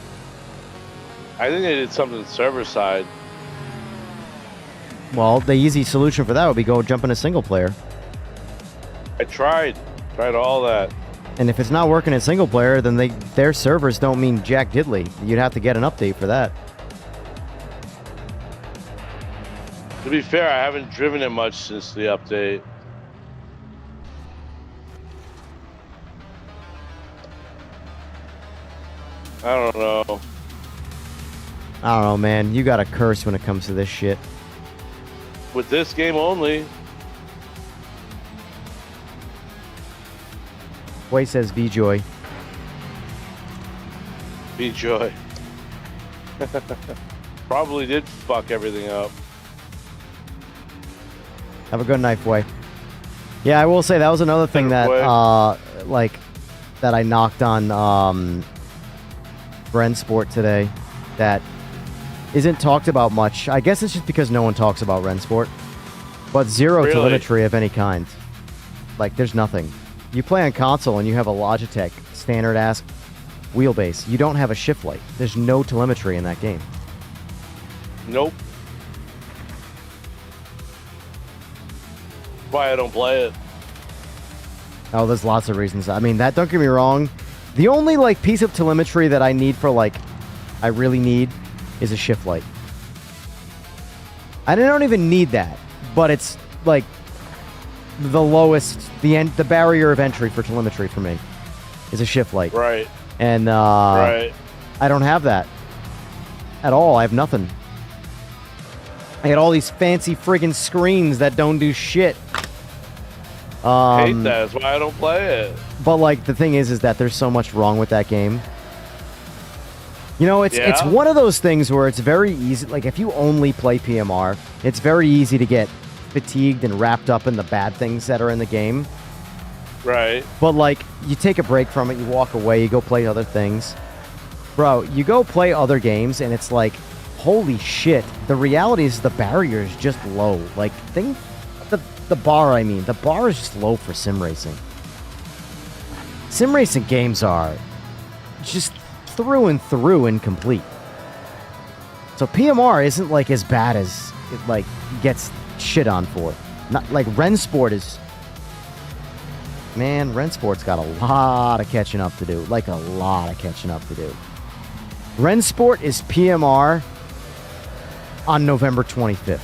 I think they did something server side. Well, the easy solution for that would be go jump in a single player. I tried all that. And if it's not working in single player, then their servers don't mean jack diddly. You'd have to get an update for that. To be fair, I haven't driven it much since the update. I don't know. I don't know, man. You got a curse when it comes to this shit. With this game only. Way says V-Joy. Be joy. Probably did fuck everything up. Have a good night, Way. Yeah, I will say that was another thing that, that I knocked on Rensport today that isn't talked about much. I guess it's just because no one talks about Rensport. But zero Really? telemetry of any kind. Like, there's nothing. You play on console and you have a Logitech standard-ass wheelbase. You don't have a shift light. There's no telemetry in that game. Nope. Why I don't play it. Oh, there's lots of reasons. I mean, that, don't get me wrong. The only, like, piece of telemetry that I need for, like, I really need is a shift light. I don't even need that, but it's, like, the lowest, the barrier of entry for telemetry for me is a shift light. Right. And, Right. I don't have that at all. I have nothing. I got all these fancy friggin' screens that don't do shit. Hate that. That's why I don't play it. But, like, the thing is that there's so much wrong with that game. You know, it's one of those things where it's very easy. Like, if you only play PMR, it's very easy to get fatigued and wrapped up in the bad things that are in the game. Right. But, like, you take a break from it, you walk away, you go play other things. Bro, you go play other games, and it's like, holy shit. The reality is the barrier is just low. Like, the bar is just low for sim racing. Sim racing games are just through and through incomplete. So PMR isn't, like, as bad as it, like, gets shit on for. Not like Rensport is. Man, Rensport's got a lot of catching up to do. Like, a lot of catching up to do. Rensport is PMR on November 25th.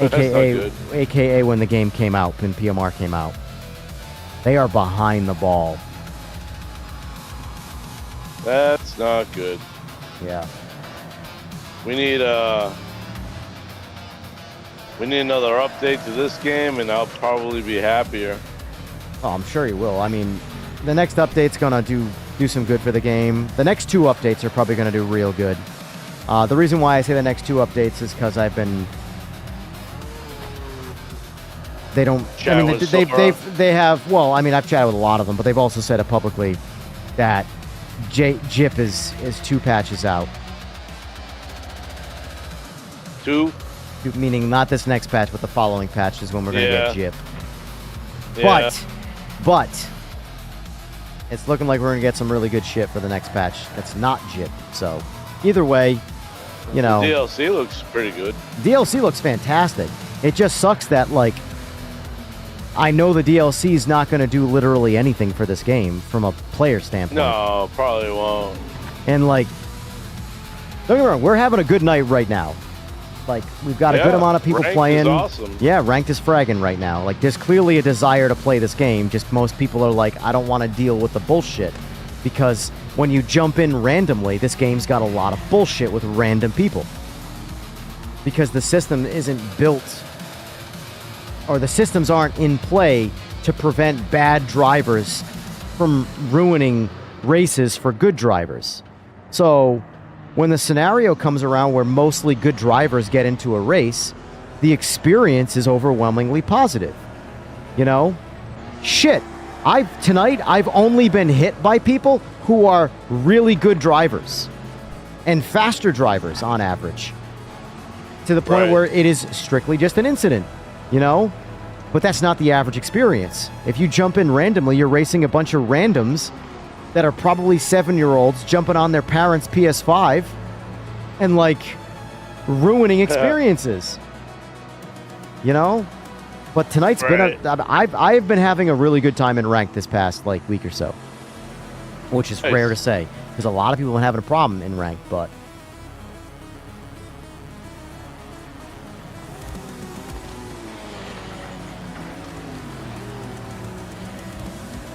AKA when the game came out, when PMR came out. They are behind the ball. That's not good. Yeah. We need another update to this game, and I'll probably be happier. Oh, I'm sure you will. I mean, the next update's gonna do some good for the game. The next two updates are probably gonna do real good. The reason why I say the next two updates is because I've been. They don't. I mean, they have. Well, I mean, I've chatted with a lot of them, but they've also said it publicly that JIP is 2 patches out. 2? Meaning not this next patch, but the following patch is when we're going to get JIP. Yeah. But it's looking like we're going to get some really good shit for the next patch that's not JIP. So either way, you know. The DLC looks pretty good. DLC looks fantastic. It just sucks that, like, I know the DLC is not going to do literally anything for this game from a player standpoint. No, probably won't. And, like, don't get me wrong, we're having a good night right now. Like, we've got a good Yeah, amount of people ranked is playing. awesome. Yeah, ranked is fragging right now. Like, there's clearly a desire to play this game. Just most people are like, I don't want to deal with the bullshit. Because when you jump in randomly, this game's got a lot of bullshit with random people. Because the system isn't built, or the systems aren't in play to prevent bad drivers from ruining races for good drivers. So when the scenario comes around where mostly good drivers get into a race, the experience is overwhelmingly positive. You know? Shit. Tonight I've only been hit by people who are really good drivers and faster drivers on average. To the point Right. where it is strictly just an incident, you know? But that's not the average experience. If you jump in randomly, you're racing a bunch of randoms that are probably 7-year-olds jumping on their parents' PS5 and, like, ruining experiences. You know? But tonight's Right. been I've been having a really good time in ranked this past, like, week or so. Which is Nice. rare to say. Because a lot of people have been having a problem in ranked, but...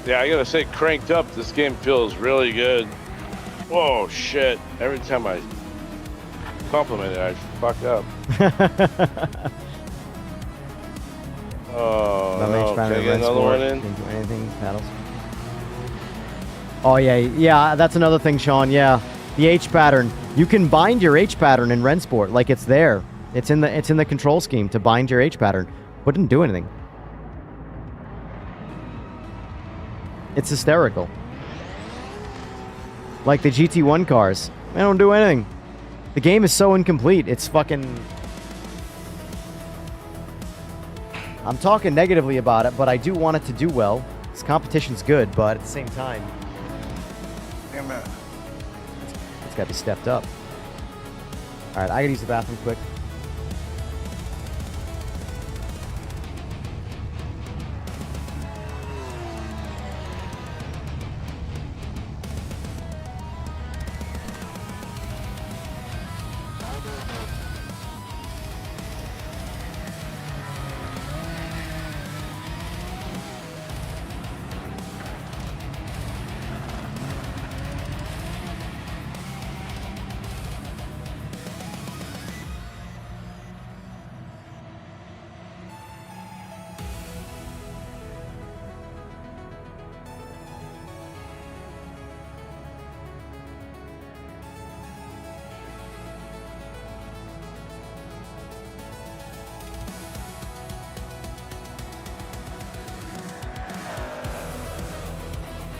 Yeah, I gotta say, cranked up, this game feels really good. Whoa, shit. Every time I compliment it, I fuck up. Oh, no. Can I get another one in? Didn't do anything, paddles. Oh, yeah, that's another thing, Sean, yeah. The H pattern. You can bind your H pattern in Rensport, like it's there. It's in the control scheme to bind your H pattern. But it didn't do anything. It's hysterical. Like the GT1 cars. They don't do anything. The game is so incomplete. It's fucking... I'm talking negatively about it, but I do want it to do well. This competition's good, but at the same time... Damn it. It's got to be stepped up. Alright, I gotta use the bathroom quick.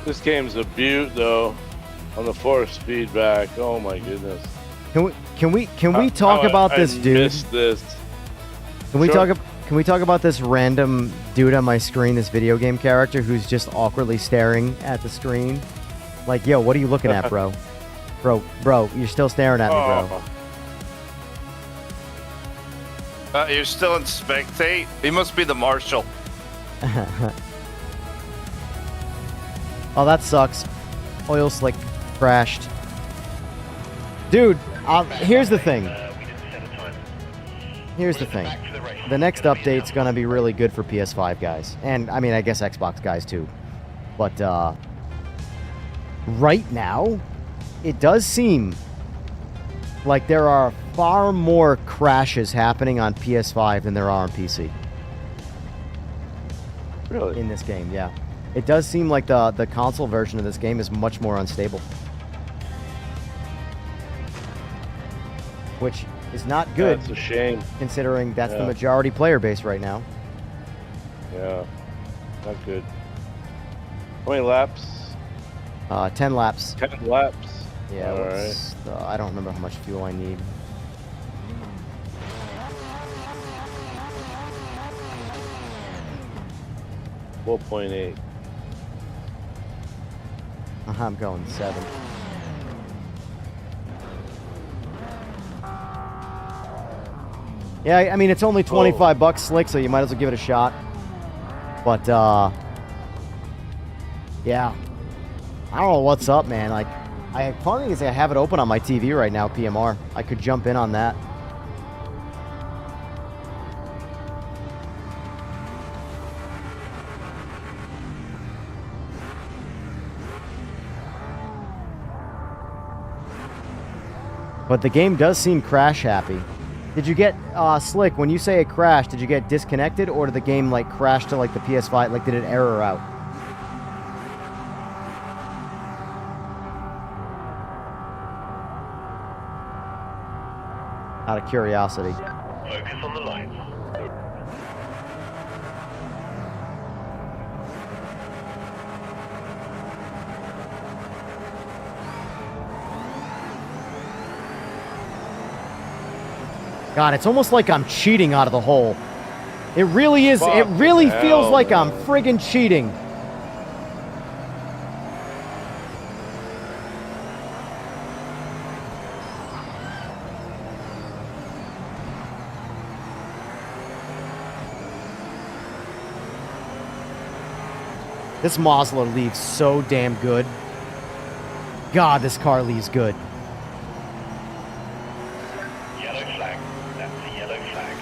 This game's a beaut, though, on the force feedback. Oh my goodness. Can we talk about this I dude? missed this. Can we Sure. Can we talk about this random dude on my screen, this video game character who's just awkwardly staring at the screen? Like, yo, what are you looking at, bro? Bro, you're still staring at me, bro. You're still in spectate? He must be the marshal. Oh, that sucks. Oil slick crashed. Dude, here's the thing. We didn't set a time. Here's the thing. The next update's gonna be really good for PS5 guys. And, I mean, I guess Xbox guys too. But, right now, it does seem like there are far more crashes happening on PS5 than there are on PC. Really? In this game, yeah. It does seem like the console version of this game is much more unstable. Which is not good, That's a shame. considering that's the Yeah. majority player base right now. Yeah, not good. How many laps? 10 laps. 10 laps. Yeah, All what's I don't remember how much fuel I need. right. 4.8. I'm going 7. Yeah, I mean, it's only 25 bucks slick, so you might as well give it a shot. But, yeah. I don't know what's up, man. Like, funny thing is I have it open on my TV right now, PMR. I could jump in on that. But the game does seem crash happy. Did you get, Slick, when you say it crashed, did you get disconnected, or did the game, like, crash to, like, the PS5? Like, did it error out? Out of curiosity. Focus on the lines. God, it's almost like I'm cheating out of the hole. It really is. It Fucking really feels hell, like I'm man. friggin' cheating. This Mosler leaves so damn good. God, this car leaves good. Yellow flag. That's the yellow flag.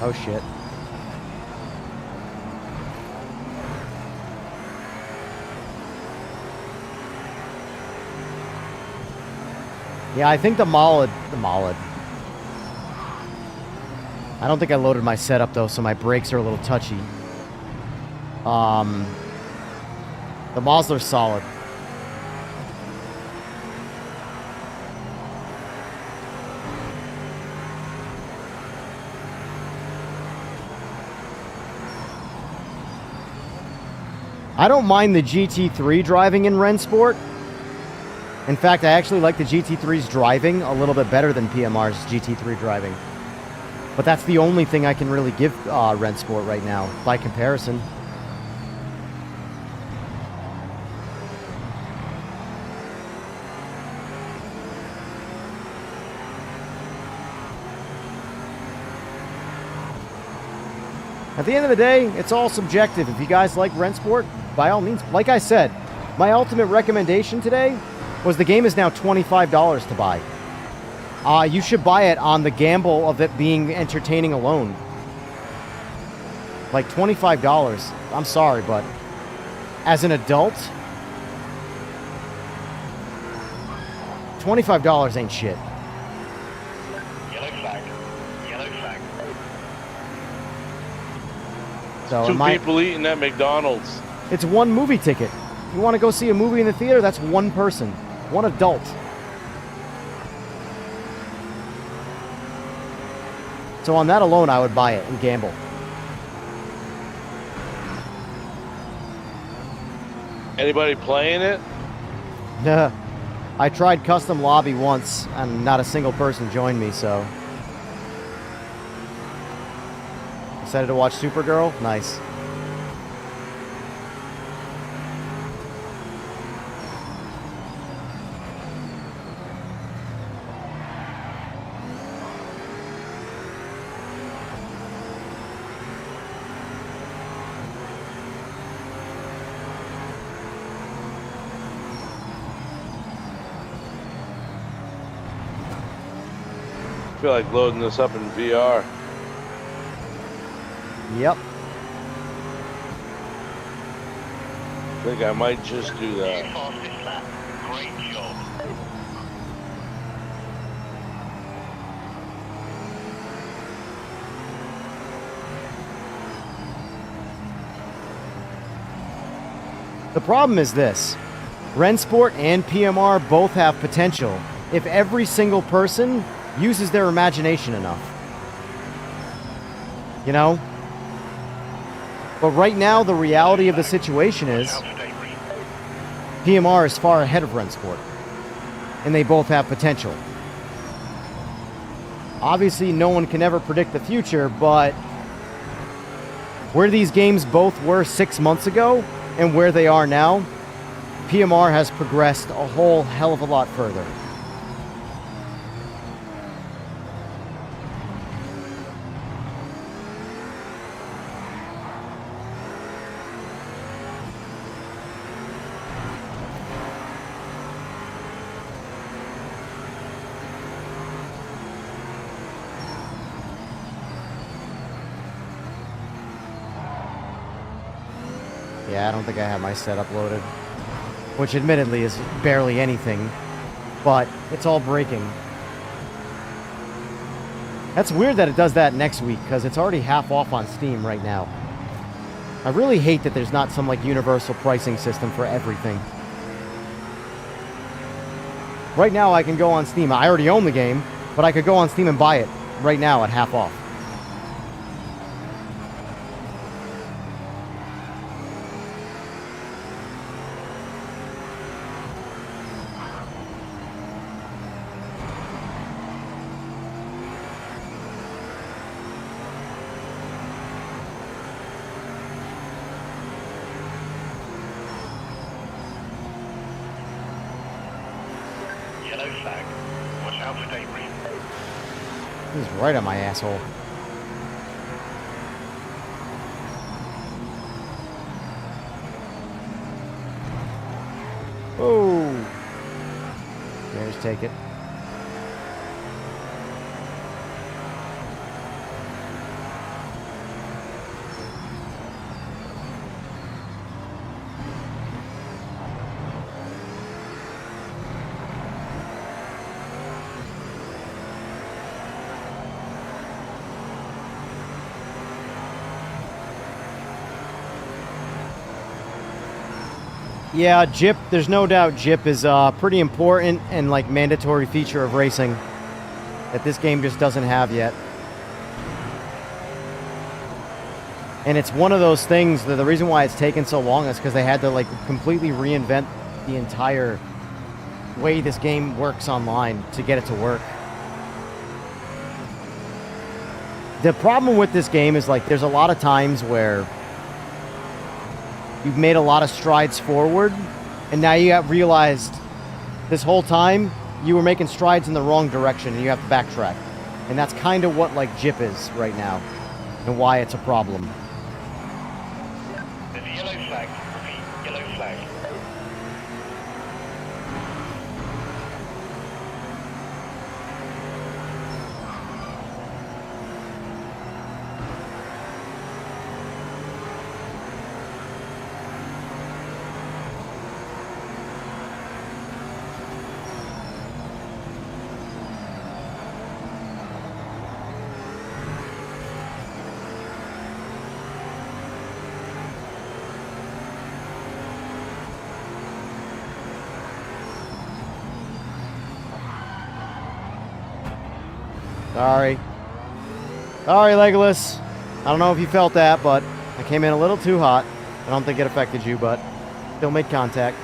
Oh shit. Yeah, I think the Molid. I don't think I loaded my setup though, so my brakes are a little touchy. The Mosler's solid. I don't mind the GT3 driving in Rensport. In fact, I actually like the GT3's driving a little bit better than PMR's GT3 driving. But that's the only thing I can really give Rensport right now, by comparison. At the end of the day, it's all subjective. If you guys like Rensport, by all means, like I said, my ultimate recommendation today was the game is now $25 to buy. You should buy it on the gamble of it being entertaining alone. Like $25. I'm sorry, but as an adult, $25 ain't shit. Yellow flag. Yellow flag. So Two people eating at McDonald's. it's one movie ticket. You want to go see a movie in the theater? That's one person, one adult. So on that alone, I would buy it and gamble. Anybody playing it? Nah. I tried custom lobby once, and not a single person joined me, so. Excited to watch Supergirl? Nice. I feel like loading this up in VR. Yep. I think I might just do that. Fastest lap. Great job. The problem is this. Rensport and PMR both have potential if every single person uses their imagination enough. You know? But right now, the reality of the situation is PMR is far ahead of Rensport. And they both have potential. Obviously, no one can ever predict the future, but where these games both were 6 months ago and where they are now, PMR has progressed a whole hell of a lot further. Yeah, I don't think I have my setup loaded. Which admittedly is barely anything. But it's all braking. That's weird that it does that next week, because it's already half off on Steam right now. I really hate that there's not some, like, universal pricing system for everything. Right now, I can go on Steam. I already own the game, but I could go on Steam and buy it right now at half off. Yellow flag. Watch out for debris. He's right on my asshole. Oh. Yeah, just take it. Yeah, JIP, there's no doubt JIP is a pretty important and like mandatory feature of racing that this game just doesn't have yet. And it's one of those things that the reason why it's taken so long is because they had to like completely reinvent the entire way this game works online to get it to work. The problem with this game is like there's a lot of times where you've made a lot of strides forward, and now you have realized this whole time you were making strides in the wrong direction, and you have to backtrack. And that's kind of what like JIP is right now, and why it's a problem. There's a yellow flag. Repeat, yellow flag. Sorry. Sorry, Legolas. I don't know if you felt that, but I came in a little too hot. I don't think it affected you, but still made contact.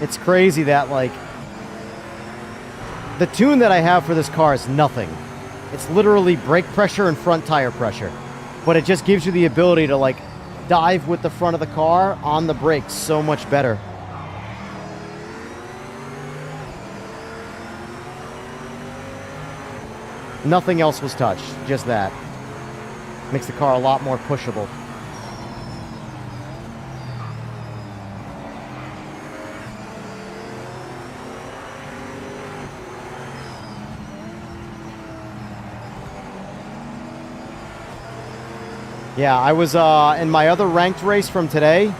It's crazy that, like, the tune that I have for this car is nothing. It's literally brake pressure and front tire pressure. But it just gives you the ability to, like, dive with the front of the car on the brakes so much better. Nothing else was touched, just that. Makes the car a lot more pushable. Yeah, I was in my other ranked race from today.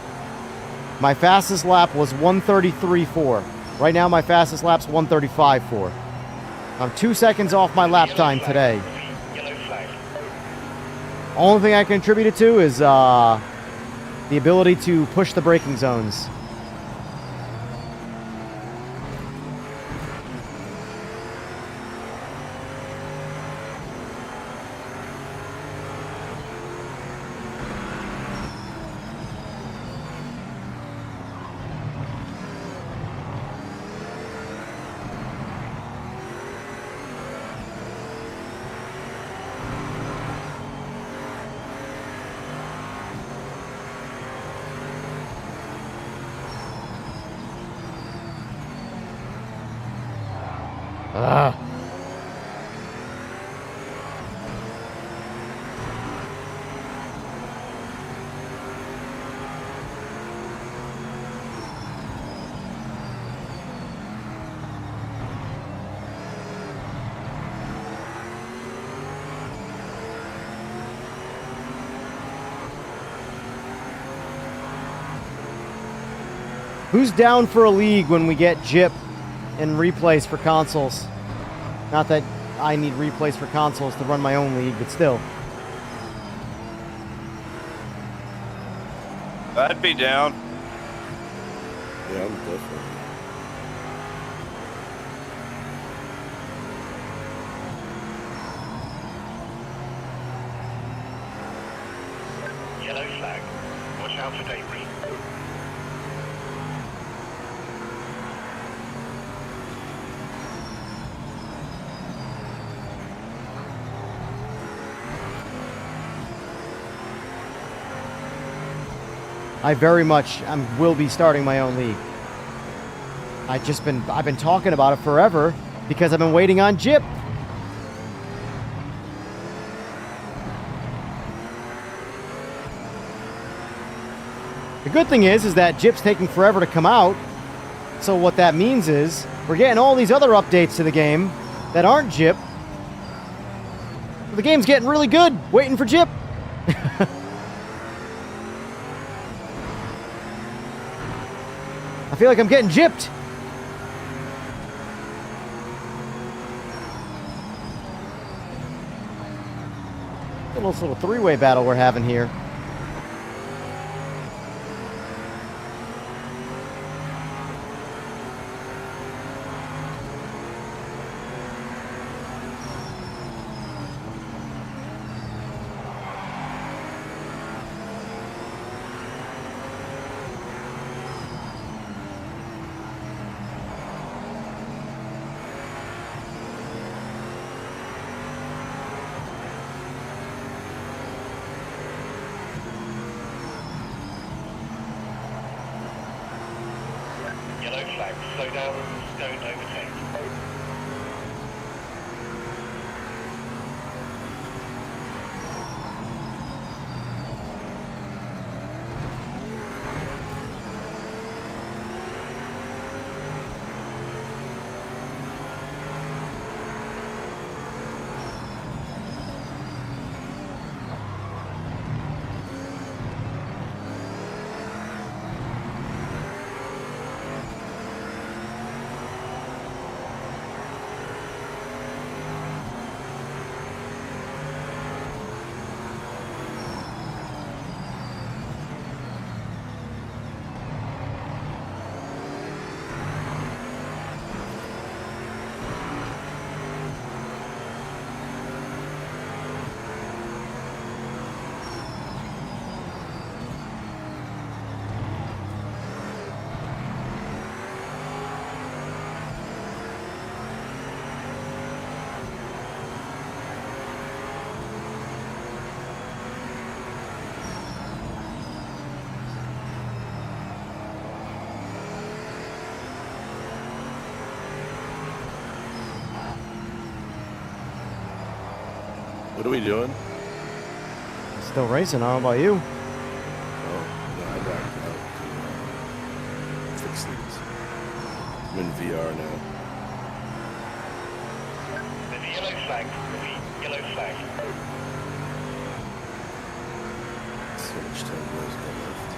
My fastest lap was 1:33.4. Right now, my fastest lap's 1:35.4. I'm 2 seconds off my lap time today. Yellow flag. Only thing I can attribute it to is the ability to push the braking zones. Ah. Who's down for a league when we get Jip and replays for consoles? Not that I need replays for consoles to run my own league, but still. I'd be down. Yeah, I'm definitely. Yellow flag. Watch out for debris. I very much will be starting my own league. I've been talking about it forever because I've been waiting on Jip. The good thing is that Jip's taking forever to come out. So what that means is we're getting all these other updates to the game that aren't Jip. The game's getting really good, waiting for Jip. I feel like I'm getting gypped. Little three-way battle we're having here. Yellow flag. Slow down. Don't overtake. What are we doing? Still racing, I don't know about you. Oh, no, I backed out to fix these. I'm in VR now. There's a yellow flag. Repeat, yellow flag. So much time was left.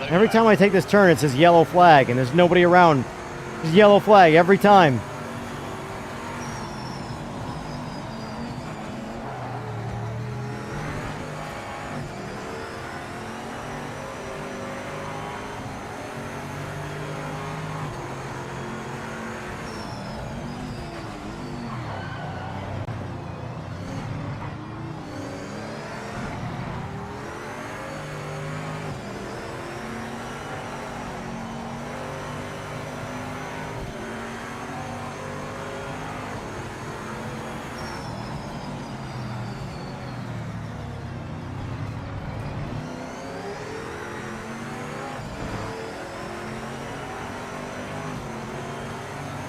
Every time I take this turn, it says yellow flag, and there's nobody around. There's yellow flag every time.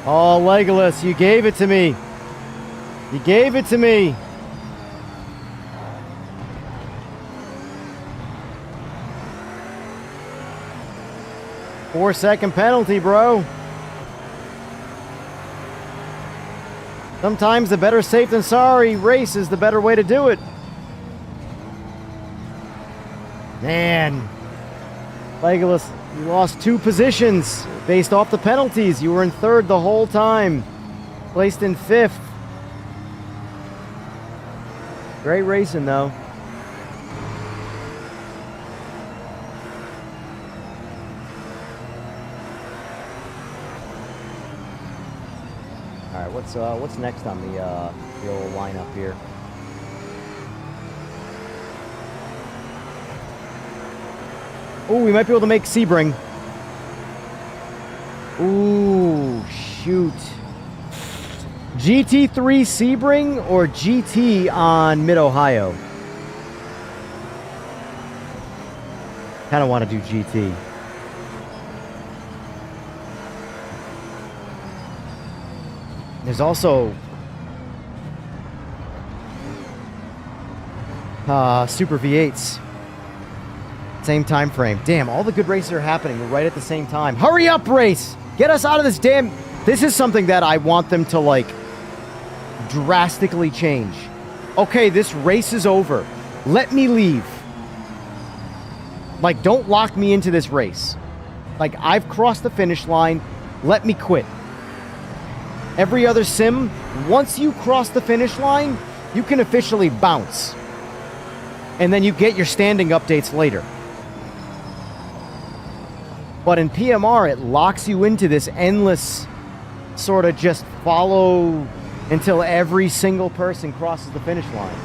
Oh, Legolas, you gave it to me. You gave it to me. Four-second penalty, bro. Sometimes the better safe than sorry race is the better way to do it. Man. Legolas, you lost 2 positions based off the penalties. You were in 3rd the whole time. Placed in 5th. Great racing, though. All right, what's next on the old lineup here? Oh, we might be able to make Sebring. Ooh, shoot. GT3 Sebring or GT on Mid-Ohio? Kind of want to do GT. There's also Super V8s. Same time frame. Damn, all the good races are happening right at the same time. Hurry up, race! Get us out of this damn... This is something that I want them to, like, drastically change. Okay, this race is over. Let me leave. Like, don't lock me into this race. Like, I've crossed the finish line. Let me quit. Every other sim, once you cross the finish line, you can officially bounce. And then you get your standing updates later. But in PMR, it locks you into this endless sort of just follow until every single person crosses the finish line.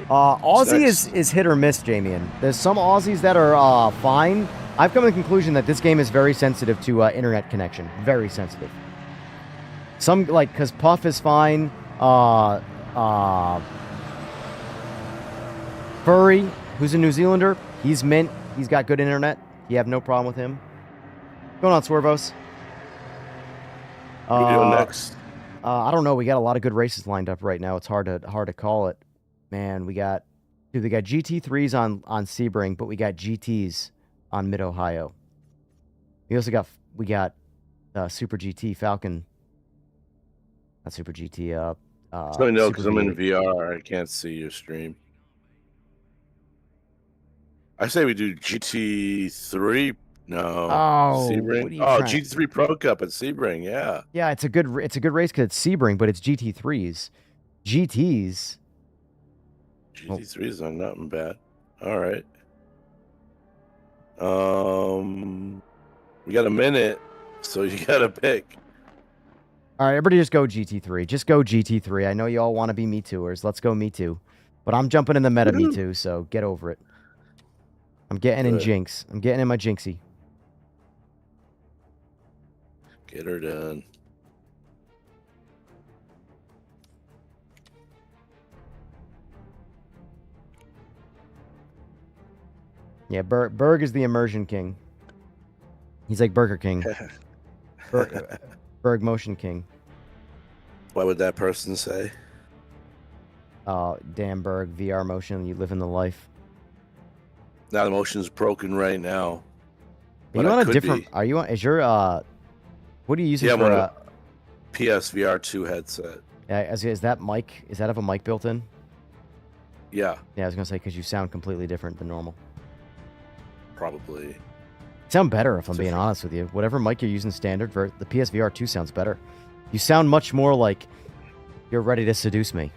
Aussie is hit or miss, Jamian. There's some Aussies that are fine. I've come to the conclusion that this game is very sensitive to internet connection. Very sensitive. Some, like, because Puff is fine. Furry, who's a New Zealander, he's mint. He's got good internet. You have no problem with him. What's going on, Swervos? What are we doing next? I don't know. We got a lot of good races lined up right now. It's hard to call it. Man, we got GT3s on Sebring, but we got GTs on Mid-Ohio. We got Super GT Falcon. Not Super GT. Let me know because I'm in VR. I can't see your stream. I say we do GT3. No. Oh, Sebring. Oh, GT3 Pro Cup at Sebring. Yeah. Yeah, it's a good race because it's Sebring, but it's GT3s. GTs. GT3s are nothing bad. All right. We got a minute, so you got to pick. All right, everybody just go GT3. Just go GT3. I know you all want to be Me Tooers. Let's go Me Too. But I'm jumping in the meta Me Too, so get over it. I'm getting in Jinx. I'm getting in my Jinxie. Get her done. Yeah, Berg is the immersion king. He's like Burger King. Berg Motion King. What would that person say? Oh, damn Berg, VR motion, you living the life. Now the motion's broken right now. Are you on a different? Are you on? Is your what are you using for? PSVR 2 headset. Is that mic? Is that have a mic built in? Yeah, Yeah, I was gonna say because you sound completely different than normal. probably. You sound better if I'm being Different. honest with you. Whatever mic you're using standard for the PSVR 2 sounds better. You sound much more like you're ready to seduce me.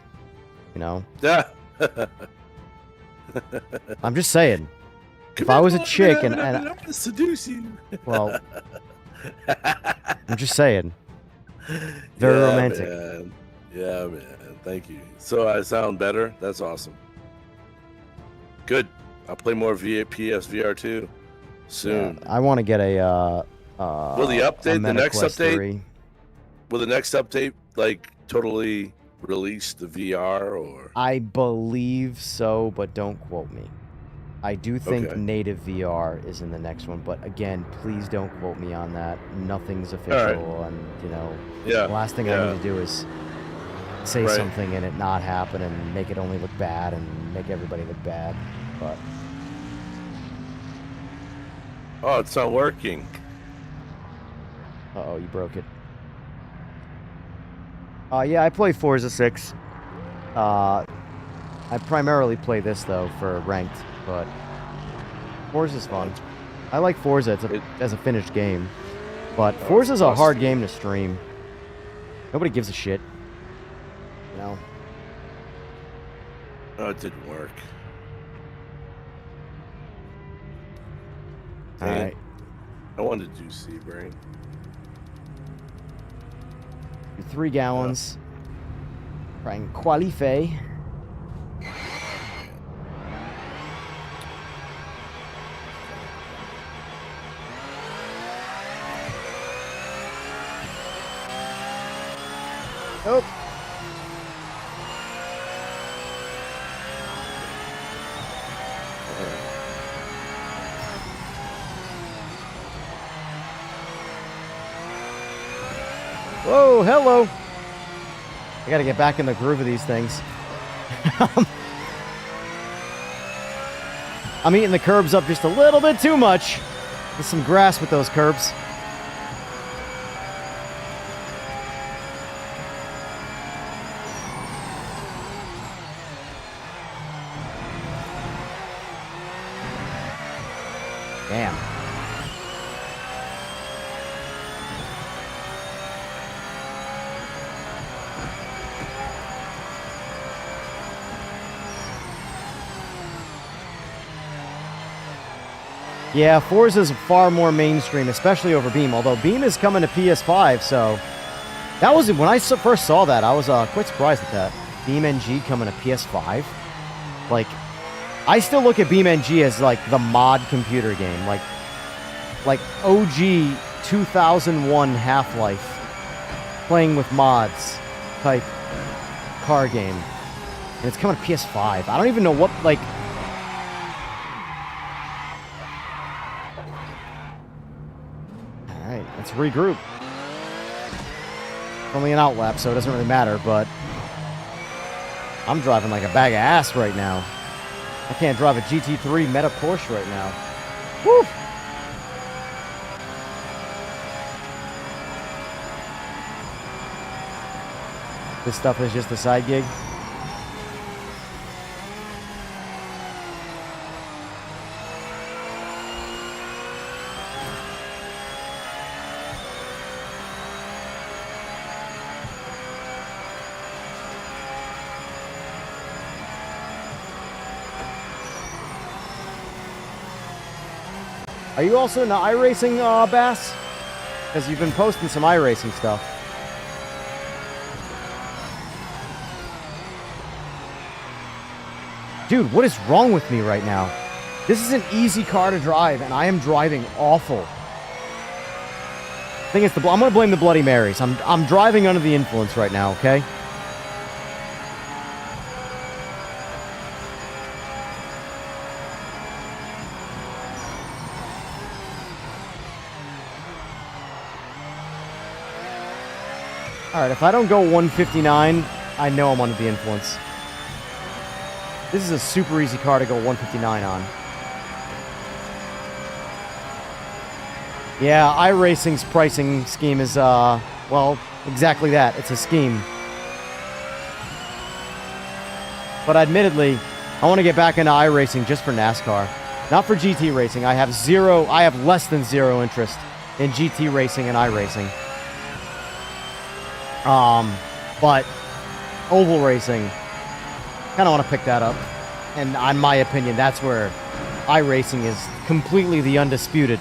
You know? Yeah. I'm just saying. If I was a chick and I'm gonna seduce you. well, I'm just saying. Very Yeah, romantic. Man. Yeah, man. Thank you. So I sound better? That's awesome. Good. I'll play more PSVR 2 soon. I want to get a Will the update, the next MetaQuest update, 3. will the next update like totally release the VR or? I believe so, but don't quote me. I do think Okay. native VR is in the next one, but again, please don't quote me on that. Nothing's official, and Yeah. the last thing yeah. I need to do is say Right. something and it not happen and make it only look bad and make everybody look bad. But Oh, it's not working. you broke it. Yeah, I play Forza 6. I primarily play this though for ranked, but Forza's fun. I like Forza as a finished game, but Forza's a hard game to stream. Nobody gives a shit. You know? Oh, it didn't work. All Dang it. right. I wanted to do Sebring. 3 gallons. Trying qualify. Oh. Whoa, hello. I gotta get back in the groove of these things. I'm eating the curbs up just a little bit too much. Get some grass with those curbs. Damn. Yeah, Forza's far more mainstream, especially over Beam. Although Beam is coming to PS5, so that was when I first saw that. I was quite surprised at that. Beam NG coming to PS5. Like, I still look at Beam NG as like the mod computer game, like OG 2001 Half-Life, playing with mods type car game, and it's coming to PS5. I don't even know what like. All right, let's regroup. It's only an outlap, so it doesn't really matter. But I'm driving like a bag of ass right now. I can't drive a GT3 Meta Porsche right now. Woo! This stuff is just a side gig. Are you also into iRacing, Bass? Because you've been posting some iRacing stuff. Dude, what is wrong with me right now? This is an easy car to drive, and I am driving awful. I think it's I'm gonna blame the Bloody Marys. I'm driving under the influence right now, okay? Alright, if I don't go 159, I know I'm under the influence. This is a super easy car to go 159 on. Yeah, iRacing's pricing scheme is, well, Exactly that. It's a scheme. But admittedly, I want to get back into iRacing just for NASCAR. Not for GT racing. I have less than zero interest in GT racing and iRacing. But oval racing, kind of want to pick that up. And in my opinion, that's where iRacing is completely the undisputed.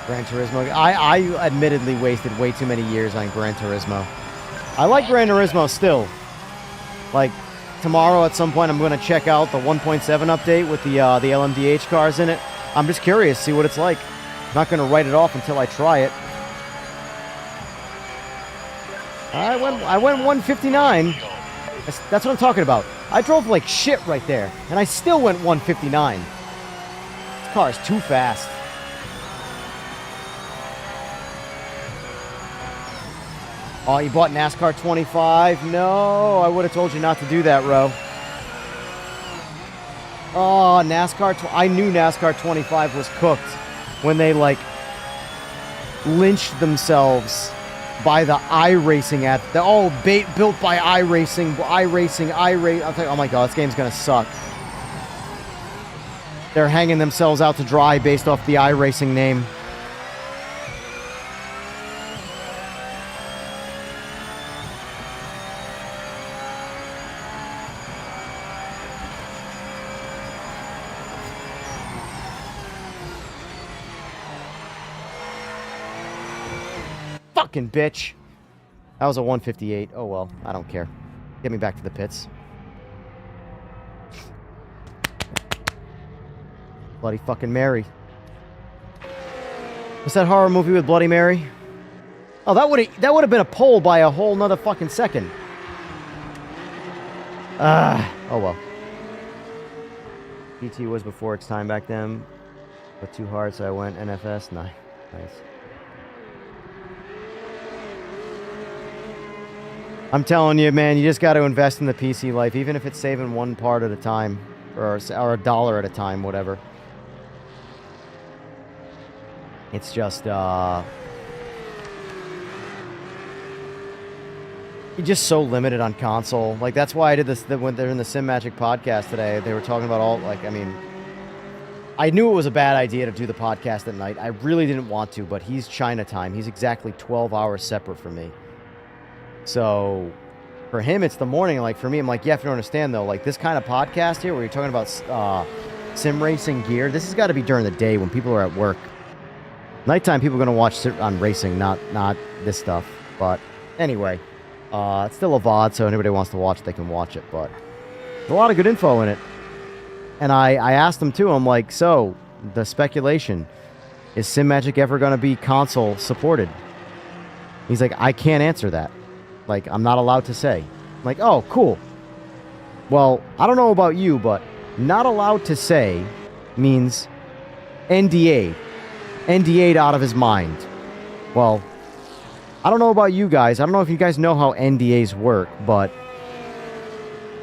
Gran Turismo. I admittedly wasted way too many years on Gran Turismo. I like Gran Turismo still. Like, tomorrow at some point I'm going to check out the 1.7 update with the LMDH cars in it. I'm just curious, see what it's like. I'm not going to write it off until I try it. I went 159. That's what I'm talking about. I drove like shit right there, and I still went 159. This car is too fast. Oh, you bought NASCAR 25? No, I would have told you not to do that, Ro. Oh, I knew NASCAR 25 was cooked when they, like, lynched themselves by the iRacing app. They're all built by iRacing. I was like, oh my god, this game's gonna suck. They're hanging themselves out to dry based off the iRacing name. Fucking bitch. That was a 158. Oh well, I don't care. Get me back to the pits. Bloody fucking Mary. What's that horror movie with Bloody Mary? Oh, that would have been a poll by a whole nother fucking second. Oh well. PT was before its time back then, but too hard, so I went NFS. Nice. I'm telling you, man, you just got to invest in the PC life, even if it's saving one part at a time, or a dollar at a time, whatever. It's just, you're just so limited on console. Like, that's why I did this, when they're in the Simagic podcast today, they were talking about all, like, I mean, I knew it was a bad idea to do the podcast at night. I really didn't want to, but he's China time. He's exactly 12 hours separate from me. So, for him, it's the morning. Like, for me, I'm like, you have to understand, though, like, this kind of podcast here, where you're talking about sim racing gear, this has got to be during the day when people are at work. Nighttime, people are going to watch on racing, not this stuff. But, anyway, it's still a VOD, so anybody wants to watch it, they can watch it. But there's a lot of good info in it. And I asked him, too, I'm like, so, the speculation, is Simagic ever going to be console supported? He's like, I can't answer that. Like, I'm not allowed to say. I'm like, oh, cool. Well, I don't know about you, but not allowed to say means NDA. NDA'd out of his mind. Well, I don't know about you guys. I don't know if you guys know how NDAs work, but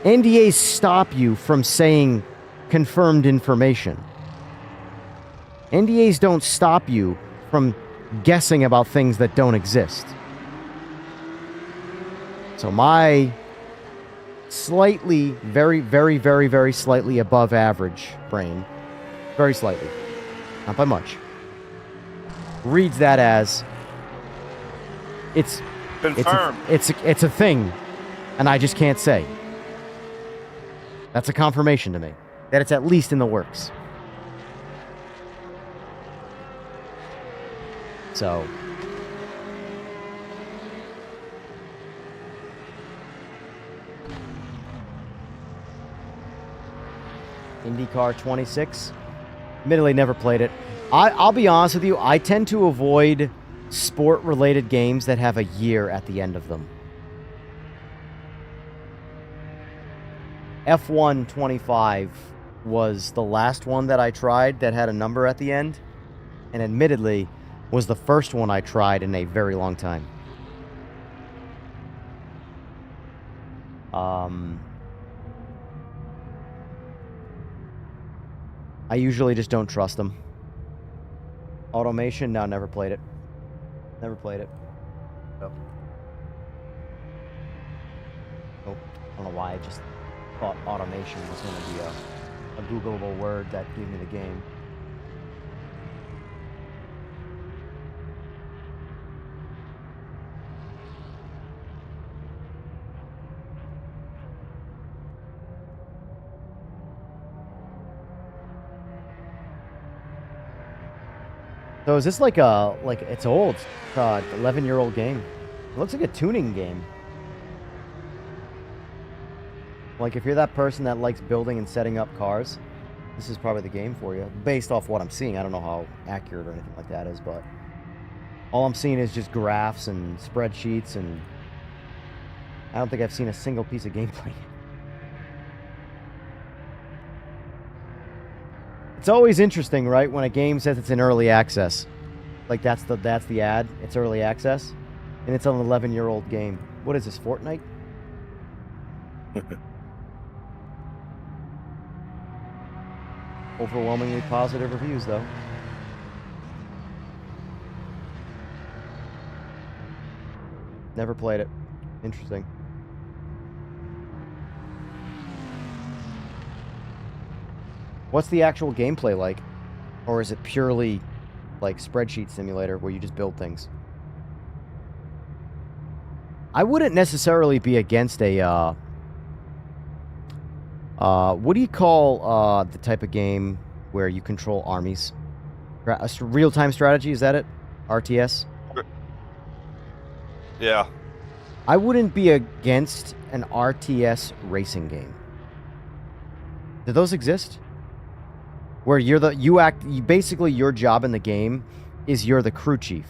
NDAs stop you from saying confirmed information. NDAs don't stop you from guessing about things that don't exist. So my slightly, very, very, very, very slightly above average brain, very slightly, not by much, reads that as it's Confirmed. It's a thing, and I just can't say. That's a confirmation to me that it's at least in the works. So. IndyCar 26. Admittedly, never played it. I'll be honest with you, I tend to avoid sport-related games that have a year at the end of them. F1 25 was the last one that I tried that had a number at the end. And admittedly, was the first one I tried in a very long time. I usually just don't trust them. Automation? No, never played it. Never played it. Nope. Nope. I don't know why I just thought automation was going to be a Googleable word that gave me the game. So is this like it's old, 11-year-old game? It looks like a tuning game. Like if you're that person that likes building and setting up cars, this is probably the game for you. Based off what I'm seeing, I don't know how accurate or anything like that is, but all I'm seeing is just graphs and spreadsheets, and I don't think I've seen a single piece of gameplay. It's always interesting, right, when a game says it's in early access. Like that's the ad. It's early access, and it's an 11-year-old game. What is this, Fortnite? Overwhelmingly positive reviews, though. Never played it. Interesting. What's the actual gameplay like? Or is it purely like spreadsheet simulator where you just build things? I wouldn't necessarily be against a what do you call the type of game where you control armies? A real-time strategy, is that it? RTS? Yeah. I wouldn't be against an RTS racing game. Do those exist? Where basically your job in the game is you're the crew chief.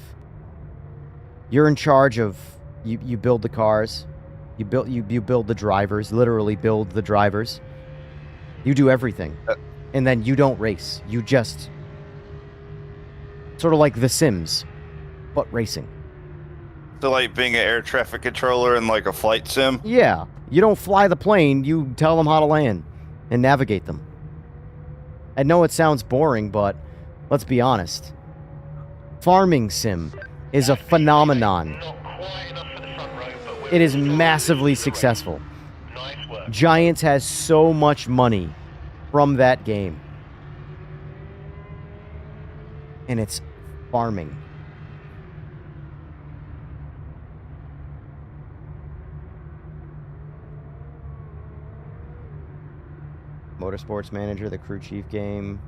You're in charge of, you build the cars, you build the drivers, literally build the drivers. You do everything. And then you don't race. You just, sort of like The Sims, but racing. So like being an air traffic controller in like a flight sim? Yeah. You don't fly the plane, you tell them how to land and navigate them. I know it sounds boring, but let's be honest. Farming sim is a phenomenon. It is massively successful. Giants has so much money from that game. And it's farming. Motorsports Manager, the crew chief game.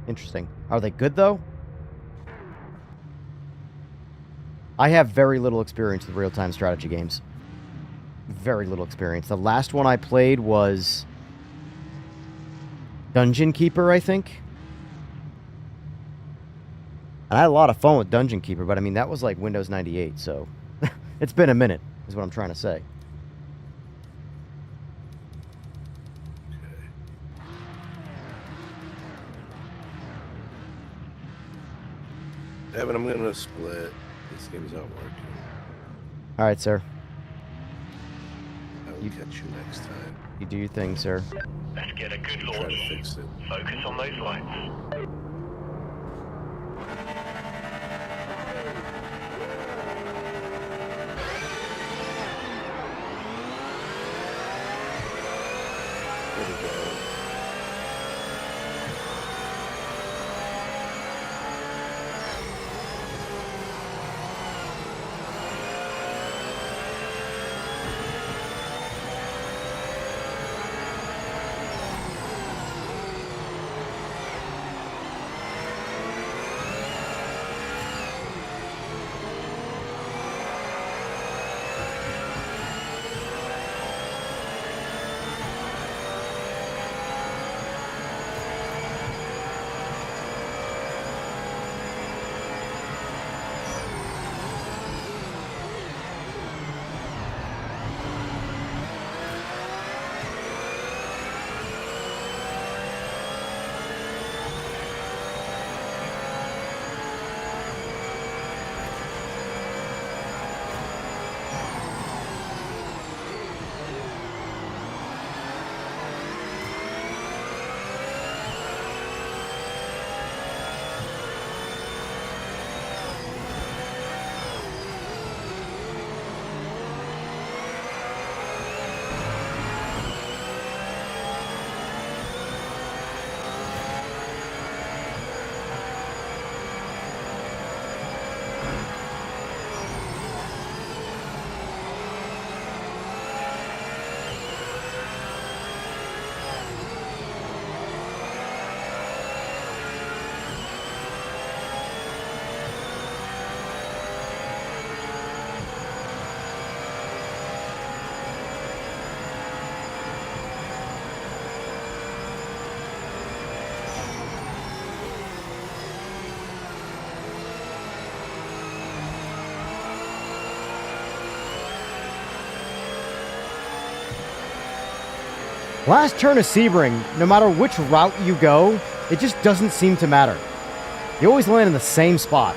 Interesting. Are they good, though? I have very little experience with real-time strategy games. Very little experience. The last one I played was Dungeon Keeper, I think. And I had a lot of fun with Dungeon Keeper, but I mean, that was like Windows 98, so it's been a minute, is what I'm trying to say. Evan, I'm gonna split. This game's not working. All right, sir. I will catch you next time. You do your thing, sir. Let's get a good Try to launch. fix it. Focus on those lights. There we go. Last turn of Sebring, no matter which route you go, it just doesn't seem to matter. You always land in the same spot.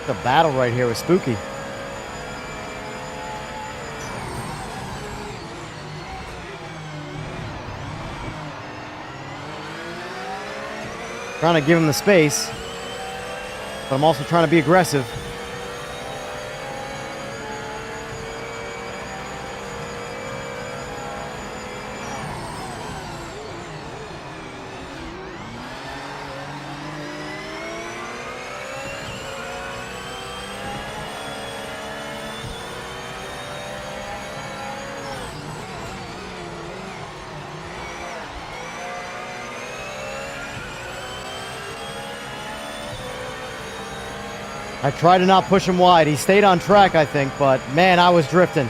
The battle right here was spooky. Trying to give him the space, but I'm also trying to be aggressive. I tried to not push him wide. He stayed on track, I think, but man, I was drifting.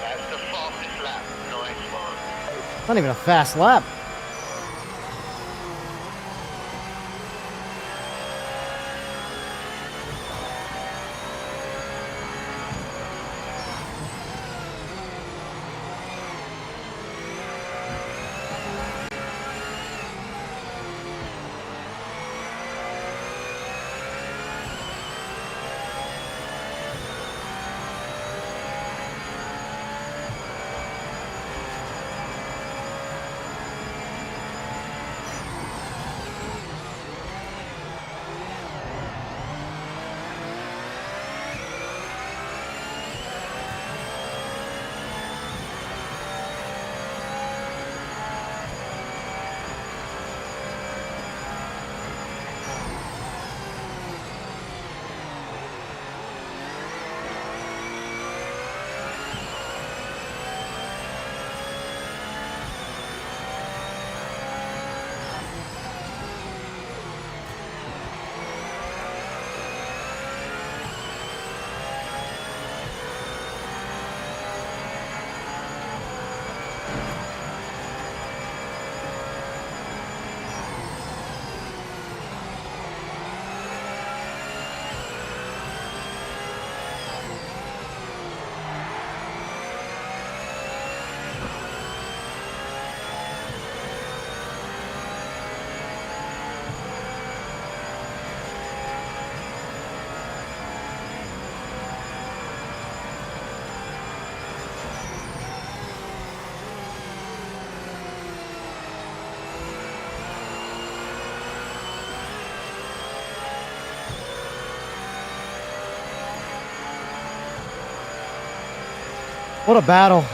That's the fastest lap. Nice one. It's not even a fast lap. What a battle.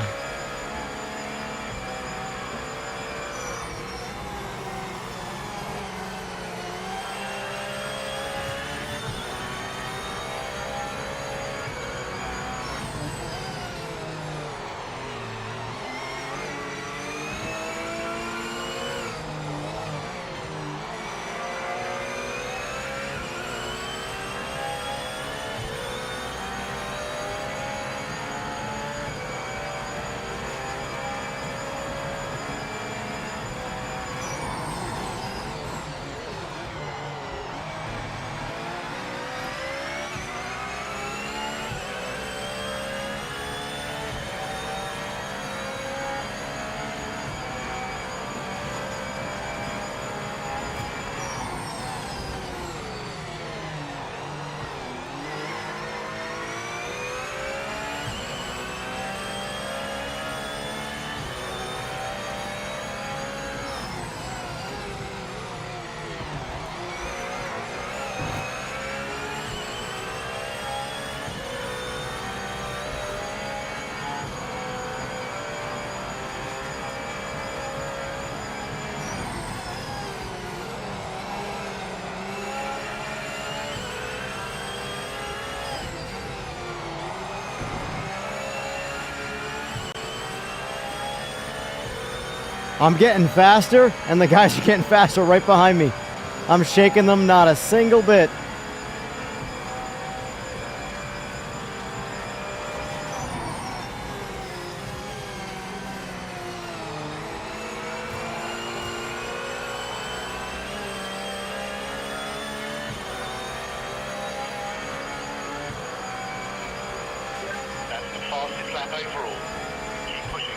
I'm getting faster, and the guys are getting faster right behind me. I'm shaking them not a single bit. That's the fastest lap overall. Keep pushing.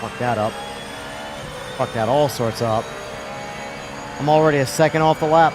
Fuck that up. Fuck that all sorts up. I'm already a second off the lap.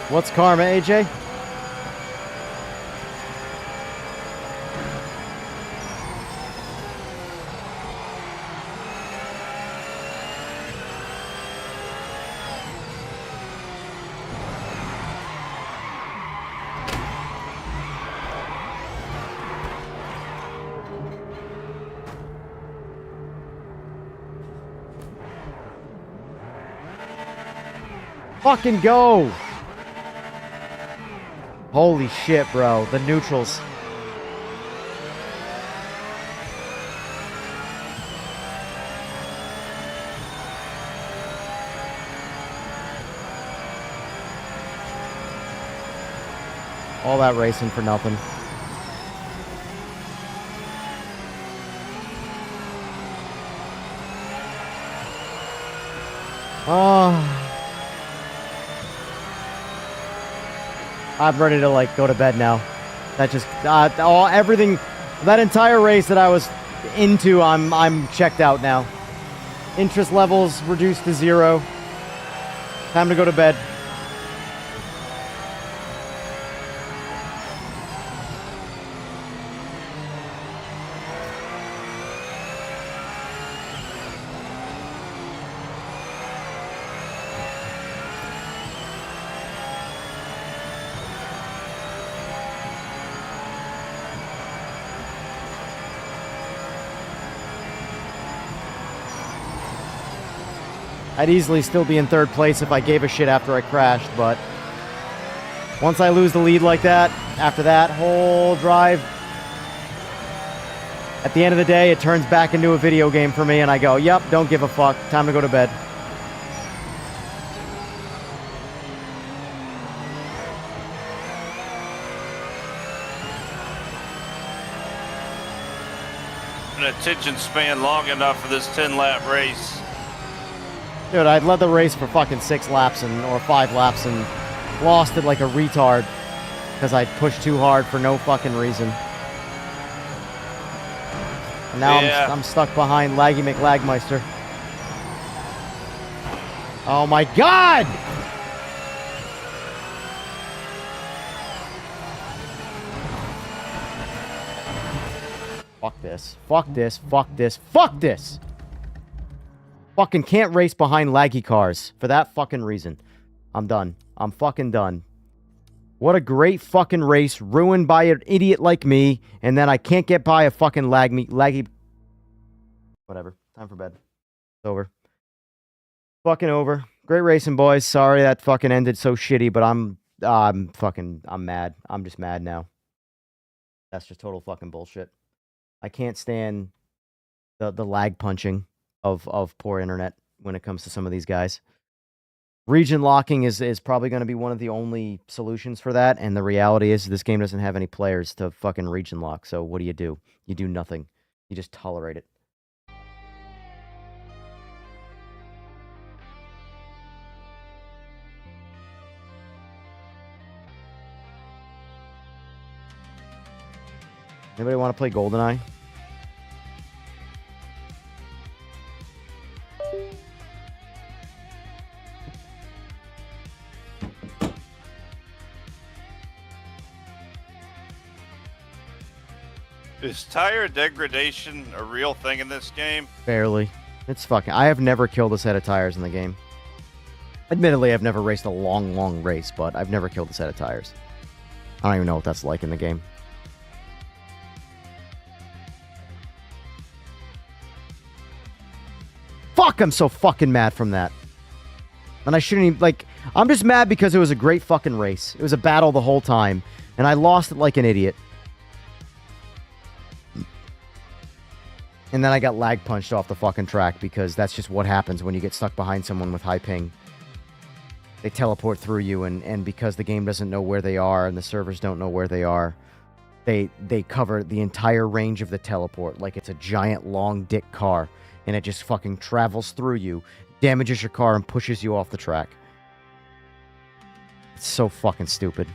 What's karma, AJ? Fucking go! Holy shit, bro. The neutrals. All that racing for nothing. Oh. I'm ready to like go to bed now. That just everything, that entire race that I was into, I'm checked out now. Interest levels reduced to 0. Time to go to bed. I'd easily still be in third place if I gave a shit after I crashed, but once I lose the lead like that, after that whole drive, at the end of the day, it turns back into a video game for me, and I go, yep, don't give a fuck, time to go to bed. An attention span long enough for this 10-lap race. Dude, I'd led the race for fucking 6 laps or 5 laps and lost it like a retard because I pushed too hard for no fucking reason. And now I'm stuck behind Laggy McLagmeister. Oh my god! Fuck this. Fuck this. Fuck this. Fuck this! Fucking can't race behind laggy cars for that fucking reason. I'm done. I'm fucking done. What a great fucking race ruined by an idiot like me, and then I can't get by a fucking laggy. Whatever. Time for bed. It's over. Fucking over. Great racing, boys. Sorry that fucking ended so shitty, but I'm mad. I'm just mad now. That's just total fucking bullshit. I can't stand the lag punching of poor internet when it comes to some of these guys. Region locking is probably going to be one of the only solutions for that, and the reality is this game doesn't have any players to fucking region lock, so what do? You do nothing. You just tolerate it. Anybody want to play GoldenEye? Is tire degradation a real thing in this game? Barely. It's fucking... I have never killed a set of tires in the game. Admittedly, I've never raced a long race, but I've never killed a set of tires. I don't even know what that's like in the game. Fuck, I'm so fucking mad from that. And I shouldn't even, like, I'm just mad because it was a great fucking race. It was a battle the whole time, and I lost it like an idiot. And then I got lag punched off the fucking track because that's just what happens when you get stuck behind someone with high ping. They teleport through you, and because the game doesn't know where they are and the servers don't know where they are, they cover the entire range of the teleport like it's a giant long dick car. And it just fucking travels through you, damages your car, and pushes you off the track. It's so fucking stupid.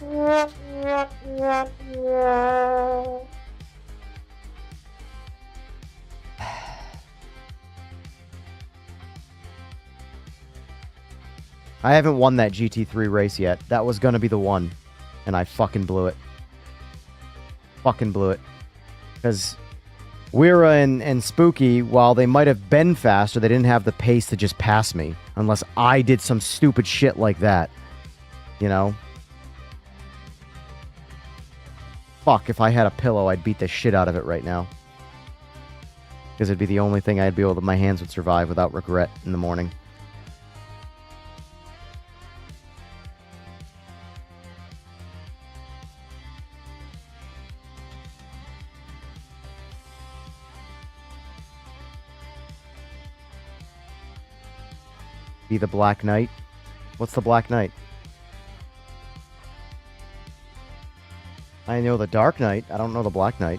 I haven't won that GT3 race yet. That was gonna be the one, and I fucking blew it. Fucking blew it. Because Weira and Spooky, while they might have been faster, they didn't have the pace to just pass me. Unless I did some stupid shit like that. You know? Fuck, if I had a pillow, I'd beat the shit out of it right now. Because it'd be the only thing I'd be able to... My hands would survive without regret in the morning. Be the Black Knight. What's the Black Knight? I know the Dark Knight. I don't know the Black Knight.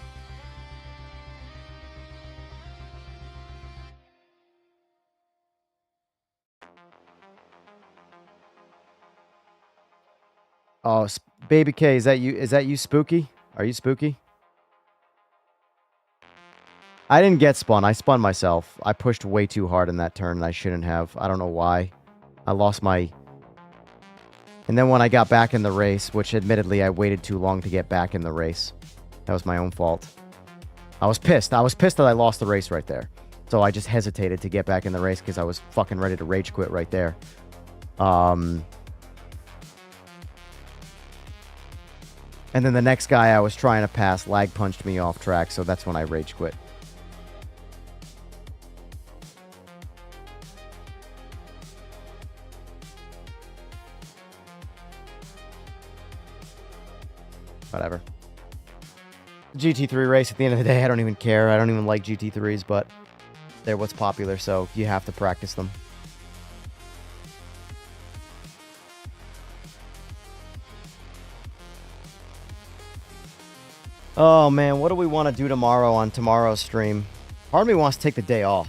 Oh, Baby K, is that you? Is that you, Spooky? Are you Spooky? I didn't get spun. I spun myself. I pushed way too hard in that turn, and I shouldn't have. I don't know why. I lost my... And then when I got back in the race, which admittedly I waited too long to get back in the race. That was my own fault. I was pissed. I was pissed that I lost the race right there. So I just hesitated to get back in the race because I was fucking ready to rage quit right there. And then the next guy I was trying to pass lag punched me off track, so that's when I rage quit. Whatever. GT3 race, at the end of the day, I don't even care. I don't even like GT3s, but they're what's popular, so you have to practice them. Oh, man, what do we want to do tomorrow on tomorrow's stream? Part of me wants to take the day off,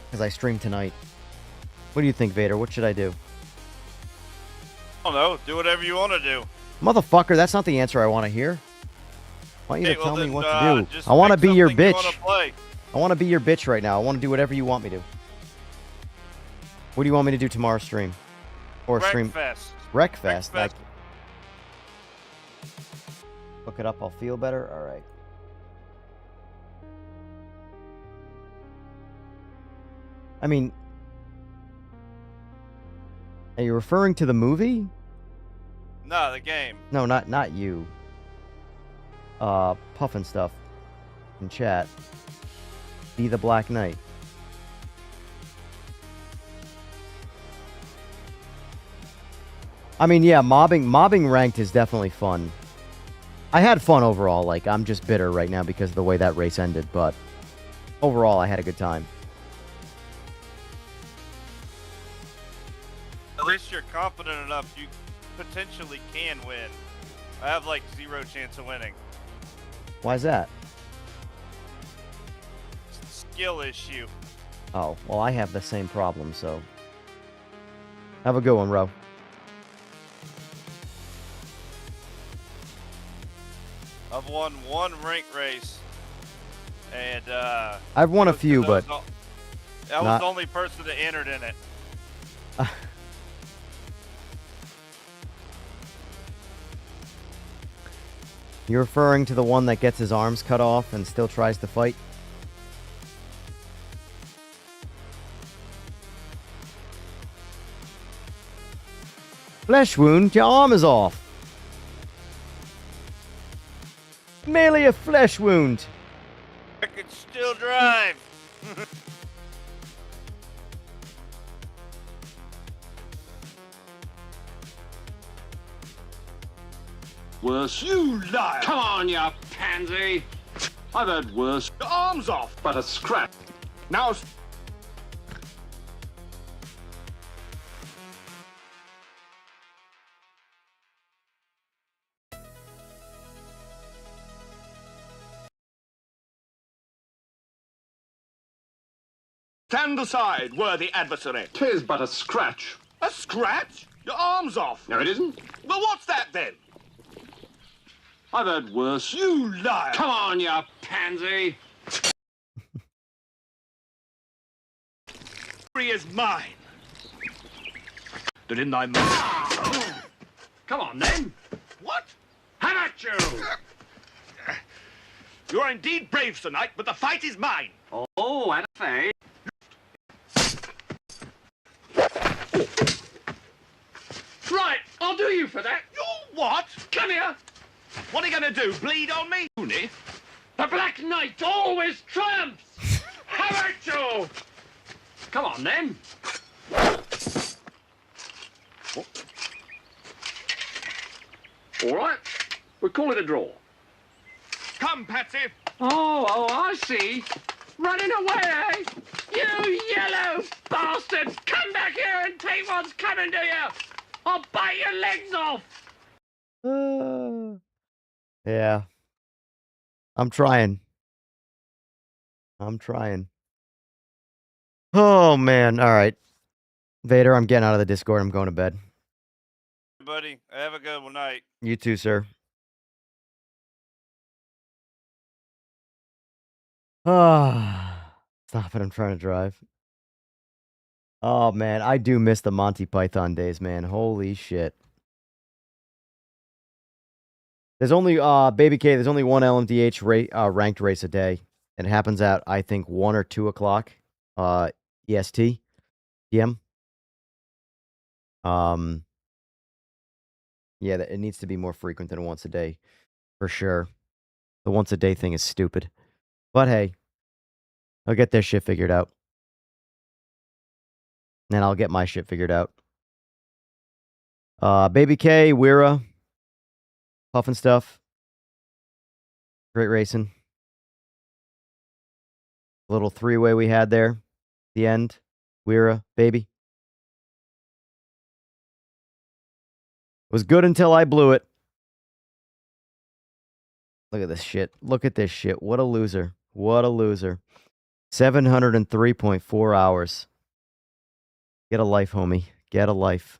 because I stream tonight. What do you think, Vader? What should I do? I don't know. Do whatever you want to do. Motherfucker, that's not the answer I want to hear. I want you to tell me what to do. Just I want to pick be your something you bitch. wanna play. I want to be your bitch right now. I want to do whatever you want me to. What do you want me to do tomorrow's stream? Or stream... Wreckfest. Wreckfest. Wreckfest. Look it up. I'll feel better. All right. I mean... Are you referring to the movie? No, the game. No, not you. Puffin stuff in chat. Be the Black Knight. I mean, yeah, mobbing ranked is definitely fun. I had fun overall. Like, I'm just bitter right now because of the way that race ended, but overall, I had a good time. confident enough, you potentially can win. I have like 0 chance of winning. Why's that? Skill issue. Oh, well, I have the same problem, so. Have a good one, Ro. I've won 1 rank race, and I've won a few, but I was not... the only person that entered in it. You're referring to the one that gets his arms cut off and still tries to fight? Flesh wound, your arm is off. Merely a flesh wound. I can still drive. Worse. You liar! Come on, you pansy! I've had worse. Your arm's off! But a scratch. Now... Stand aside, worthy adversary. 'Tis but a scratch. A scratch? Your arm's off. No, it isn't. Well, what's that then? I've had worse. You liar! Come on, you pansy! Victory is mine. That in thy mouth. Come on, then. What? How about you? You are indeed brave, Sir Knight, but the fight is mine. Oh, and a fade. Right, I'll do you for that. You what? Come here. What are you gonna do? Bleed on me? Loony? The Black Knight always triumphs. How about you? Come on, then. All right, we'll call it a draw. Come, Patsy. Oh, I see. Running away, eh? You yellow bastard! Come back here and take what's coming to you! I'll bite your legs off! Yeah. I'm trying. I'm trying. Oh, man. All right. Vader, I'm getting out of the Discord. I'm going to bed. Buddy, have a good night. You too, sir. Stop it. I'm trying to drive. Oh, man. I do miss the Monty Python days, man. Holy shit. There's only, Baby K, there's only one LMDH ranked race a day. And it happens at, I think, 1 or 2 o'clock EST, PM. Yeah, it needs to be more frequent than once a day, for sure. The once a day thing is stupid. But hey, I'll get their shit figured out. And I'll get my shit figured out. Baby K, Wira, Puffin Stuff. Great racing. Little 3-way we had there. The end. Wira, baby. It was good until I blew it. Look at this shit. Look at this shit. What a loser. What a loser. 703.4 hours. Get a life, homie. Get a life.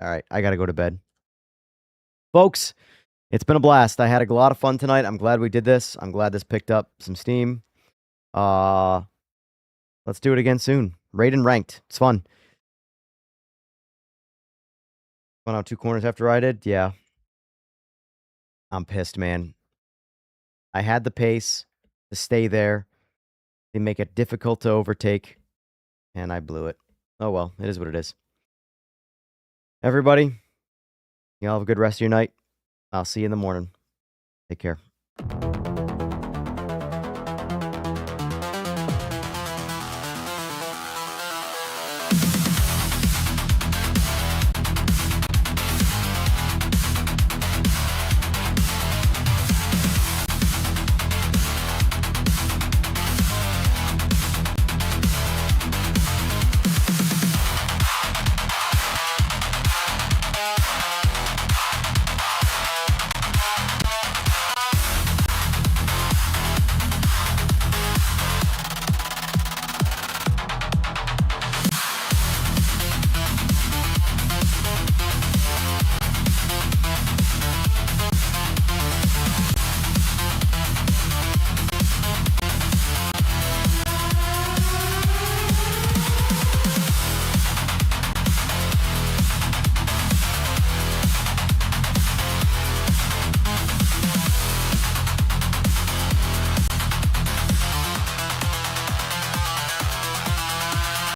All right, I got to go to bed. Folks, it's been a blast. I had a lot of fun tonight. I'm glad we did this. I'm glad this picked up some steam. Let's do it again soon. Raid and ranked. It's fun. Went out 2 corners after I did? Yeah. I'm pissed, man. I had the pace to stay there. They make it difficult to overtake. And I blew it. Oh well, it is what it is. Everybody, y'all have a good rest of your night. I'll see you in the morning. Take care.